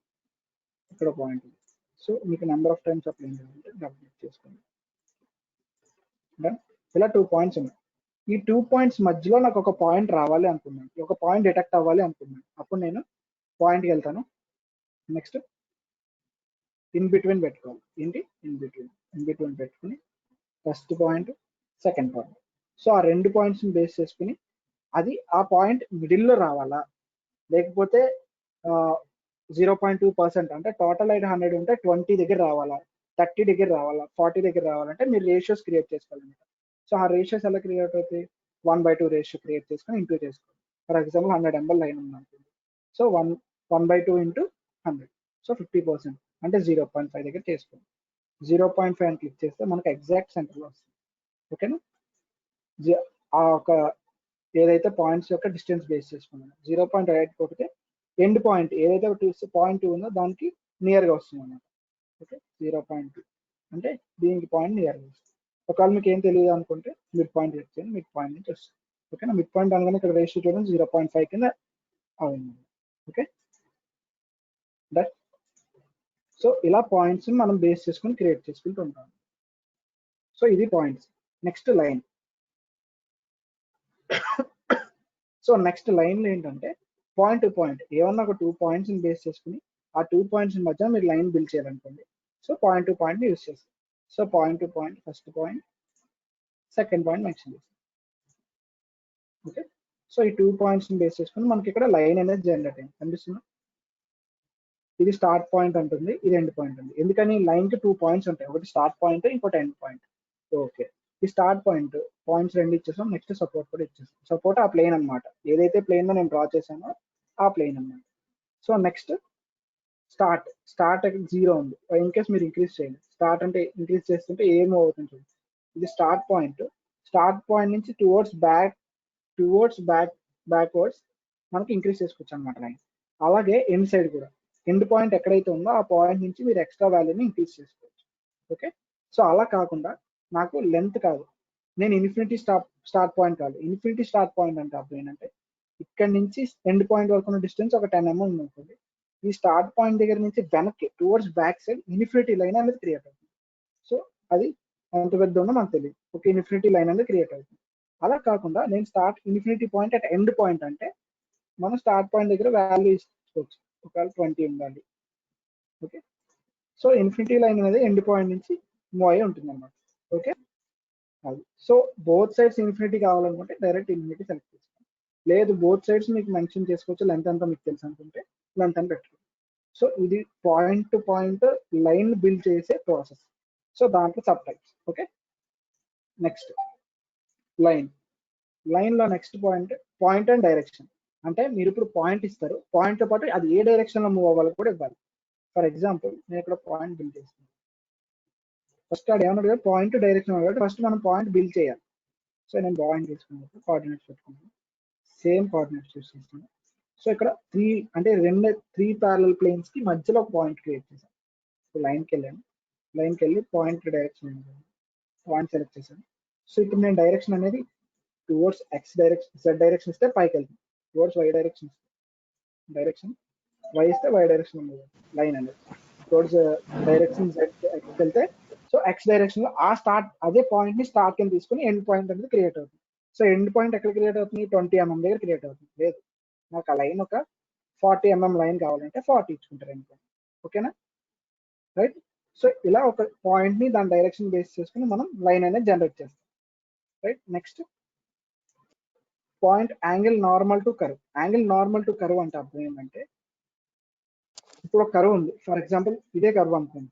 ఇక్కడ పాయింట్. సో మీకు నెంబర్ ఆఫ్ టైమ్స్ ఆ ప్లేన్ కావాలంటే డబుల్ క్లిక్ చేసుకోండి. ఇలా 2 పాయింట్స్ ఉన్నాయి. ఈ 2 పాయింట్స్ మధ్యలో నాకు ఒక పాయింట్ రావాలి అనుకున్నాను, ఒక పాయింట్ డిటెక్ట్ అవ్వాలి అనుకున్నాను. అప్పుడు నేను పాయింట్కి వెళ్తాను. నెక్స్ట్ ఇన్ బిట్వీన్ పెట్టుకోవాలి. ఏంటి ఇన్ బిట్వీన్ పెట్టుకుని first point second point. So ఆ 2 పాయింట్స్ బేస్ చేసుకుని అది ఆ పాయింట్ మిడిల్లో రావాలా, లేకపోతే 0.2% అంటే టోటల్ అయితే 100 ఉంటే 20 దగ్గర రావాలా, 30 దగ్గర రావాలా, 40 దగ్గర రావాలంటే మీరు రేషియోస్ క్రియేట్ చేసుకోవాలన్నమాట. సో ఆ రేషియోస్ ఎలా క్రియేట్ అవుతాయి, 1/2 రేషియో క్రియేట్ చేసుకొని ఇంటూ చేసుకోండి. ఫర్ ఎగ్జాంపుల్ 100 ml లైన్ ఉంది అనుకోండి. సో 1/2 ఇంటూ 100, సో 50% అంటే 0.5 దగ్గర చేసుకోండి. 0.5 అని క్లిక్ చేస్తే మనకు ఎగ్జాక్ట్ సెంటర్లో వస్తుంది. ఓకేనా? ఆ ఒక ఏదైతే పాయింట్స్ యొక్క డిస్టెన్స్ బేస్ చేసుకున్నాను 0.8 ఒకటి ఎండ్ పాయింట్ ఏదైతే పాయింట్ 2 ఉందో దానికి నియర్గా వస్తుంది అన్నమాట. ఓకే, 0.2 అంటే దీనికి పాయింట్ నియర్గా వస్తుంది. ఒకవేళ మీకు ఏం తెలియదు అనుకుంటే మిడ్ పాయింట్ చెక్ చేయండి, మిడ్ పాయింట్ నుంచి వస్తుంది. ఓకేనా? మిడ్ పాయింట్ అనగానే ఇక్కడ రేషియో చూడండి 0.5 కింద అవుతుంది. ఓకే, దట్ సో ఇలా పాయింట్స్ మనం బేస్ చేసుకుని క్రియేట్ చేసుకుంటూ ఉంటాం. సో ఇది points. Next line. So next లైన్లో ఏంటంటే పాయింట్ టు పాయింట్ ఏమన్నా ఒక 2 పాయింట్స్ని బేస్ చేసుకుని ఆ 2 పాయింట్స్ మధ్య మీరు లైన్ బిల్డ్ చేయాలనుకోండి. So point to point use చేస్తాం. So point to point first point, second point mention చేస్తాం. ఓకే, సో ఈ 2 పాయింట్స్ని బేస్ చేసుకుని మనకి ఇక్కడ లైన్ అనేది జనరేట్ అయింది. కనిపిస్తుంది? ఇది స్టార్ట్ పాయింట్ ఉంటుంది, ఇది ఎండ్ పాయింట్ ఉంది. ఎందుకని లైన్కి 2 పాయింట్స్ ఉంటాయి, ఒకటి స్టార్ట్ పాయింట్, ఇంకోటి ఎండ్ పాయింట్. ఓకే, ఈ స్టార్ట్ పాయింట్స్ 2 ఇచ్చేసాం. నెక్స్ట్ సపోర్ట్ కూడా ఇచ్చేసాం. సపోర్ట్ ఆ ప్లేన్ అనమాట, ఏదైతే ప్లేన్ లో నేను డ్రా చేశానో ఆ ప్లేన్ అనమాట. సో నెక్స్ట్ స్టార్ట్ 0 ఉంది. ఇన్ కేస్ మీరు ఇంక్రీజ్ చేయండి, స్టార్ట్ అంటే ఇంక్రీజ్ చేస్తుంటే ఏం అవుతుంది చూడండి. ఇది స్టార్ట్ పాయింట్ నుంచి బ్యాక్వర్డ్స్ మనకి ఇంక్రీజ్ చేసుకోవచ్చు అనమాట లైన్. అలాగే ఎండ్ సైడ్ కూడా ఎండ్ పాయింట్ ఎక్కడైతే ఉందో ఆ పాయింట్ నుంచి మీరు ఎక్స్ట్రా వాల్యూని ఇంక్రీజ్ చేసుకోవచ్చు. ఓకే, సో అలా కాకుండా నాకు లెంత్ కాదు, నేను ఇన్ఫినిటీ స్టార్ట్ పాయింట్ కాదు. ఇన్ఫినిటీ స్టార్ట్ పాయింట్ అంటే అప్పుడు ఏంటంటే ఇక్కడ నుంచి ఎండ్ పాయింట్ వరకు ఉన్న డిస్టెన్స్ ఒక 10 mm ఉంటుంది. ఈ స్టార్ట్ పాయింట్ దగ్గర నుంచి వెనక్కి towards back side infinity line అనేది క్రియేట్ అవుతుంది. సో అది ఎంత పెద్ద ఉందో మనకు తెలియదు. ఒక ఇన్ఫినిటీ లైన్ అనేది క్రియేట్ అవుతుంది. అలా కాకుండా నేను start infinity point at end point అంటే మనం స్టార్ట్ పాయింట్ దగ్గర వాల్యూ ఇచ్చుకోవచ్చు. ఒకవేళ 20 ఉండాలి. ఓకే, సో ఇన్ఫినిటీ లైన్ అనేది ఎండ్ పాయింట్ నుంచి మూవ్ అయ్యి ఉంటుంది అన్నమాట. ఓకే, అది సో బోత్ సైడ్స్ ఇన్ఫినిటీ కావాలనుకుంటే డైరెక్ట్ ఇన్ఫినిటీ సెలెక్ట్ చేసుకోండి. లేదు బోత్ సైడ్స్ మీకు మెన్షన్ చేసుకోవచ్చు, లెంత్ అంతా మీకు తెలుసు అనుకుంటే లెంత్ అని పెట్టుకోండి. సో ఇది point to point line build చేసే ప్రాసెస్. సో దాంట్లో sub types. Okay, next line లో నెక్స్ట్ పాయింట్ అండ్ డైరెక్షన్. అంటే మీరు ఇప్పుడు పాయింట్ ఇస్తారు, పాయింట్ తో పాటు అది ఏ డైరెక్షన్ లో మూవ్ అవ్వాలి కూడా ఇవ్వాలి. ఫర్ ఎగ్జాంపుల్ నేను ఇక్కడ పాయింట్ బిల్డ్ చేస్తాను. ఫస్ట్ అది ఏమన్నా పాయింట్ డైరెక్షన్ కాబట్టి ఫస్ట్ మనం పాయింట్ బిల్డ్ చేయాలి. సో నేను పాయింట్ తీసుకున్నప్పుడు కోఆర్డినేట్స్ పెట్టుకుంటాను, సేమ్ కోఆర్డినేట్స్ యూస్ చేస్తాను. సో ఇక్కడ 3 ప్యారలల్ ప్లేన్స్ కి మధ్యలో ఒక పాయింట్ క్రియేట్ చేశాను. సో లైన్కి వెళ్ళి పాయింట్ డైరెక్షన్ సెలెక్ట్ చేశాను. సో ఇప్పుడు నేను డైరెక్షన్ అనేది టువర్డ్స్ Z డైరెక్షన్ ఇస్తే పైకి వెళ్తుంది, టువర్డ్స్ Y డైరెక్షన్ Y ఇస్తే Y డైరెక్షన్ ఉంది లైన్ అనేది. టువర్డ్స్ డైరెక్షన్ Z X వెళ్తే సో X డైరెక్షన్ లో అదే పాయింట్ ని స్టార్ట్ కింద తీసుకుని ఎండ్ పాయింట్ అనేది క్రియేట్ అవుతుంది. సో ఎండ్ పాయింట్ ఎక్కడ క్రియేట్ అవుతుంది? 20 mm దగ్గర క్రియేట్ అవుతుంది. లేదు నాకు ఆ లైన్ ఒక 40 mm లైన్ కావాలంటే 40 ఇచ్చుకుంటారు ఎండ్ పాయింట్. ఓకేనా? రైట్. సో ఇలా ఒక పాయింట్ ని దాని డైరెక్షన్ బేస్ చేసుకుని మనం లైన్ అనేది జనరేట్ చేస్తాం. Right. Next point angle normal to curve. Angle normal to curve అంటే అర్థం ఏంటంటే ఇప్పుడు ఒక కర్వ్ ఉంది, ఫర్ ఎగ్జాంపుల్ ఇదే కర్వ్ అనుకోండి.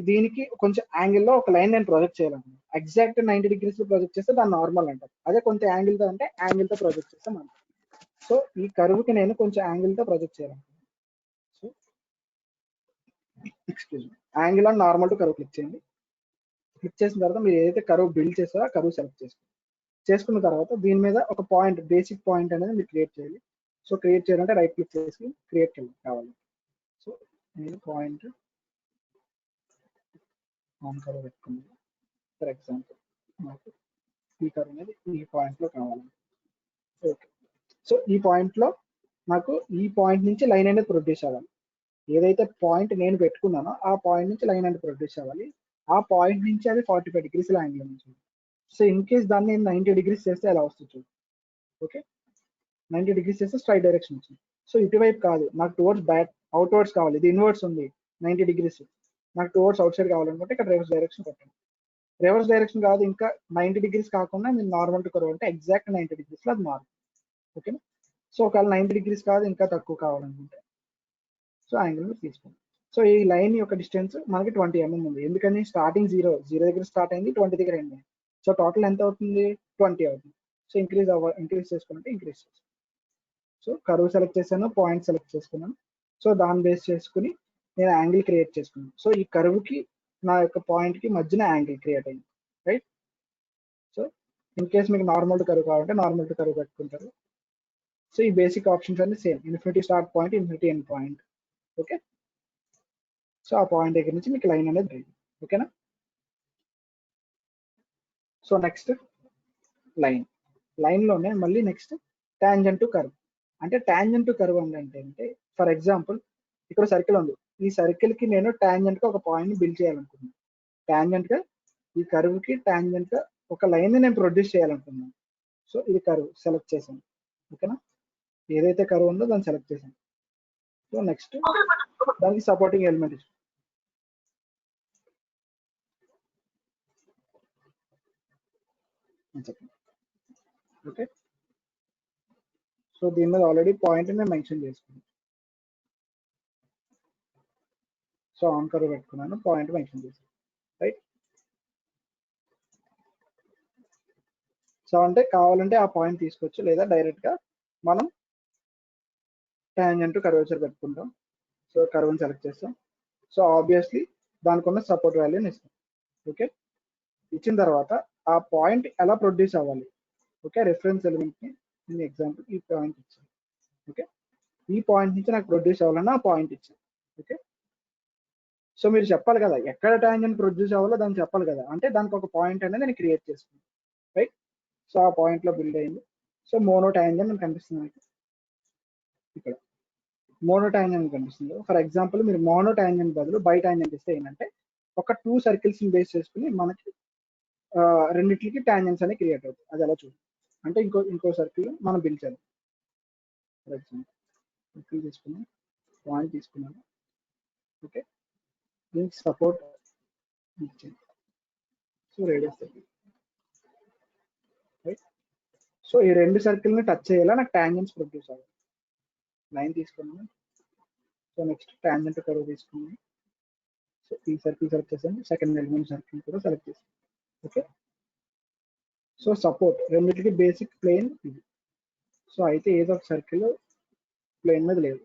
దీనికి కొంచెం యాంగిల్లో ఒక లైన్ నేను ప్రొజెక్ట్ చేయాలనుకుంటున్నాను. ఎగ్జాక్ట్ 90 degrees లో ప్రొజెక్ట్ చేస్తే దాన్ని నార్మల్ అంటారు. అదే కొంచెం యాంగిల్తో అంటే యాంగిల్తో ప్రొజెక్ట్ చేస్తే మనం. సో ఈ కర్వ్కి నేను కొంచెం యాంగిల్తో ప్రొజెక్ట్ చేయాలనుకుంటున్నాను. So excuse me, angle and normal to curve click చేయండి. క్లిక్ చేసిన తర్వాత మీరు ఏదైతే కర్వ్ బిల్డ్ చేస్తారో ఆ కర్వ్ సెలెక్ట్ చేసుకున్న తర్వాత దీని మీద ఒక పాయింట్, బేసిక్ పాయింట్ అనేది మీరు క్రియేట్ చేయాలి. సో క్రియేట్ చేయాలంటే రైట్ క్లిక్ చేసి క్రియేట్ కావాలి. సో నేను పాయింట్ ఆన్ కర్వ్ పెట్టుకున్నాను. ఫర్ ఎగ్జాంపుల్ నాకు ఈ కర్వ్ అనేది ఈ పాయింట్ లో కావాలి. ఓకే, సో ఈ పాయింట్ లో నాకు ఈ పాయింట్ నుంచి లైన్ అనేది ప్రొడ్యూస్ అవ్వాలి. ఏదైతే పాయింట్ నేను పెట్టుకున్నానో ఆ పాయింట్ నుంచి లైన్ అనేది ప్రొడ్యూస్ అవ్వాలి. ఆ పాయింట్ నుంచి అది 45 degrees యాంగిల్ నుంచి. సో ఇన్ కేస్ దాన్ని 90 degrees చేస్తే ఎలా వస్తుంది? ఓకే, 90 degrees చేస్తే స్ట్రైట్ డైరెక్షన్ వచ్చింది. సో ఇటువైపు కాదు, నాకు టువర్డ్స్ అవుట్వర్డ్స్ కావాలి. ఇది ఇన్వర్డ్స్ ఉంది 90 degrees, నాకు టువర్డ్స్ అవుట్ సైడ్ కావాలనుకుంటే ఇక్కడ రివర్స్ డైరెక్షన్ కొట్టండి. రివర్స్ డైరెక్షన్ కాదు, ఇంకా 90 degrees కాకుండా నేను నార్మల్ టు కర్వ్ అంటే ఎగ్జాక్ట్ 90 degrees లో అది మారుతుంది. ఓకేనా? సో ఒకవేళ 90 degrees కాదు ఇంకా తక్కువ కావాలనుకుంటే సో యాంగిల్ తీసుకోండి. సో ఈ లైన్ యొక్క డిస్టెన్స్ మనకి 20 mm ఉంది. ఎందుకని? స్టార్టింగ్ 0 దగ్గర స్టార్ట్ అయింది, 20 దగ్గర అయింది. సో టోటల్ ఎంత అవుతుంది? 20 అవుతుంది. సో ఇంక్రీజ్ చేసుకుంటే ఇంక్రీజ్ చేస్తాను. సో కర్వ్ సెలెక్ట్ చేశాను, పాయింట్ సెలెక్ట్ చేసుకున్నాను. సో దాన్ని బేస్ చేసుకుని నేను యాంగిల్ క్రియేట్ చేసుకున్నాను. సో ఈ కర్వ్కి నా యొక్క పాయింట్కి మధ్యన యాంగిల్ క్రియేట్ అయింది, రైట్? సో ఇన్ కేస్ మీకు నార్మల్ టు కర్వ్ కావాలంటే నార్మల్ టు కర్వ్ పెట్టుకుంటారు. సో ఈ బేసిక్ ఆప్షన్స్ అన్ని same, infinity start point, infinity end point. Okay, so ఆ పాయింట్ దగ్గర నుంచి మీకు లైన్ అనేది డ్రా. ఓకేనా? సో నెక్స్ట్ లైన్లోనే మళ్ళీ నెక్స్ట్ టాంజెంట్ టు కర్వ్. అంటే టాంజెంట్ టు కర్వ్ అంటే ఫర్ ఎగ్జాంపుల్ ఇక్కడ సర్కిల్ ఉంది, ఈ సర్కిల్ కి నేను టాంజెంట్ గా ఒక పాయింట్ ని బిల్డ్ చేయాలనుకున్నాను. టాంజెంట్ గా ఈ కర్వ్ కి టాంజెంట్ గా ఒక లైన్ ని నేను ప్రొడ్యూస్ చేయాలనుకున్నాను. సో ఇది కర్వ్ సెలెక్ట్ చేశాను. ఓకేనా? ఏదైతే కర్వ్ ఉందో దాన్ని సెలెక్ట్ చేశాను. సో నెక్స్ట్ దానికి సపోర్టింగ్ ఎలిమెంట్ ఇచ్చాను. ఓకే, సో దీని మీద ఆల్రెడీ పాయింట్ నేను మెన్షన్ చేసుకున్నాను. సో ఆన్ కర్వ్ పెట్టుకున్నాను, పాయింట్ మెన్షన్ చేశాను, రైట్? సో అంటే కావాలంటే ఆ పాయింట్ తీసుకోవచ్చు, లేదా డైరెక్ట్ గా మనం టాంజెంట్ టు కర్వేచర్ పెట్టుకుంటాం. సో కర్వ్ని సెలెక్ట్ చేస్తాం. సో ఆబ్వియస్లీ దానికి ఉన్న సపోర్ట్ వాల్యూని ఇస్తాం. ఓకే, ఇచ్చిన తర్వాత ఆ పాయింట్ ఎలా ప్రొడ్యూస్ అవ్వాలి? ఓకే, రిఫరెన్స్ ఎలిమెంట్ని నేను ఎగ్జాంపుల్ ఈ పాయింట్ ఇచ్చాను. ఓకే, ఈ పాయింట్ నుంచి నాకు ప్రొడ్యూస్ అవ్వాలన్నా ఆ పాయింట్ ఇచ్చాను. ఓకే, సో మీరు చెప్పాలి కదా ఎక్కడ టాంజెంట్ ప్రొడ్యూస్ అవ్వాలో దాన్ని చెప్పాలి కదా, అంటే దానికి ఒక పాయింట్ అనేది నేను క్రియేట్ చేసుకున్నాను, రైట్? సో ఆ పాయింట్లో బిల్డ్ అయింది. సో మోనో టాంజెంట్ అని కనిపిస్తుంది మీకు ఇక్కడ, మోనో టాంజెంట్ కనిపిస్తుంది. ఫర్ ఎగ్జాంపుల్ మీరు మోనో టాంజెంట్ బదులు బై టాంజెంట్ ఇస్తే ఏంటంటే ఒక 2 సర్కిల్స్ ని బేస్ చేసుకుని మనకి రెండిట్లకి టాంజెంట్స్ అనేవి క్రియేట్ అవుతాయి. అది ఎలా చూడండి. అంటే ఇంకో సర్కిల్ మనం బిల్డ్ చేయాలి. ఫర్ ఎగ్జాంపుల్ సర్కిల్ తీసుకున్నాం, పాయింట్ తీసుకున్నాను. ఓకే, దీనికి సపోర్ట్ ఇచ్చింది. So radius circle, right? So ఈ 2 సర్కిల్ని టచ్ చేయాలా నాకు టాంజెంట్స్ ప్రొడ్యూస్ అవ్వాలి. లైన్ తీసుకున్నాను. సో నెక్స్ట్ టాంజెంట్ కర్వ్ తీసుకున్నాను. సో ఈ సర్కిల్ సెలెక్ట్ చేశాను, సెకండ్ ఎలిమెంట్ సర్కిల్ కూడా సెలెక్ట్ చేశాను. ఓకే, సో సపోర్ట్ రెండింటికి బేసిక్ ప్లేన్ ఇది. సో అయితే ఏదో ఒక సర్కిల్ ప్లేన్ మీద లేదు.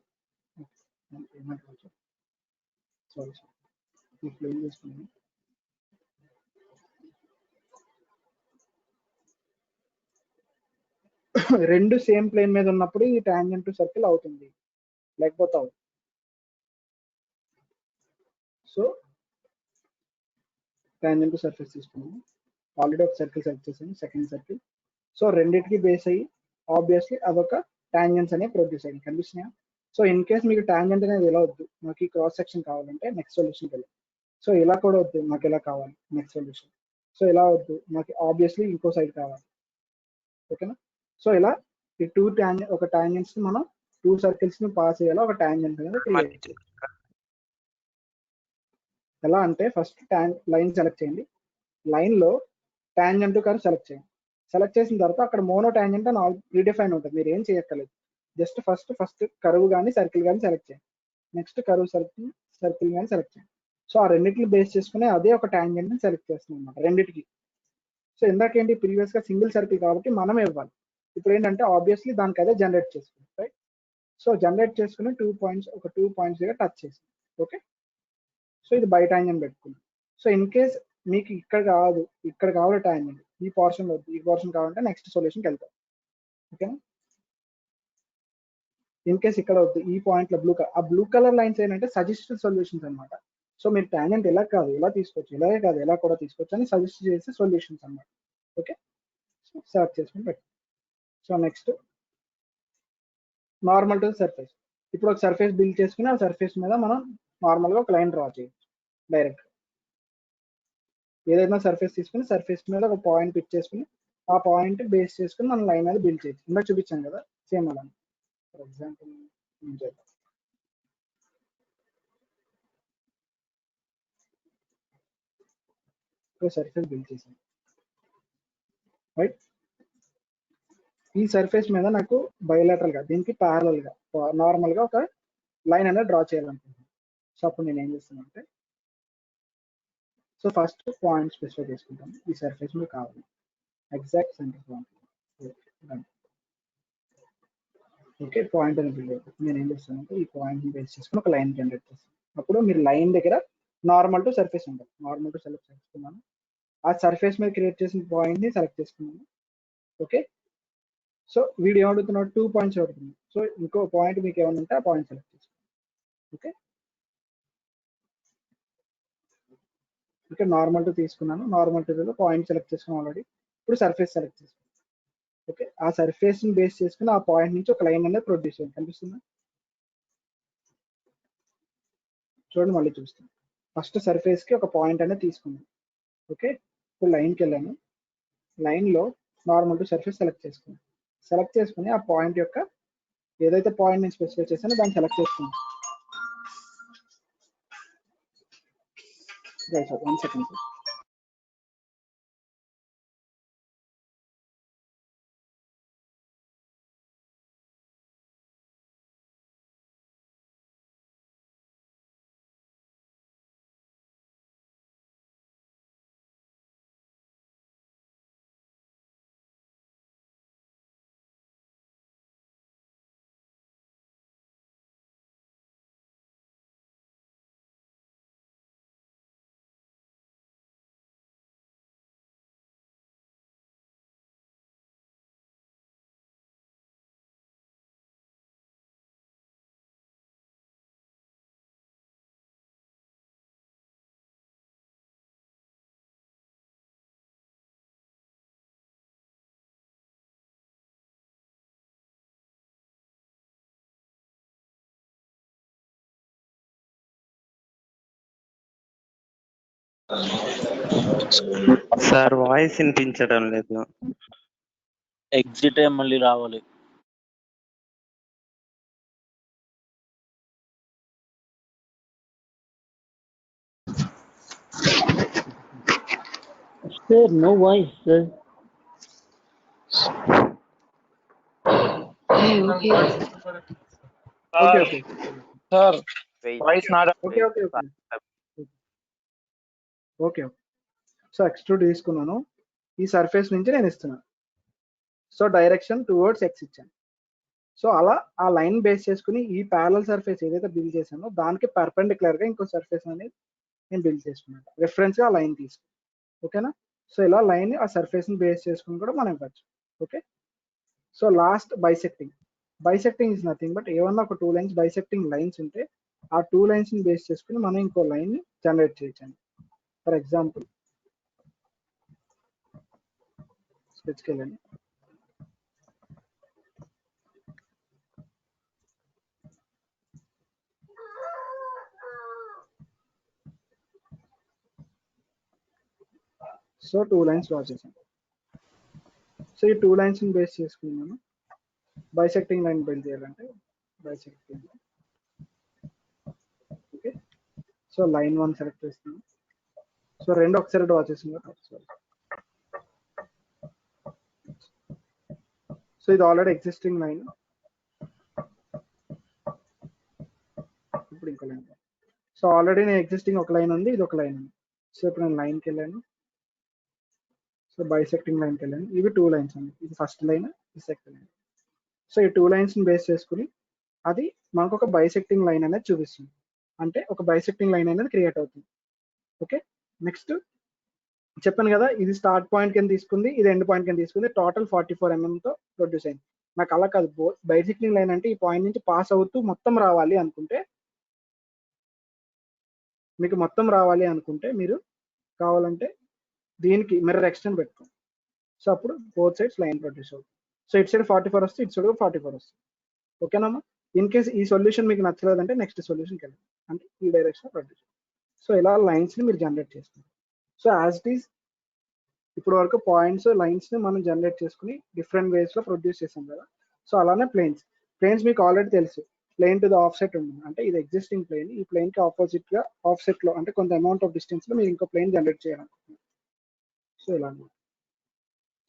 సారీ ఈ ప్లేన్ తీసుకున్నాను. రెండు సేమ్ ప్లేన్ మీద ఉన్నప్పుడు ఈ టాంజెంట్ టు సర్కిల్ అవుతుంది, లేకపోతే అవుతుంది. సో టాంజెంట్ టు సర్ఫేస్ తీసుకున్నాను. ఆల్రెడీ ఒక సర్కిల్ సెలెక్ట్ చేశాను, సెకండ్ సర్కిల్. సో రెండింటికి బేస్ అయ్యి ఆబ్వియస్లీ అదొక టాంజెంట్స్ అనేవి ప్రొడ్యూస్ అయ్యి కనిపిస్తున్నాయా? సో ఇన్ కేస్ మీకు టాంజెంట్ అనేది ఎలా వద్దు, మాకు ఈ క్రాస్ సెక్షన్ కావాలంటే నెక్స్ట్ సొల్యూషన్కి వెళ్ళాలి. సో ఇలా కూడా వద్దు, మాకు ఎలా కావాలి నెక్స్ట్ సొల్యూషన్. సో ఇలా వద్దు, మాకు ఆబ్వియస్లీ ఇంకో సైడ్ కావాలి. ఓకేనా? సో ఇలా ఈ ఒక టాంజెంట్స్ ని మనం 2 సర్కిల్స్ ని పాస్ అయ్యేలా ఒక టాంజెంట్ అనేది క్రియేట్ చేయాలి. ఎలా అంటే ఫస్ట్ లైన్ సెలెక్ట్ చేయండి, లైన్ లో టాంజెంట్ టు కర్వ్ సెలెక్ట్ చేయండి. సెలెక్ట్ చేసిన తర్వాత అక్కడ మోనో టాంజెంట్ అని ప్రీడిఫైన్ ఉంటుంది, మీరు ఏం చేయక్కర్లేదు. జస్ట్ ఫస్ట్ కర్వ్ కానీ సర్కిల్ కానీ సెలెక్ట్ చేయండి. నెక్స్ట్ కర్వ్ సర్కిల్ కానీ సెలెక్ట్ చేయండి. సో ఆ రెండింటిని బేస్ చేసుకుని అదే ఒక టాంజెంట్ ని సెలెక్ట్ చేస్తున్నాం అన్నమాట రెండింటికి. సో ఇందాకేంటి ప్రీవియస్ గా సింగిల్ సర్కిల్ కాబట్టి మనం ఇవ్వాలి. ఇప్పుడు ఏంటంటే ఆబ్వియస్లీ దానికి అదే జనరేట్ చేసుకుంది, రైట్? సో జనరేట్ చేసుకుని 2 పాయింట్స్ దగ్గర టచ్ చేసింది. ఓకే, సో ఇది బై టాంజెంట్ పెట్టుకుంది. సో ఇన్ కేస్ మీకు ఇక్కడ కావాలి టాంజెంట్, ఈ పోర్షన్ వద్దు, ఈ పోర్షన్ కావాలంటే నెక్స్ట్ సొల్యూషన్కి వెళ్తాం. ఓకేనా? ఇన్ కేస్ ఇక్కడ వద్దు, ఈ పాయింట్ లో బ్లూ కలర్ లైన్స్ ఏంటంటే సజెస్టెడ్ సొల్యూషన్స్ అనమాట. సో మీరు టాంజెంట్ ఎలా కాదు ఎలా తీసుకోవచ్చు, ఇలాగే కాదు ఎలా కూడా తీసుకోవచ్చు అని సజెస్ట్ చేసే సొల్యూషన్స్ అనమాట. ఓకే, సో సెలెక్ట్ చేసుకుని పెట్టండి. So next normal to surface. ఇప్పుడు ఒక సర్ఫేస్ బిల్డ్ చేసుకుని ఆ సర్ఫేస్ మీద మనం నార్మల్ గా ఒక లైన్ డ్రా చేయొచ్చు డైరెక్ట్. ఏదైనా సర్ఫేస్ తీసుకుని సర్ఫేస్ మీద ఒక పాయింట్ పిక్ చేసుకుని ఆ పాయింట్ బేస్ చేసుకుని మనం లైన్ అనేది బిల్డ్ చేయొచ్చు. ఇందాక చూపించాను కదా సేమ్ అలా. ఫర్ ఎగ్జాంపుల్ సర్ఫేస్ బిల్డ్ చేసాను, రైట్? ఈ సర్ఫేస్ మీద నాకు బయోలాటరల్ గా దీనికి ప్యారలల్ గా నార్మల్ గా ఒక లైన్ అనేది డ్రా చేయాలనుకుంటున్నాను. సో అప్పుడు నేను ఏం చేస్తాను అంటే సో ఫస్ట్ పాయింట్ స్పెసిఫై చేసుకుంటాను. ఈ సర్ఫేస్ మీద కావాలి exact centre point. Okay, point అని బిల్డ్ అవుతుంది. నేను ఏం చేస్తానంటే ఈ పాయింట్ని బేస్ చేసుకుని ఒక లైన్ జనరేట్ చేస్తాను. అప్పుడు మీరు లైన్ దగ్గర నార్మల్ టు సర్ఫేస్ ఉంటుంది. నార్మల్ టు సెలెక్ట్ చేసుకున్నాను, ఆ సర్ఫేస్ మీద క్రియేట్ చేసిన పాయింట్ని సెలెక్ట్ చేసుకున్నాను. ఓకే, సో వీడు ఏమడుగుతున్నాడు, 2 పాయింట్స్ అడుగుతుంది. సో ఇంకో పాయింట్ మీకు ఏమైనా ఉంటే ఆ పాయింట్ సెలెక్ట్ చేసుకోండి. ఓకే, ఇక్కడ నార్మల్ టు తీసుకున్నాను, నార్మల్ టు పాయింట్ సెలెక్ట్ చేసుకున్నాను ఆల్రెడీ. ఇప్పుడు సర్ఫేస్ సెలెక్ట్ చేసుకున్నాను. ఓకే, ఆ సర్ఫేస్ ని బేస్ చేసుకుని ఆ పాయింట్ నుంచి ఒక లైన్ అనేది ప్రొడ్యూస్ అయ్యింది. కనిపిస్తుందా? చూడండి, మళ్ళీ చూస్తాను. ఫస్ట్ సర్ఫేస్ కి ఒక పాయింట్ అనేది తీసుకున్నాను. ఓకే, ఇప్పుడు లైన్కి వెళ్ళాను, లైన్ లో నార్మల్ టు సర్ఫేస్ సెలెక్ట్ చేసుకున్నాను. సెలెక్ట్ చేసుకుని ఆ పాయింట్ యొక్క ఏదైతే పాయింట్ నేను స్పెసిఫై చేశానో దాన్ని సెలెక్ట్ చేసుకున్నాను. 1 సెకండ్. సార్ వాయిస్ వినిపించడం లేదు. ఎగ్జిట్ అయ్యి మళ్ళీ రావాలి. Sir, no voice, sir. Okay okay sir voice not okay okay okay okay. So extrude తీసుకున్నాను, ఈ సర్ఫేస్ నుంచి నేను ఇస్తున్నాను. సో డైరెక్షన్ టువర్డ్స్ ఎక్స్ ఇచ్చాను. సో అలా ఆ లైన్ బేస్ చేసుకుని ఈ ప్యారలల్ సర్ఫేస్ ఏదైతే బిల్డ్ చేశానో దానికి పర్పెండిక్యులర్ గా ఇంకో సర్ఫేస్ అనేది నేను బిల్డ్ చేసుకున్నాను, రెఫరెన్స్ గా ఆ లైన్ తీసుకుని. ఓకేనా? సో ఇలా లైన్ ఆ సర్ఫేస్ ని బేస్ చేసుకుని కూడా మనం ఇవ్వచ్చు. Okay, so last bisecting. Bisecting is nothing but ఏమన్నా ఒక 2 లైన్స్ బైసెక్టింగ్ లైన్స్ ఉంటే ఆ 2 లైన్స్ ని బేస్ చేసుకుని మనం ఇంకో లైన్ ని జనరేట్ చేయొచ్చండి. ఫర్ ఎగ్జాంపుల్ స్కెచ్కి వెళ్ళండి, సో 2 లైన్స్ డ్రా చేశాను. సో ఈ 2 లైన్స్ ని బేస్ చేసుకుని మనం బైసెక్టింగ్ లైన్ బిల్డ్ చేయాలంటే bisecting. Okay, so line 1 select చేస్తున్నాను. సో రెండు ఒకసారి డ్రా చేస్తున్నాను. సో ఇది ఆల్రెడీ ఎగ్జిస్టింగ్ లైన్, ఇప్పుడు ఇంకో లైన్. సో ఆల్రెడీ నేను ఎగ్జిస్టింగ్ ఒక లైన్ ఉంది, ఇది ఒక లైన్ ఉంది. సో ఇప్పుడు నేను లైన్కి వెళ్ళాను, సో బైసెక్టింగ్ లైన్కి వెళ్ళాను. ఇవి 2 లైన్స్ అండి, ఇది ఫస్ట్ లైన్, ఇది సెకండ్ లైన్. సో ఈ 2 లైన్స్ ని బేస్ చేసుకుని అది మనకు ఒక బైసెక్టింగ్ లైన్ అనేది చూపిస్తుంది, అంటే ఒక బైసెక్టింగ్ లైన్ అనేది క్రియేట్ అవుతుంది. ఓకే, నెక్స్ట్ చెప్పాను కదా, ఇది స్టార్ట్ పాయింట్ కింద తీసుకుంది, ఇది ఎండ్ పాయింట్ కింద తీసుకుంది. టోటల్ 44 mm తో ప్రొడ్యూస్ అయింది. నాకు అలా కాదు, బైసెక్టింగ్ లైన్ అంటే ఈ పాయింట్ నుంచి పాస్ అవుతూ మొత్తం రావాలి అనుకుంటే, మీకు మొత్తం రావాలి అనుకుంటే మీరు కావాలంటే దీనికి మిర్రర్ ఎక్స్టెండ్ పెట్టుకోండి. సో అప్పుడు బోత్ సైడ్స్ లైన్ ప్రొడ్యూస్ అవుతుంది. సో ఇటు సైడ్ 44 వస్తుంది, ఇటు సైడ్ 44 వస్తుంది. ఓకేనమ్మా? ఇన్ కేస్ ఈ సొల్యూషన్ మీకు నచ్చలేదంటే నెక్స్ట్ సొల్యూషన్కి వెళ్ళండి, అంటే ఈ డైరెక్షన్ ప్రొడ్యూస్. సో ఇలా లైన్స్ ని మీరు జనరేట్ చేస్తారు. సో యాజ్ ఇట్ ఈస్ ఇప్పుడు వరకు పాయింట్స్ లైన్స్ ని మనం జనరేట్ చేసుకుని డిఫరెంట్ వేస్ లో ప్రొడ్యూస్ చేసాం కదా. సో అలానే ప్లేన్స్ మీకు ఆల్రెడీ తెలుసు, plane to the offset ఉంటుంది, అంటే ఇది ఎగ్జిస్టింగ్ ప్లేన్, ఈ ప్లేన్ కి ఆపోజిట్ గా ఆఫ్ సెట్ లో అంటే కొంత అమౌంట్ ఆఫ్ డిస్టెన్స్ లో మీరు ఇంకో ప్లేన్ జనరేట్ చేయాలనుకుంటున్నాను. సో ఇలా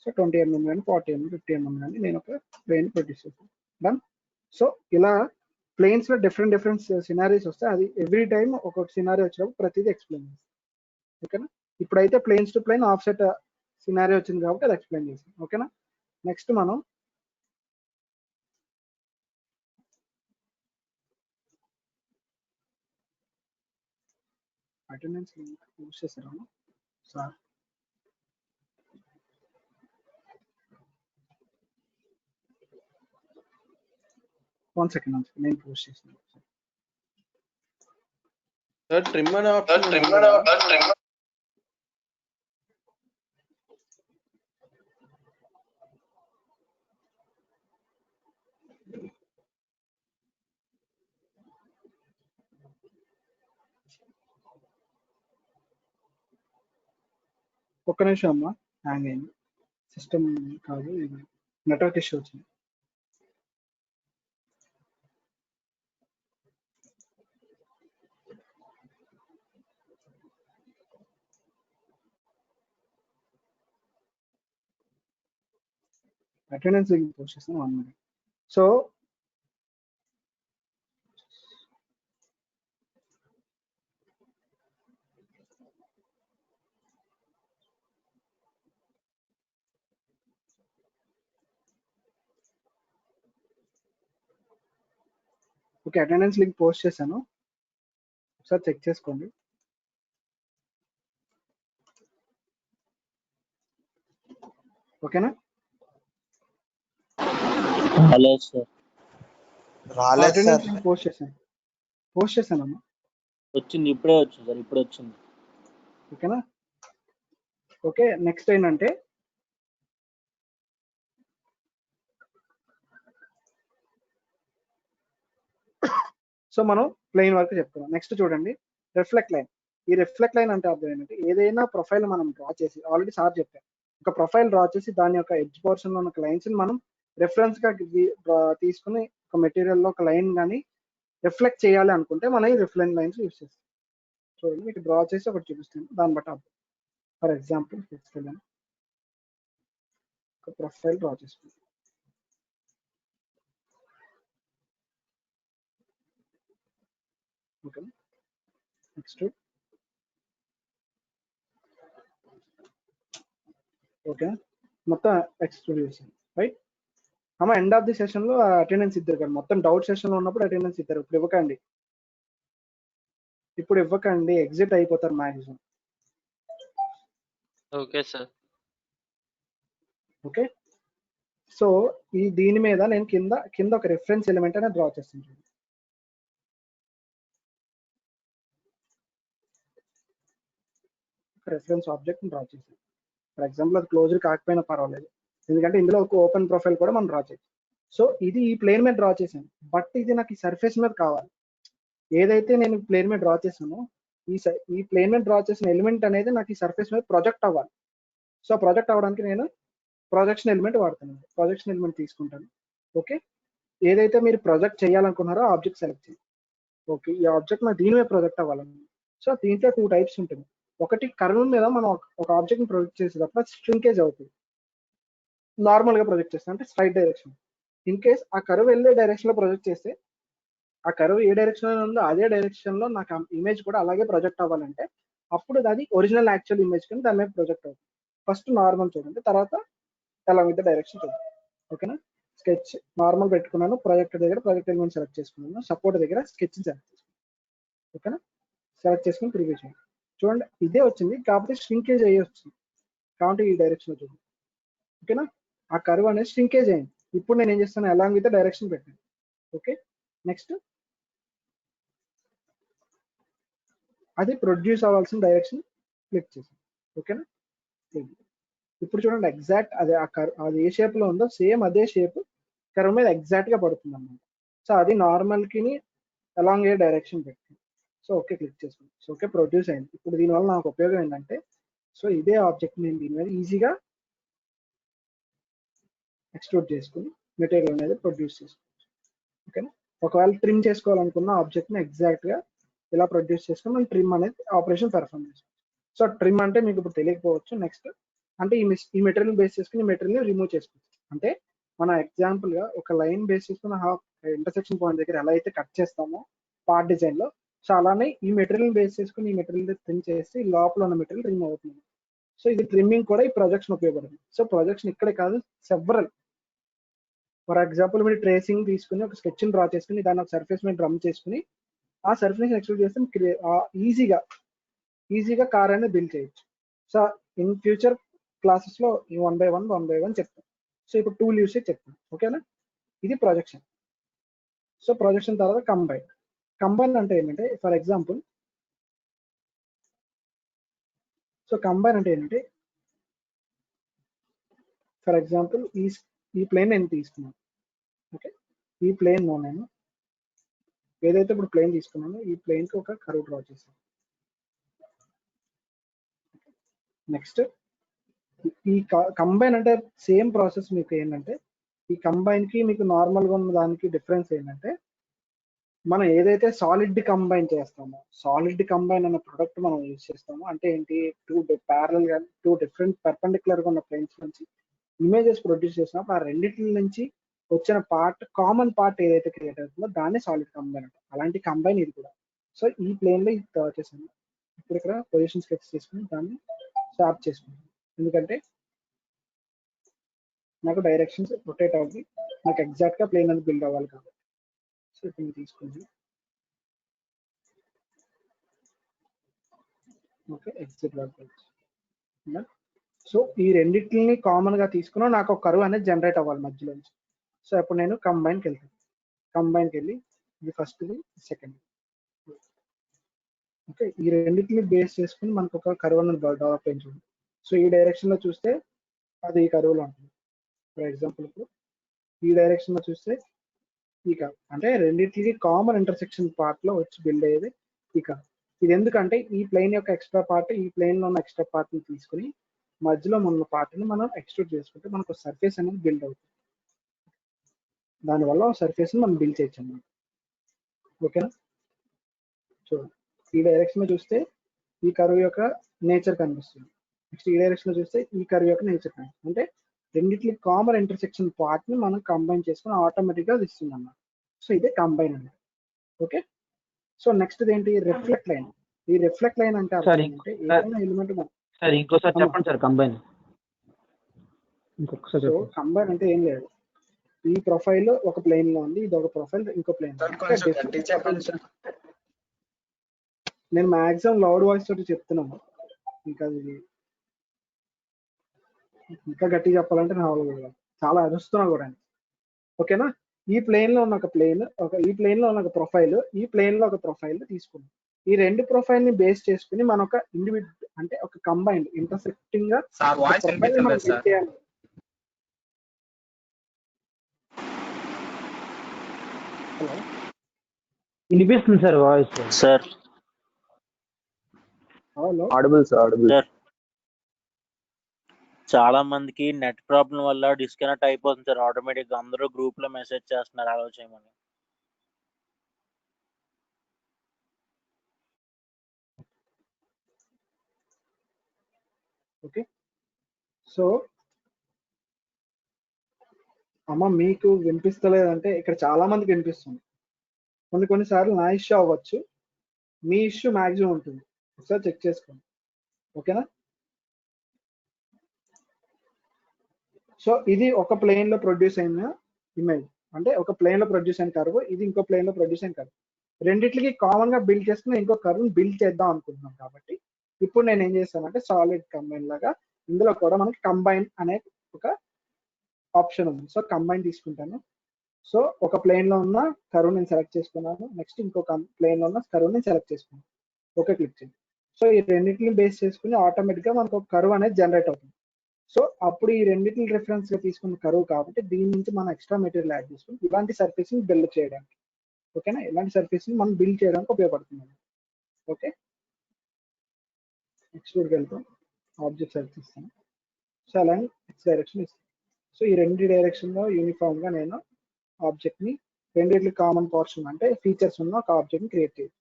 సో 20 mm కానీ 40 mm 50 mm కానీ నేను ఒక ప్లేన్ ప్రొడ్యూస్ చేస్తాను. డన్. సో ఇలా ప్లేన్స్ లో డిఫరెంట్ సినారీస్ వస్తాయి, అది ఎవ్రీ టైమ్ ఒక్కొక్క సినారీ వచ్చినప్పుడు ప్రతిదీ ఎక్స్ప్లెయిన్ చేస్తాను. ఓకేనా? ఇప్పుడైతే planes to plane offset scenario వచ్చింది కాబట్టి అది ఎక్స్ప్లెయిన్ చేస్తాం. ఓకేనా? నెక్స్ట్ మనం అటెండెన్స్ లింక్ యూస్ చేశారా సార్? వన్ సెకండ్ నేను పోస్ట్ చేస్తాను. సార్ ట్రిమ్ అనే ఆప్షన్ ఒక్క నిమిషం అమ్మా, హ్యాంగ్ అయింది సిస్టమ్, కాదు ఇది నెట్వర్క్ ఇష్యూ వచ్చింది. అటెండెన్స్ లింక్ పోస్ట్ చేస్తాను 1 minute. So okay, attendance link post చేశాను, ఒకసారి చెక్ చేసుకోండి. ఓకేనా? రాలేదు సార్. అటెండెన్స్ లింక్ పోస్ట్ చేశానమ్మా. వచ్చింది, ఇప్పుడే వచ్చింది సార్, ఇప్పుడు వచ్చింది. ఓకేనా? ఓకే, నెక్స్ట్ ఏంటంటే సో మనం ప్లెయిన్ వరకు చెప్తున్నాం. నెక్స్ట్ చూడండి, రిఫ్లెక్ట్ లైన్. ఈ రిఫ్లెక్ట్ లైన్ అంటే అర్థం ఏంటంటే ఏదైనా ప్రొఫైల్ మనం డ్రా చేసి, ఆల్రెడీ సార్ చెప్పారు, ఒక ప్రొఫైల్ డ్రా చేసి దాని యొక్క ఎడ్జ్ పోర్షన్ లో ఉన్న లైన్స్ ని మనం రెఫరెన్స్ గా తీసుకుని ఒక మెటీరియల్ లో ఒక లైన్ కానీ రిఫ్లెక్ట్ చేయాలి అనుకుంటే మనం ఈ రిఫ్లెక్ట్ లైన్స్ యూస్ చేస్తాం. చూడండి, మీకు డ్రా చేసి ఒకటి చూపిస్తాను, దాన్ని బట్టి అర్థం. ఫర్ ఎగ్జాంపుల్ ఒక ప్రొఫైల్ డ్రా చేసుకుంటాం. ఓకే, నెక్స్ట్ ఓకే, మొత్తం ఎక్స్క్లూడ్ చేసాను, రైట్? అమ్మ ఎండ్ ఆఫ్ ది సెషన్ లో అటెండెన్స్ ఇద్దరు కదా, మొత్తం డౌట్ సెషన్ లో ఉన్నప్పుడు అటెండెన్స్ ఇద్దరు. ఇప్పుడు ఇవ్వకండి, ఎగ్జిట్ అయిపోతారు maximum. Okay sir. Okay, so దీని మీద నేను కింద ఒక రిఫరెన్స్ ఎలిమెంట్ అనేది డ్రా చేస్తాను. రెఫరెన్స్ ఆబ్జెక్ట్ డ్రా చేసాను. ఫర్ ఎగ్జాంపుల్ అది క్లోజ్డ్ కాకపోయినా పర్వాలేదు, ఎందుకంటే ఇందులో ఒక ఓపెన్ ప్రొఫైల్ కూడా మనం డ్రా చేయొచ్చు. సో ఇది ఈ ప్లేన్ మీద డ్రా చేశాను, బట్ ఇది నాకు ఈ సర్ఫేస్ మీద కావాలి. ఏదైతే నేను ప్లేన్ మీద డ్రా చేశానో ఈ ప్లేన్ మీద డ్రా చేసిన ఎలిమెంట్ అనేది నాకు ఈ సర్ఫేస్ మీద ప్రొజెక్ట్ అవ్వాలి. సో ప్రొజెక్ట్ అవ్వడానికి నేను ప్రొజెక్షన్ ఎలిమెంట్ వాడుతాను. ప్రొజెక్షన్ ఎలిమెంట్ తీసుకుంటాను. ఓకే, ఏదైతే మీరు ప్రొజెక్ట్ చేయాలనుకున్నారో ఆబ్జెక్ట్ సెలెక్ట్ చేయండి. ఓకే, ఈ ఆబ్జెక్ట్ నాకు దీని మీద ప్రొజెక్ట్ అవ్వాలని. సో దీంట్లో 2 టైప్స్ ఉంటుంది. ఒకటి, కర్వ్ మీద మనం ఒక ఆబ్జెక్ట్ ని ప్రొజెక్ట్ చేసేటప్పుడు స్ట్రింకేజ్ అవుతుంది. నార్మల్ గా ప్రొజెక్ట్ చేస్తాం అంటే స్ట్రైట్ డైరెక్షన్. ఇన్ కేస్ ఆ కర్వ్ వెళ్ళే డైరెక్షన్ లో ప్రొజెక్ట్ చేస్తే, ఆ కర్వ్ ఏ డైరెక్షన్ లో ఉందో అదే డైరెక్షన్ లో నాకు ఇమేజ్ కూడా అలాగే ప్రొజెక్ట్ అవ్వాలంటే అప్పుడు అది ఒరిజినల్ యాక్చువల్ ఇమేజ్ కింద దాని మీద ప్రొజెక్ట్ అవుతుంది. ఫస్ట్ నార్మల్ చూడండి, తర్వాత ఎలా విత్ డైరెక్షన్ చూడండి. ఓకేనా? స్కెచ్ నార్మల్ పెట్టుకున్నాను, ప్రాజెక్ట్ దగ్గర ప్రాజెక్ట్ ఎలిమెంట్ సెలెక్ట్ చేసుకున్నాను, సపోర్ట్ దగ్గర స్కెచ్ సెలెక్ట్ చేసుకున్నాను. ఓకేనా? సెలెక్ట్ చేసుకుని ప్రివ్యూ చేయండి. చూడండి, ఇదే వచ్చింది, కాకపోతే ష్రింకేజ్ అయ్యి వచ్చింది, కాబట్టి ఈ డైరెక్షన్ లో చూడండి. ఓకేనా? ఆ కర్వ్ అనేది ష్రింకేజ్ అయింది. ఇప్పుడు నేను ఏం చేస్తాను, అలాంగ్ విత్ డైరెక్షన్ పెట్టాను. ఓకే, నెక్స్ట్ అది ప్రొడ్యూస్ అవ్వాల్సిన డైరెక్షన్ క్లిక్ చేసాను. ఓకేనా? ఇప్పుడు చూడండి, ఎగ్జాక్ట్ అదే అది ఏ షేప్ లో ఉందో సేమ్ అదే షేప్ కర్వ్ మీద ఎగ్జాక్ట్ గా పడుతుంది అన్నమాట. సో అది నార్మల్ కి అలాంగ్ ఏ డైరెక్షన్ పెట్టింది. సో ఓకే క్లిక్ చేసుకోండి. సో ఓకే, ప్రొడ్యూస్ అయింది. ఇప్పుడు దీనివల్ల నాకు ఉపయోగం ఏంటంటే, సో ఇదే ఆబ్జెక్ట్ నేను దీని మీద ఈజీగా ఎక్స్ట్రూడ్ చేసుకుని మెటీరియల్ అనేది ప్రొడ్యూస్ చేసుకోవచ్చు. ఓకేనా? ఒకవేళ ట్రిమ్ చేసుకోవాలనుకున్న ఆబ్జెక్ట్ ని ఎగ్జాక్ట్ గా ఇలా ప్రొడ్యూస్ చేసుకుని మనం ట్రిమ్ అనేది ఆపరేషన్ పెర్ఫామ్ చేసుకోవచ్చు. సో ట్రిమ్ అంటే మీకు ఇప్పుడు తెలియకపోవచ్చు. నెక్స్ట్ అంటే ఈ మెటీరియల్ బేస్ చేసుకుని ఈ మెటీరియల్ రిమూవ్ చేసుకోవచ్చు. అంటే మన ఎగ్జాంపుల్ గా ఒక లైన్ బేస్ చేసుకుని ఇంటర్సెక్షన్ పాయింట్ దగ్గర ఎలా అయితే కట్ చేస్తామో పార్ట్ డిజైన్ లో, సో అలానే ఈ మెటీరియల్ బేస్ చేసుకుని ఈ మెటీరియల్ ట్రిమ్ చేసి లోపల ఉన్న మెటీరియల్ రిమూవ్ అవుతుంది. సో ఇది ట్రిమ్మింగ్ కూడా ఈ ప్రొజెక్షన్ ఉపయోగపడుతుంది. సో ప్రొజెక్షన్ ఇక్కడే కాదు, సెవరల్. ఫర్ ఎగ్జాంపుల్ మీరు ట్రేసింగ్ తీసుకుని ఒక స్కెచ్ డ్రా చేసుకుని దాన్ని ఒక సర్ఫేస్ మీద డ్రమ్ చేసుకుని ఆ సర్ఫేస్ ఎక్స్ట్రూడ్ చేస్తే ఈజీగా ఈజీగా కార్ అనేది బిల్డ్ చేయొచ్చు. సో ఇన్ ఫ్యూచర్ క్లాసెస్ లో ఈ 1 by 1 చెప్తాను. సో ఇప్పుడు టూల్ యూసేజ్ చెప్తాను. ఓకేనా? ఇది ప్రొజెక్షన్. సో ప్రొజెక్షన్ తర్వాత కంబైన్ అంటే ఏంటంటే ఫర్ ఎగ్జాంపుల్ ఈ ప్లేన్ నేను తీసుకున్నాను. ఓకే, ఈ ప్లేన్ లో నేను ఏదైతే ఇప్పుడు ప్లేన్ తీసుకున్నానో ఈ ప్లేన్ కి ఒక కర్వ్ డ్రా చేశాను. నెక్స్ట్ ఈ కంబైన్ అంటే సేమ్ ప్రాసెస్. మీకు ఏంటంటే ఈ కంబైన్ కి మీకు నార్మల్ గా ఉన్న దానికి డిఫరెన్స్ ఏంటంటే మనం ఏదైతే సాలిడ్ కంబైన్ చేస్తామో, సాలిడ్ కంబైన్ అనే ప్రొడక్ట్ మనం యూజ్ చేస్తామో అంటే ఏంటి, టూ డిఫరెంట్ పర్పెండిక్యులర్ గా ఉన్న ప్లేన్స్ నుంచి ఇమేజెస్ ప్రొడ్యూస్ చేసినప్పుడు ఆ రెండింటి నుంచి వచ్చిన కామన్ పార్ట్ ఏదైతే క్రియేట్ అవుతుందో దాన్ని సాలిడ్ కంబైన్ అంటారు. అలాంటి కంబైన్ ఇది కూడా. సో ఈ ప్లేన్ లో ఇది డ్రా చేసాను. ఇప్పుడు ఇక్కడ పొజిషన్ స్కెచ్ చేసుకుని దాన్ని స్వాప్ చేసుకుంటాను. ఎందుకంటే నాకు డైరెక్షన్స్ రొటేట్ అవ్వి, నాకు ఎగ్జాక్ట్ గా ప్లేన్ అనేది బిల్డ్ అవ్వాలి కాబట్టి. సో ఇప్పుడు తీసుకుంది. Okay, exit work. సో ఈ రెండింటిని కామన్ గా తీసుకున్నా నాకు ఒక కర్వ్ అనేది జనరేట్ అవ్వాలి మధ్యలో నుంచి. సో ఇప్పుడు నేను కంబైన్కి వెళ్తాను. కంబైన్కి వెళ్ళి ఇది ఫస్ట్, ఇది సెకండ్. ఓకే, ఈ రెండింటిని బేస్ చేసుకుని మనకు ఒక కర్వ్ అనేది డెవలప్ అయింది చూడండి. సో ఈ డైరెక్షన్ లో చూస్తే అది ఈ కర్వ్లో ఉంటుంది. ఫర్ ఎగ్జాంపుల్ ఇప్పుడు ఈ డైరెక్షన్ లో చూస్తే ఈ కర్వ్ అంటే రెండింటికి కామన్ ఇంటర్సెక్షన్ పార్ట్ లో వచ్చి బిల్డ్ అయ్యేది ఈ కర్వ్. ఇది ఎందుకంటే ఈ ప్లేన్ యొక్క ఎక్స్ట్రా పార్ట్ ఈ ప్లేన్ లో ఉన్న ఎక్స్ట్రా పార్ట్ ని తీసుకుని మధ్యలో ఉన్న పార్ట్ ని మనం ఎక్స్ట్రూడ్ చేసుకుంటే మనకు సర్ఫేస్ అనేది బిల్డ్ అవుతుంది. దానివల్ల సర్ఫేస్ ని మనం బిల్డ్ చేయొచ్చు అన్నమాట. ఓకేనా? చూడండి, ఈ డైరెక్షన్ లో చూస్తే ఈ కర్వ్ యొక్క నేచర్ కనిపిస్తుంది. నెక్స్ట్ ఈ డైరెక్షన్ లో చూస్తే ఈ కర్వ్ యొక్క నేచర్ కనిపిస్తుంది. అంటే రెండింటికి కామన్ ఇంటర్సెక్షన్ పార్ట్ ని మనం కంబైన్ చేసుకుని ఆటోమేటిక్ గా ఇస్తుంది అన్నమాట. సో ఇదే కంబైన్ అన్నమాట. ఓకే, సో నెక్స్ట్ ఏంటి, రిఫ్లెక్ట్ లైన్. ఈ రిఫ్లెక్ట్ లైన్ అంటే అర్థం ఏంటంటే ఏదైనా ఎలిమెంట్ సార్ ఇంకోసారి చెప్పండి సార్ కంబైన్. ఇంకొకసారి సో కంబైన్ అంటే ఏం లేదు, ఈ ప్రొఫైల్ ఒక ప్లేన్ లో ఉంది, ఇది ఒక ప్రొఫైల్ ఇంకో ప్లేన్. నేను మాక్సిమం లౌడ్ వాయిస్ తోటి చెప్తున్నాను, ఇంకా ఇది ఇంకా గట్టిగా చెప్పాలంటే నా వాళ్ళు చాలా అరుస్తున్నా కూడా. ఓకేనా? ఈ ప్లేన్ లో ఉన్న ఒక ప్లేన్, ఈ ప్లేన్ లో ఉన్న ఒక ప్రొఫైల్, ఈ ప్లేన్ లో ఒక ప్రొఫైల్ తీసుకున్నాం. ఈ రెండు ప్రొఫైల్ ని బేస్ చేసుకుని మనం ఒక ఇండివిజువల్ అంటే ఒక కంబైన్డ్ ఇంటర్సెక్టింగ్ గా ప్రొఫైల్ మనం బిల్డ్ చేయాలి. హలో, వినిపిస్తుంది sir voice. Sir hello, audible sir, audible. Sir చాలా మందికి నెట్ ప్రాబ్లం వల్ల డిస్కనెక్ట్ అయిపోతుంది సార్. ఆటోమేటిక్ గా అందరూ గ్రూప్ లో మెసేజ్ చేస్తున్నారు అలౌ చేయమని. ఓకే. సో అమ్మ మీకు వినిపిస్తలేదంటే ఇక్కడ చాలా మందికి వినిపిస్తుంది. కొన్నిసార్లు నా ఇష్యూ అవ్వచ్చు, మీ ఇష్యూ మ్యాక్సిమం ఉంటుంది. ఒకసారి చెక్ చేసుకోండి. ఓకేనా? సో ఇది ఒక ప్లేన్ లో ప్రొడ్యూస్ అయిన ఇమేజ్, అంటే ఒక ప్లేన్ లో ప్రొడ్యూస్ అయిన కర్వ్, ఇది ఇంకో ప్లేన్ లో ప్రొడ్యూస్ అయిన కర్వ్. రెండిట్లకి కామన్ గా బిల్డ్ చేసుకుని ఇంకో కర్వ్ బిల్డ్ చేద్దాం అనుకుంటున్నాం. కాబట్టి ఇప్పుడు నేను ఏం చేస్తానంటే సాలిడ్ కంబైన్ లాగా ఇందులో కూడా మనకి కంబైన్ అనే ఒక ఆప్షన్ ఉంది. సో కంబైన్ తీసుకుంటాను. సో ఒక ప్లేన్ లో ఉన్న కర్వ్ నేను సెలెక్ట్ చేసుకున్నాను. నెక్స్ట్ ఇంకొక ప్లేన్ లో ఉన్న కర్వ్ నేను సెలెక్ట్ చేసుకున్నాను. ఓకే, క్లిక్ చేయండి. సో ఈ రెండింటిని బేస్ చేసుకుని ఆటోమేటిక్ గా మనకు ఒక కర్వ్ అనేది జనరేట్ అవుతుంది. సో అప్పుడు ఈ రెండింటిని రిఫరెన్స్ గా తీసుకున్న కర్వ్ కాబట్టి దీని నుంచి మనం ఎక్స్ట్రా మెటీరియల్ యాడ్ చేసుకుని ఇలాంటి సర్ఫేస్ ని బిల్డ్ చేయడానికి, ఓకేనా, ఇలాంటి సర్ఫేస్ ని మనం బిల్డ్ చేయడానికి ఉపయోగపడుతుంది. ఓకే, ఎక్స్ట్రూడ్కి వెళ్తాం, ఆబ్జెక్ట్ సెలెక్ట్ చేస్తాను. సో అలాగే ఎక్స్ డైరెక్షన్ ఇస్తాను. సో ఈ రెండు డైరెక్షన్ లో యూనిఫామ్ గా నేను ఆబ్జెక్ట్ ని రెండింటికి కామన్ పోర్షన్ అంటే ఫీచర్స్ ఉన్న ఒక ఆబ్జెక్ట్ ని క్రియేట్ చేయాలి.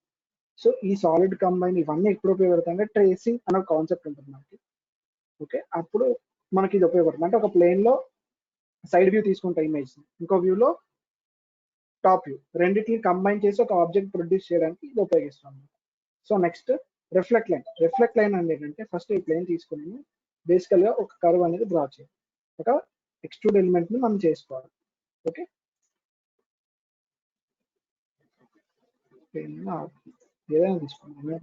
సో ఈ సాలిడ్ కంబైన్ ఇవన్నీ ఎప్పుడు ఉపయోగపడతాయి, ట్రేసింగ్ అనే కాన్సెప్ట్ ఉంటుంది మనకి. ఓకే, అప్పుడు మనకి ఇది ఉపయోగపడుతుంది. అంటే ఒక ప్లేన్ లో సైడ్ వ్యూ తీసుకుంటా ఇమేజ్, ఇంకో వ్యూలో టాప్ వ్యూ, రెండింటిని కంబైన్ చేసి ఒక ఆబ్జెక్ట్ ప్రొడ్యూస్ చేయడానికి ఇది ఉపయోగిస్తాం. So next reflect line. Reflect line అనేది ఏంటంటే ఫస్ట్ ఈ ప్లేన్ తీసుకుని బేసికల్ గా ఒక కర్వ్ అనేది డ్రా చేయాలి, ఒక ఎక్స్ట్రూడ్ ఎలిమెంట్ ని మనం చేసుకోవాలి. ఓకే, ఏదైనా తీసుకోండి.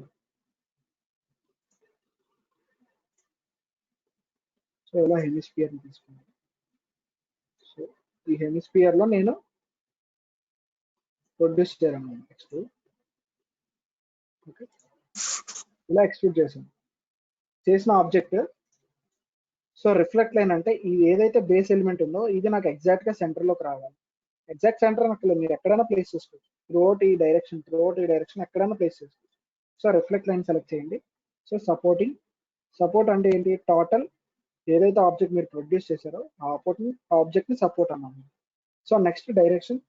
సో ఇలా హెమిస్ఫియర్ తీసుకున్నాను. సో ఈ హెమిస్ఫియర్ లో నేను ప్రొడ్యూస్ చేయాలన్నమాట నెక్స్ట్. ఓకే, ఇలా ఎక్స్క్యూట్ చేసాను. చేసిన ఆబ్జెక్ట్ సో రిఫ్లెక్ట్ లైన్ అంటే ఇది ఏదైతే బేస్ ఎలిమెంట్ ఉందో ఇది నాకు ఎగ్జాక్ట్ గా సెంటర్ లోకి రావాలి. ఎగ్జాక్ట్ సెంటర్ నాకు మీరు ఎక్కడైనా ప్లేస్ చేసుకోవచ్చు. త్రూఅవుట్ ఈ డైరెక్షన్ ఎక్కడైనా ప్లేస్ చేసుకోవచ్చు. సో రిఫ్లెక్ట్ లైన్ సెలెక్ట్ చేయండి. సో సపోర్ట్ అంటే ఏంటి, టోటల్ ఏదైతే ఆబ్జెక్ట్ మీరు ప్రొడ్యూస్ చేశారో ఆ ఆబ్జెక్ట్ ని సపోర్ట్ అన్నాము. So next direction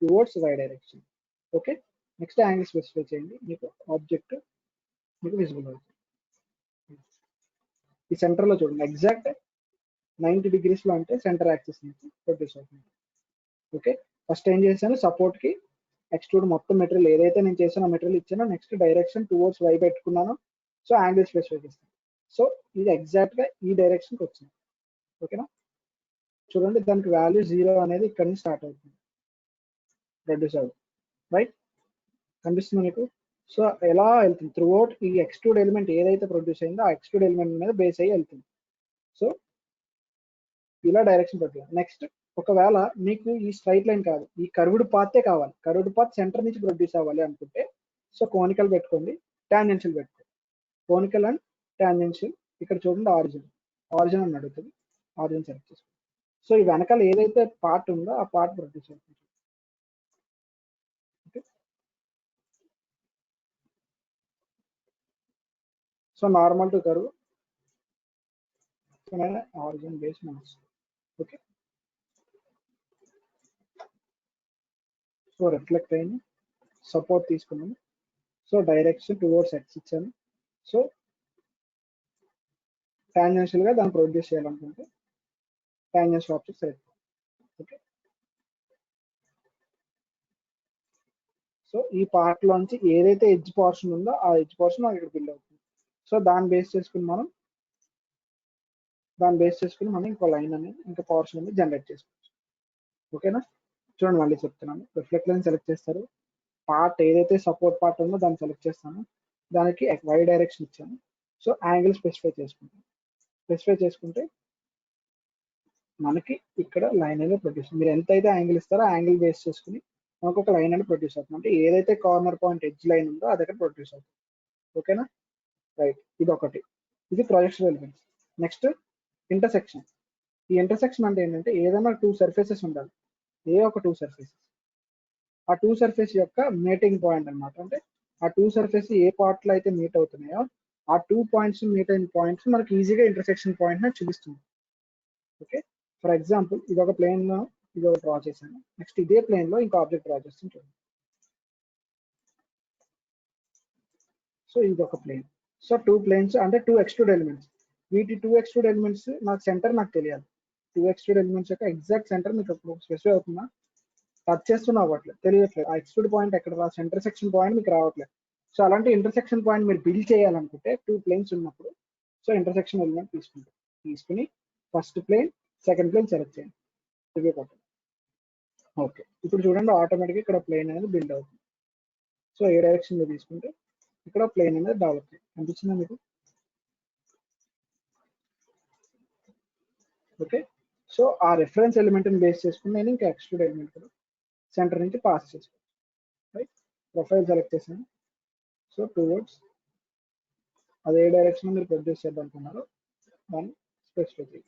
towards Y direction. Okay, next angle specify చేయండి. మీకు ఆబ్జెక్ట్ మీకు విజిబుల్ అవుతుంది. ఈ సెంటర్ లో చూడండి, ఎగ్జాక్ట్ 90 degrees లో అంటే సెంటర్ యాక్సిస్ నుంచి ప్రొడ్యూస్ అవుతుంది. ఓకే, ఫస్ట్ ఏం చేశాను, సపోర్ట్ కి ఎక్స్ట్రూడ్ మొత్తం మెటీరియల్ ఏదైతే నేను చేసిన మెటీరియల్ ఇచ్చానో నెక్స్ట్ డైరెక్షన్ టువర్డ్స్ వై పెట్టుకున్నాను. సో యాంగిల్ స్పెసిఫై చేస్తాను. సో ఇది ఎగ్జాక్ట్ గా ఈ డైరెక్షన్ కి వచ్చింది. ఓకేనా, చూడండి దానికి వాల్యూ 0 అనేది ఇక్కడ నుంచి స్టార్ట్ అవుతుంది, ప్రొడ్యూస్ అవుతుంది. రైట్, కనిపిస్తుంది మీకు. సో ఎలా వెళ్తుంది, త్రూఅవుట్ ఈ ఎక్స్ట్రూడ్ ఎలిమెంట్ ఏదైతే ప్రొడ్యూస్ అయిందో ఆ ఎక్స్ట్రూడ్ ఎలిమెంట్ మీద బేస్ అయ్యి వెళ్తుంది. సో ఇలా డైరెక్షన్ పెట్టాలి. నెక్స్ట్ ఒకవేళ మీకు ఈ స్ట్రైట్ లైన్ కాదు, ఈ కర్వ్డ్ పాతే కావాలి, కర్వ్డ్ పాత్ సెంటర్ నుంచి ప్రొడ్యూస్ అవ్వాలి అనుకుంటే సో కోనికల్ పెట్టుకోండి, టాంజెన్షియల్ పెట్టుకోండి. Conical and tangential. ఇక్కడ చూడండి ఆరిజిన్ అని అడుగుతుంది, ఆరిజిన్ సెలెక్ట్ చేసుకోండి. సో ఈ వెనకాల ఏదైతే పార్ట్ ఉందో ఆ పార్ట్ ప్రొడ్యూస్ అవుతుంది. Okay, so normal to curve origin base marks. Okay, so reflect అయింది, సపోర్ట్ తీసుకున్నాను. సో డైరెక్షన్ టువర్డ్స్ ఎక్స్ ఇచ్చాను. సో టాంజెన్షియల్ గా దాన్ని ప్రొడ్యూస్ చేయాలనుకుంటే tangential object select. Okay, so ఈ పార్ట్ లోంచి ఏదైతే ఎడ్జ్ పోర్షన్ ఉందో ఆ ఎడ్జ్ పోర్షన్ మనకి ఇక్కడ బిల్డ్ అవుతుంది. సో దాన్ని బేస్ చేసుకుని మనం ఇంకో లైన్ అనేది ఇంకా పోర్షన్ అనేది జనరేట్ చేసుకోవచ్చు. ఓకేనా, చూడండి మళ్ళీ చెప్తున్నాను. రిఫ్లెక్ట్ లైన్ సెలెక్ట్ చేస్తారు, పార్ట్ ఏదైతే సపోర్ట్ పార్ట్ ఉందో దాన్ని సెలెక్ట్ చేస్తాను, దానికి వై డైరెక్షన్ ఇచ్చాను. సో యాంగిల్ స్పెసిఫై చేసుకుంటే మనకి ఇక్కడ లైన్ అనేది ప్రొడ్యూస్, మీరు ఎంత అయితే యాంగిల్ ఇస్తారో ఆ యాంగిల్ బేస్ చేసుకుని మనకు ఒక లైన్ అనేది ప్రొడ్యూస్ అవుతుంది. అంటే ఏదైతే కార్నర్ పాయింట్ ఎడ్జ్ లైన్ ఉందో అది అక్కడ ప్రొడ్యూస్ అవుతుంది. ఓకేనా, రైట్, ఇది ఒకటి, ఇది ప్రొజెక్షన్ ఎలిమెంట్స్. Next intersection. ఈ ఇంటర్సెక్షన్ అంటే ఏంటంటే ఏదైనా 2 సర్ఫేసెస్ ఉండాలి, ఒక 2 సర్ఫేసెస్, ఆ 2 సర్ఫేస్ యొక్క మీటింగ్ పాయింట్ అన్నమాట. అంటే ఆ 2 సర్ఫేస్ ఏ పార్ట్ లో అయితే మీట్ అవుతున్నాయో ఆ 2 పాయింట్స్ మీట్ అయిన పాయింట్స్ మనకి ఈజీగా ఇంటర్సెక్షన్ పాయింట్ ని చూపిస్తుంది. ఓకే, ఫర్ ఎగ్జాంపుల్ ఇది ఒక ప్లేన్ లో ఇది ఒక డ్రా చేశాను, నెక్స్ట్ ఇదే ప్లేన్ లో ఇంకో ఆబ్జెక్ట్ డ్రా చేస్తాను చూడండి. సో ఇది ఒక ప్లేన్. సో 2 ప్లేన్స్ అంటే 2 ఎక్స్ట్రూడ్ ఎలిమెంట్స్. వీటి 2 ఎక్స్ట్రూడ్ ఎలిమెంట్స్ నాకు సెంటర్ నాకు తెలియాలి. 2 ఎక్స్ట్రూడ్ ఎలిమెంట్స్ యొక్క ఎగ్జాక్ట్ సెంటర్ మీకు స్పెసిఫై అవుతుందా, టచ్ చేస్తున్నా అవ్వట్లేదు, తెలియట్లేదు. ఆ ఎక్స్ట్రూడ్ పాయింట్ ఎక్కడ ఇంటర్సెక్షన్ పాయింట్ మీకు రావట్లేదు. సో అలాంటి ఇంటర్సెక్షన్ పాయింట్ మీరు బిల్డ్ చేయాలనుకుంటే 2 ప్లేన్స్ ఉన్నప్పుడు సో ఇంటర్సెక్షన్ ఎలిమెంట్ తీసుకుని first plane second plane select చేయండి. ఓకే, ఇప్పుడు చూడండి ఆటోమేటిక్గా ఇక్కడ ప్లేన్ అనేది బిల్డ్ అవుతుంది. సో ఏ డైరెక్షన్ లో తీసుకుంటే ఇక్కడ ప్లేన్ అనేది డెవలప్ అయ్యింది, అనిపించిందా మీకు? ఓకే, సో ఆ రెఫరెన్స్ ఎలిమెంట్ ని బేస్ చేసుకుని నేను ఇంకా ఎక్స్ట్రూడ్ ఎలిమెంట్ కూడా సెంటర్ నుంచి పాస్ చేసుకోవచ్చు. రైట్, ప్రొఫైల్ సెలెక్ట్ చేశాను. సో టువర్డ్స్ అదే డైరెక్షన్ మీరు ప్రొడ్యూస్ చేద్దాం అనుకున్నారు దాన్ని స్పెసిఫై చేయండి.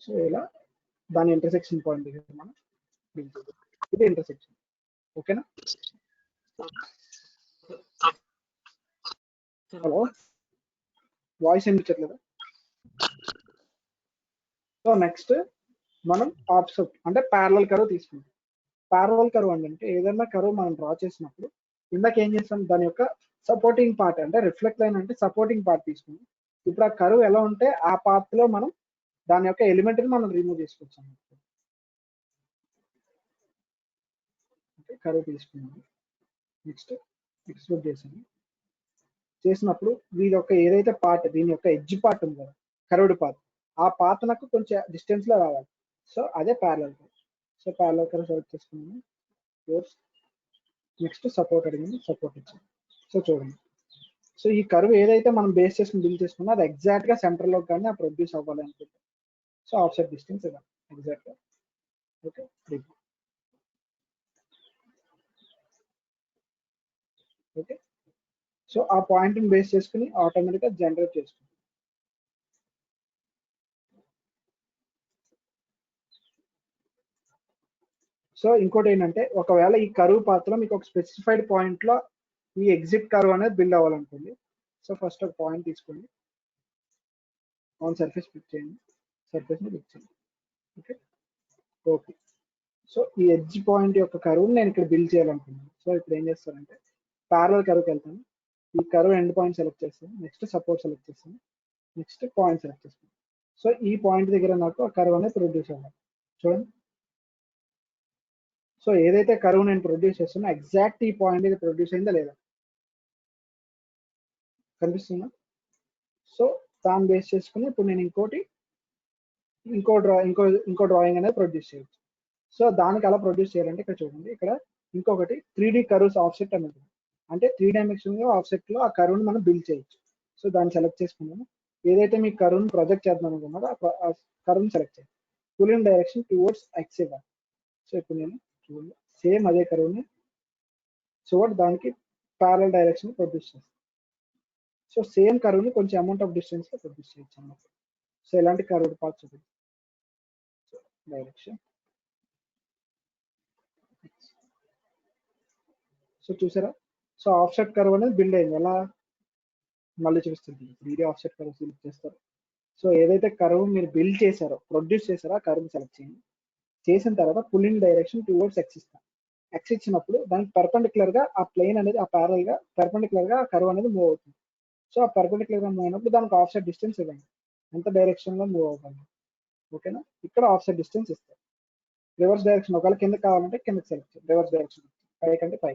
సో ఇలా దాని ఇంటర్సెక్షన్ పాయింట్ దగ్గర మనం ఇది ఇంటర్సెక్షన్. ఓకేనా, హలో వాయిస్ వినిపించట్లేదా? సో నెక్స్ట్ మనం ఆప్సెట్ అంటే ప్యారలల్ కర్వ్ తీసుకుంటాం. ప్యారలల్ కర్వ్ అంటే ఏదైనా కర్వ్ మనం డ్రా చేసినప్పుడు ఇందాక ఏం చేస్తాం, దాని యొక్క సపోర్టింగ్ పార్ట్ అంటే రిఫ్లెక్ట్ లైన్ అంటే సపోర్టింగ్ పార్ట్ తీసుకుని ఇప్పుడు ఆ కర్వ్ ఎలా ఉంటే ఆ పార్ట్ లో మనం దాని యొక్క ఎలిమెంట్ ని మనం రిమూవ్ చేసుకోవచ్చు. కర్వ్ తీసుకున్నాము, నెక్స్ట్ ఎక్స్పోర్ట్ చేసినప్పుడు దీని యొక్క ఏదైతే పార్ట్ దీని యొక్క ఎడ్జ్ పార్ట్ ఉంది కదా కర్వ్డ్ పార్ట్, ఆ పార్ట్ నాకు కొంచెం డిస్టెన్స్ లో రావాలి. సో అదే parallel curve. So parallel curve select చేసుకున్నాము. నెక్స్ట్ సపోర్ట్ అడిగింది, సపోర్ట్ ఇచ్చాము. సో చూడండి సో ఈ కర్వ్ ఏదైతే మనం బేస్ చేసుకుని బిల్డ్ చేసుకున్నా అది ఎగ్జాక్ట్ గా సెంటర్ లో కానీ ప్రొడ్యూస్ అవ్వాలి అనుకుంటాం. సో ఆఫ్సెట్ డిస్టెన్స్ ఇదా ఎగ్జాక్ట్ గా. Okay, okay. సో ఆ పాయింట్ ని బేస్ చేసుకుని ఆటోమేటిక్ గా జనరేట్ చేసుకుంటాం. సో ఇంకోటి ఏంటంటే ఒకవేళ ఈ కర్వ్ పాత్ లో మీకు ఒక స్పెసిఫైడ్ పాయింట్ లో ఈ ఎగ్జిట్ కర్వ్ అనేది బిల్డ్ అవ్వాలనుకోండి. సో ఫస్ట్ ఒక పాయింట్ తీసుకోండి, ఆన్ సర్ఫేస్ క్లిక్ చేయండి, సర్ఫేస్ ని క్లిక్ చేయండి. Okay, okay. సో ఈ ఎడ్జ్ పాయింట్ యొక్క కర్వ్ నేను ఇక్కడ బిల్డ్ చేయాలనుకున్నాను. సో ఇప్పుడు ఏం చేస్తానంటే ప్యారలల్ కర్వ్కి వెళ్తాను, ఈ కర్వ్ ఎండ్ పాయింట్ సెలెక్ట్ చేస్తాను, నెక్స్ట్ సపోర్ట్ సెలెక్ట్ చేస్తాను, నెక్స్ట్ పాయింట్ సెలెక్ట్ చేస్తాను. సో ఈ పాయింట్ దగ్గర నాకు ఆ కర్వ్ అనేది ప్రొడ్యూస్ అవ్వాలి. చూడండి, సో ఏదైతే కర్వ్ నేను ప్రొడ్యూస్ చేస్తున్నా ఎగ్జాక్ట్ ఈ పాయింట్ ఇది ప్రొడ్యూస్ అయిందా లేదా కనిపిస్తుందా? సో దాన్ని బేస్ చేసుకుని ఇప్పుడు నేను ఇంకో డ్రాయింగ్ అనేది ప్రొడ్యూస్ చేయొచ్చు. సో దానికి అలా ప్రొడ్యూస్ చేయాలంటే ఇక్కడ చూడండి, ఇక్కడ ఇంకొకటి 3D కర్వ్స్ ఆఫ్సెట్ అనేది, అంటే 3 డైమెన్షన్ లో ఆఫ్సెట్ లో ఆ కర్వ్ ని మనం బిల్డ్ చేయొచ్చు. సో దాన్ని సెలెక్ట్ చేసుకున్నాము, ఏదైతే మీ కర్వ్ ని ప్రొజెక్ట్ చేద్దాం అనుకున్నారో ఆ కర్వ్ ని సెలెక్ట్ చేయండి, pull in direction towards X ఇవ్వాలి. సో ఇప్పుడు నేను చూడండి సేమ్ అదే కర్వ్ ని దానికి ప్యారలల్ డైరెక్షన్ ప్రొడ్యూస్ చేస్తాను. సో సేమ్ కర్వ్ ని కొంచెం అమౌంట్ ఆఫ్ డిస్టెన్స్ లో ప్రొడ్యూస్ చేయొచ్చు అన్నమాట. సో ఎలాంటి కర్వ్ పాత్ చూడండి, డైరెక్షన్. సో చూసారా, సో ఆఫ్సెట్ కర్వ్ అనేది బిల్డ్ అయింది. ఎలా మళ్ళీ చూపిస్తుంది, 3D ఆఫ్సెట్ కర్వ్ సెలెక్ట్ చేస్తారు. సో ఏదైతే కర్వ్ మీరు బిల్డ్ చేశారో ప్రొడ్యూస్ చేశారో ఆ కర్వ్ సెలెక్ట్ చేయండి, చేసిన తర్వాత pull in direction towards X ఇస్తాం. ఎక్స్ ఇచ్చినప్పుడు దానికి పర్పెండిక్యులర్ గా ఆ ప్లేన్ అనేది ఆ ప్యారల్ గా పర్పెండిక్యులర్ గా ఆ కర్వ్ అనేది మూవ్ అవుతుంది. సో ఆ పర్పెండిక్యులర్ గా మూవ్ అయినప్పుడు దానికి ఆఫ్సెట్ డిస్టెన్స్ ఇవ్వండి, ఎంత డైరెక్షన్ లో మూవ్ అవ్వాలి. ఓకేనా, ఇక్కడ ఆఫ్సెట్ డిస్టెన్స్ ఇస్తారు. రివర్స్ డైరెక్షన్ ఒకవేళ కిందకి కావాలంటే కిందకి సెలెక్ట్ చేయండి, రివర్స్ డైరెక్షన్ పై కంటే పై.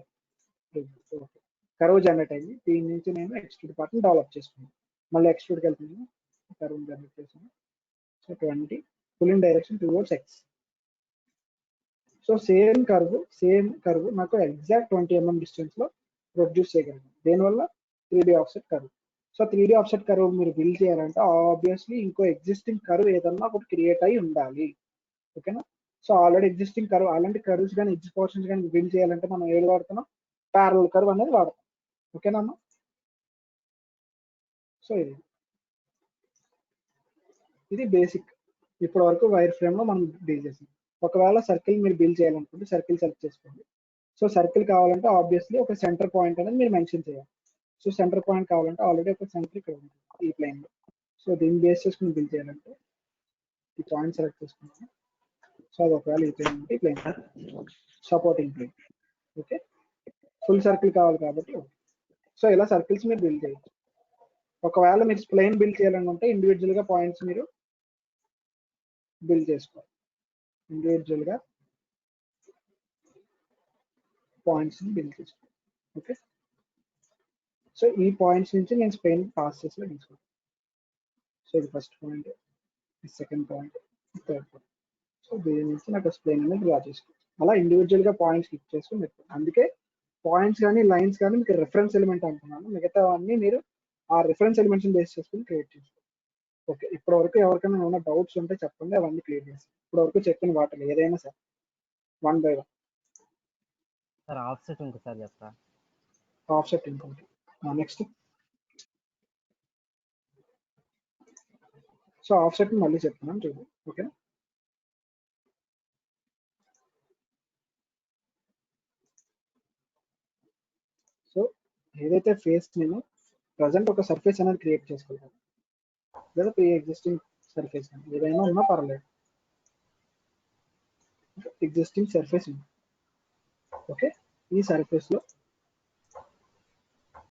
కర్వ్ జనరేట్ అయింది, దీని నుంచి నేను ఎక్స్ట్రూడ్ పార్ట్ ని డెవలప్ చేసుకున్నాను. మళ్ళీ ఎక్స్ట్రూడ్కి వెళ్తున్నాను, కర్వ్ జనరేట్ చేసాను. So 20 pull in direction towards X. So same curve నాకు ఎగ్జాక్ట్ 20 mm డిస్టెన్స్ లో ప్రొడ్యూస్ చేయగలను. దేనివల్ల 3D offset curve. So 3D offset curve మీరు బిల్డ్ చేయాలంటే ఆబ్వియస్లీ ఇంకో ఎగ్జిస్టింగ్ కర్వ్ ఏదన్నా ఒకటి క్రియేట్ అయి ఉండాలి. ఓకేనా, సో ఆల్రెడీ ఎగ్జిస్టింగ్ కర్వ్ అలాంటి కర్వ్స్ కానీ ఎడ్జ్ పోర్షన్స్ కానీ బిల్డ్ చేయాలంటే మనం ఏది వాడుతున్నాం, ప్యారలల్ కర్వ్ అనేది వాడతాం. ఓకేనా అమ్మా? సో ఇది బేసిక్ ఇప్పటి వరకు వైర్ ఫ్రేమ్ లో మనం డీల్ చేసాం. ఒకవేళ సర్కిల్ మీరు బిల్డ్ చేయాలనుకుంటే సర్కిల్ సెలెక్ట్ చేసుకోండి. సో సర్కిల్ కావాలంటే ఆబ్వియస్లీ ఒక సెంటర్ పాయింట్ అనేది మీరు మెన్షన్ చేయాలి. సో సెంటర్ పాయింట్ కావాలంటే ఆల్రెడీ ఒక సెంటర్ ఇక్కడ ఉంటుంది ఈ ప్లేన్ లో. సో దీన్ని బేస్ చేసుకుని బిల్డ్ చేయాలంటే ఈ పాయింట్ సెలెక్ట్ చేసుకుంటాం. సో అది ఒకవేళ ఈ ప్లేన్ ఉంటే ఈ plane supporting plane. Okay, full circle కావాలి కాబట్టి సో ఇలా సర్కిల్స్ మీరు బిల్డ్ చేయొచ్చు. ఒకవేళ మీరు ప్లేన్ బిల్డ్ చేయాలనుకుంటే ఇండివిజువల్ గా పాయింట్స్ మీరు బిల్డ్ చేసుకోవాలి, ఇండివిజువల్ గా పాయింట్స్ ని బిల్డ్ చేసుకోవాలి. ఓకే, సో ఈ పాయింట్స్ నుంచి నేను స్పెయిన్ పాస్ చేసి తీసుకోవాలి. సో ఇది first point, second point, third point. So దీని నుంచి నాకు స్పెయిన్ అనేది డ్రా చేసుకోవాలి. అలా ఇండివిజువల్ గా పాయింట్స్ క్లిక్ చేసుకుని పెట్టుకోవాలి. అందుకే పాయింట్స్ కానీ లైన్స్ కానీ మీకు రిఫరెన్స్ ఎలిమెంట్ అంటున్నాను, మిగతా అన్ని మీరు ఆ రిఫరెన్స్ ఎలిమెంట్స్ బేస్ చేసుకుని క్రియేట్ చేసుకోవాలి. ఓకే, ఇప్పటి వరకు ఎవరికైనా ఏమైనా డౌట్స్ ఉంటే చెప్పండి, అవన్నీ క్లియర్ చేస్తాను. ఇప్పటి వరకు చెప్పిన వాటిలో ఏదైనా సరే 1 by 1. సార్ ఆఫ్సెట్ ఇంకోసారి చెప్తా. ఆఫ్సెట్ ఇంకోటి నెక్స్ట్. సో ఆఫ్సెట్ మళ్ళీ చెప్తున్నాను చూడు. ఓకే, సో ఏదైతే ఫేస్ నేను ప్రజెంట్ ఒక సర్ఫేస్ అనేది క్రియేట్ చేసుకోగలను, లేదా ప్రీ ఎగ్జిస్టింగ్ సర్ఫేస్ ఏదైనా ఉన్నా పర్లేదు, ఎగ్జిస్టింగ్ సర్ఫేస్ ఉంది. ఓకే, ఈ సర్ఫేస్ లో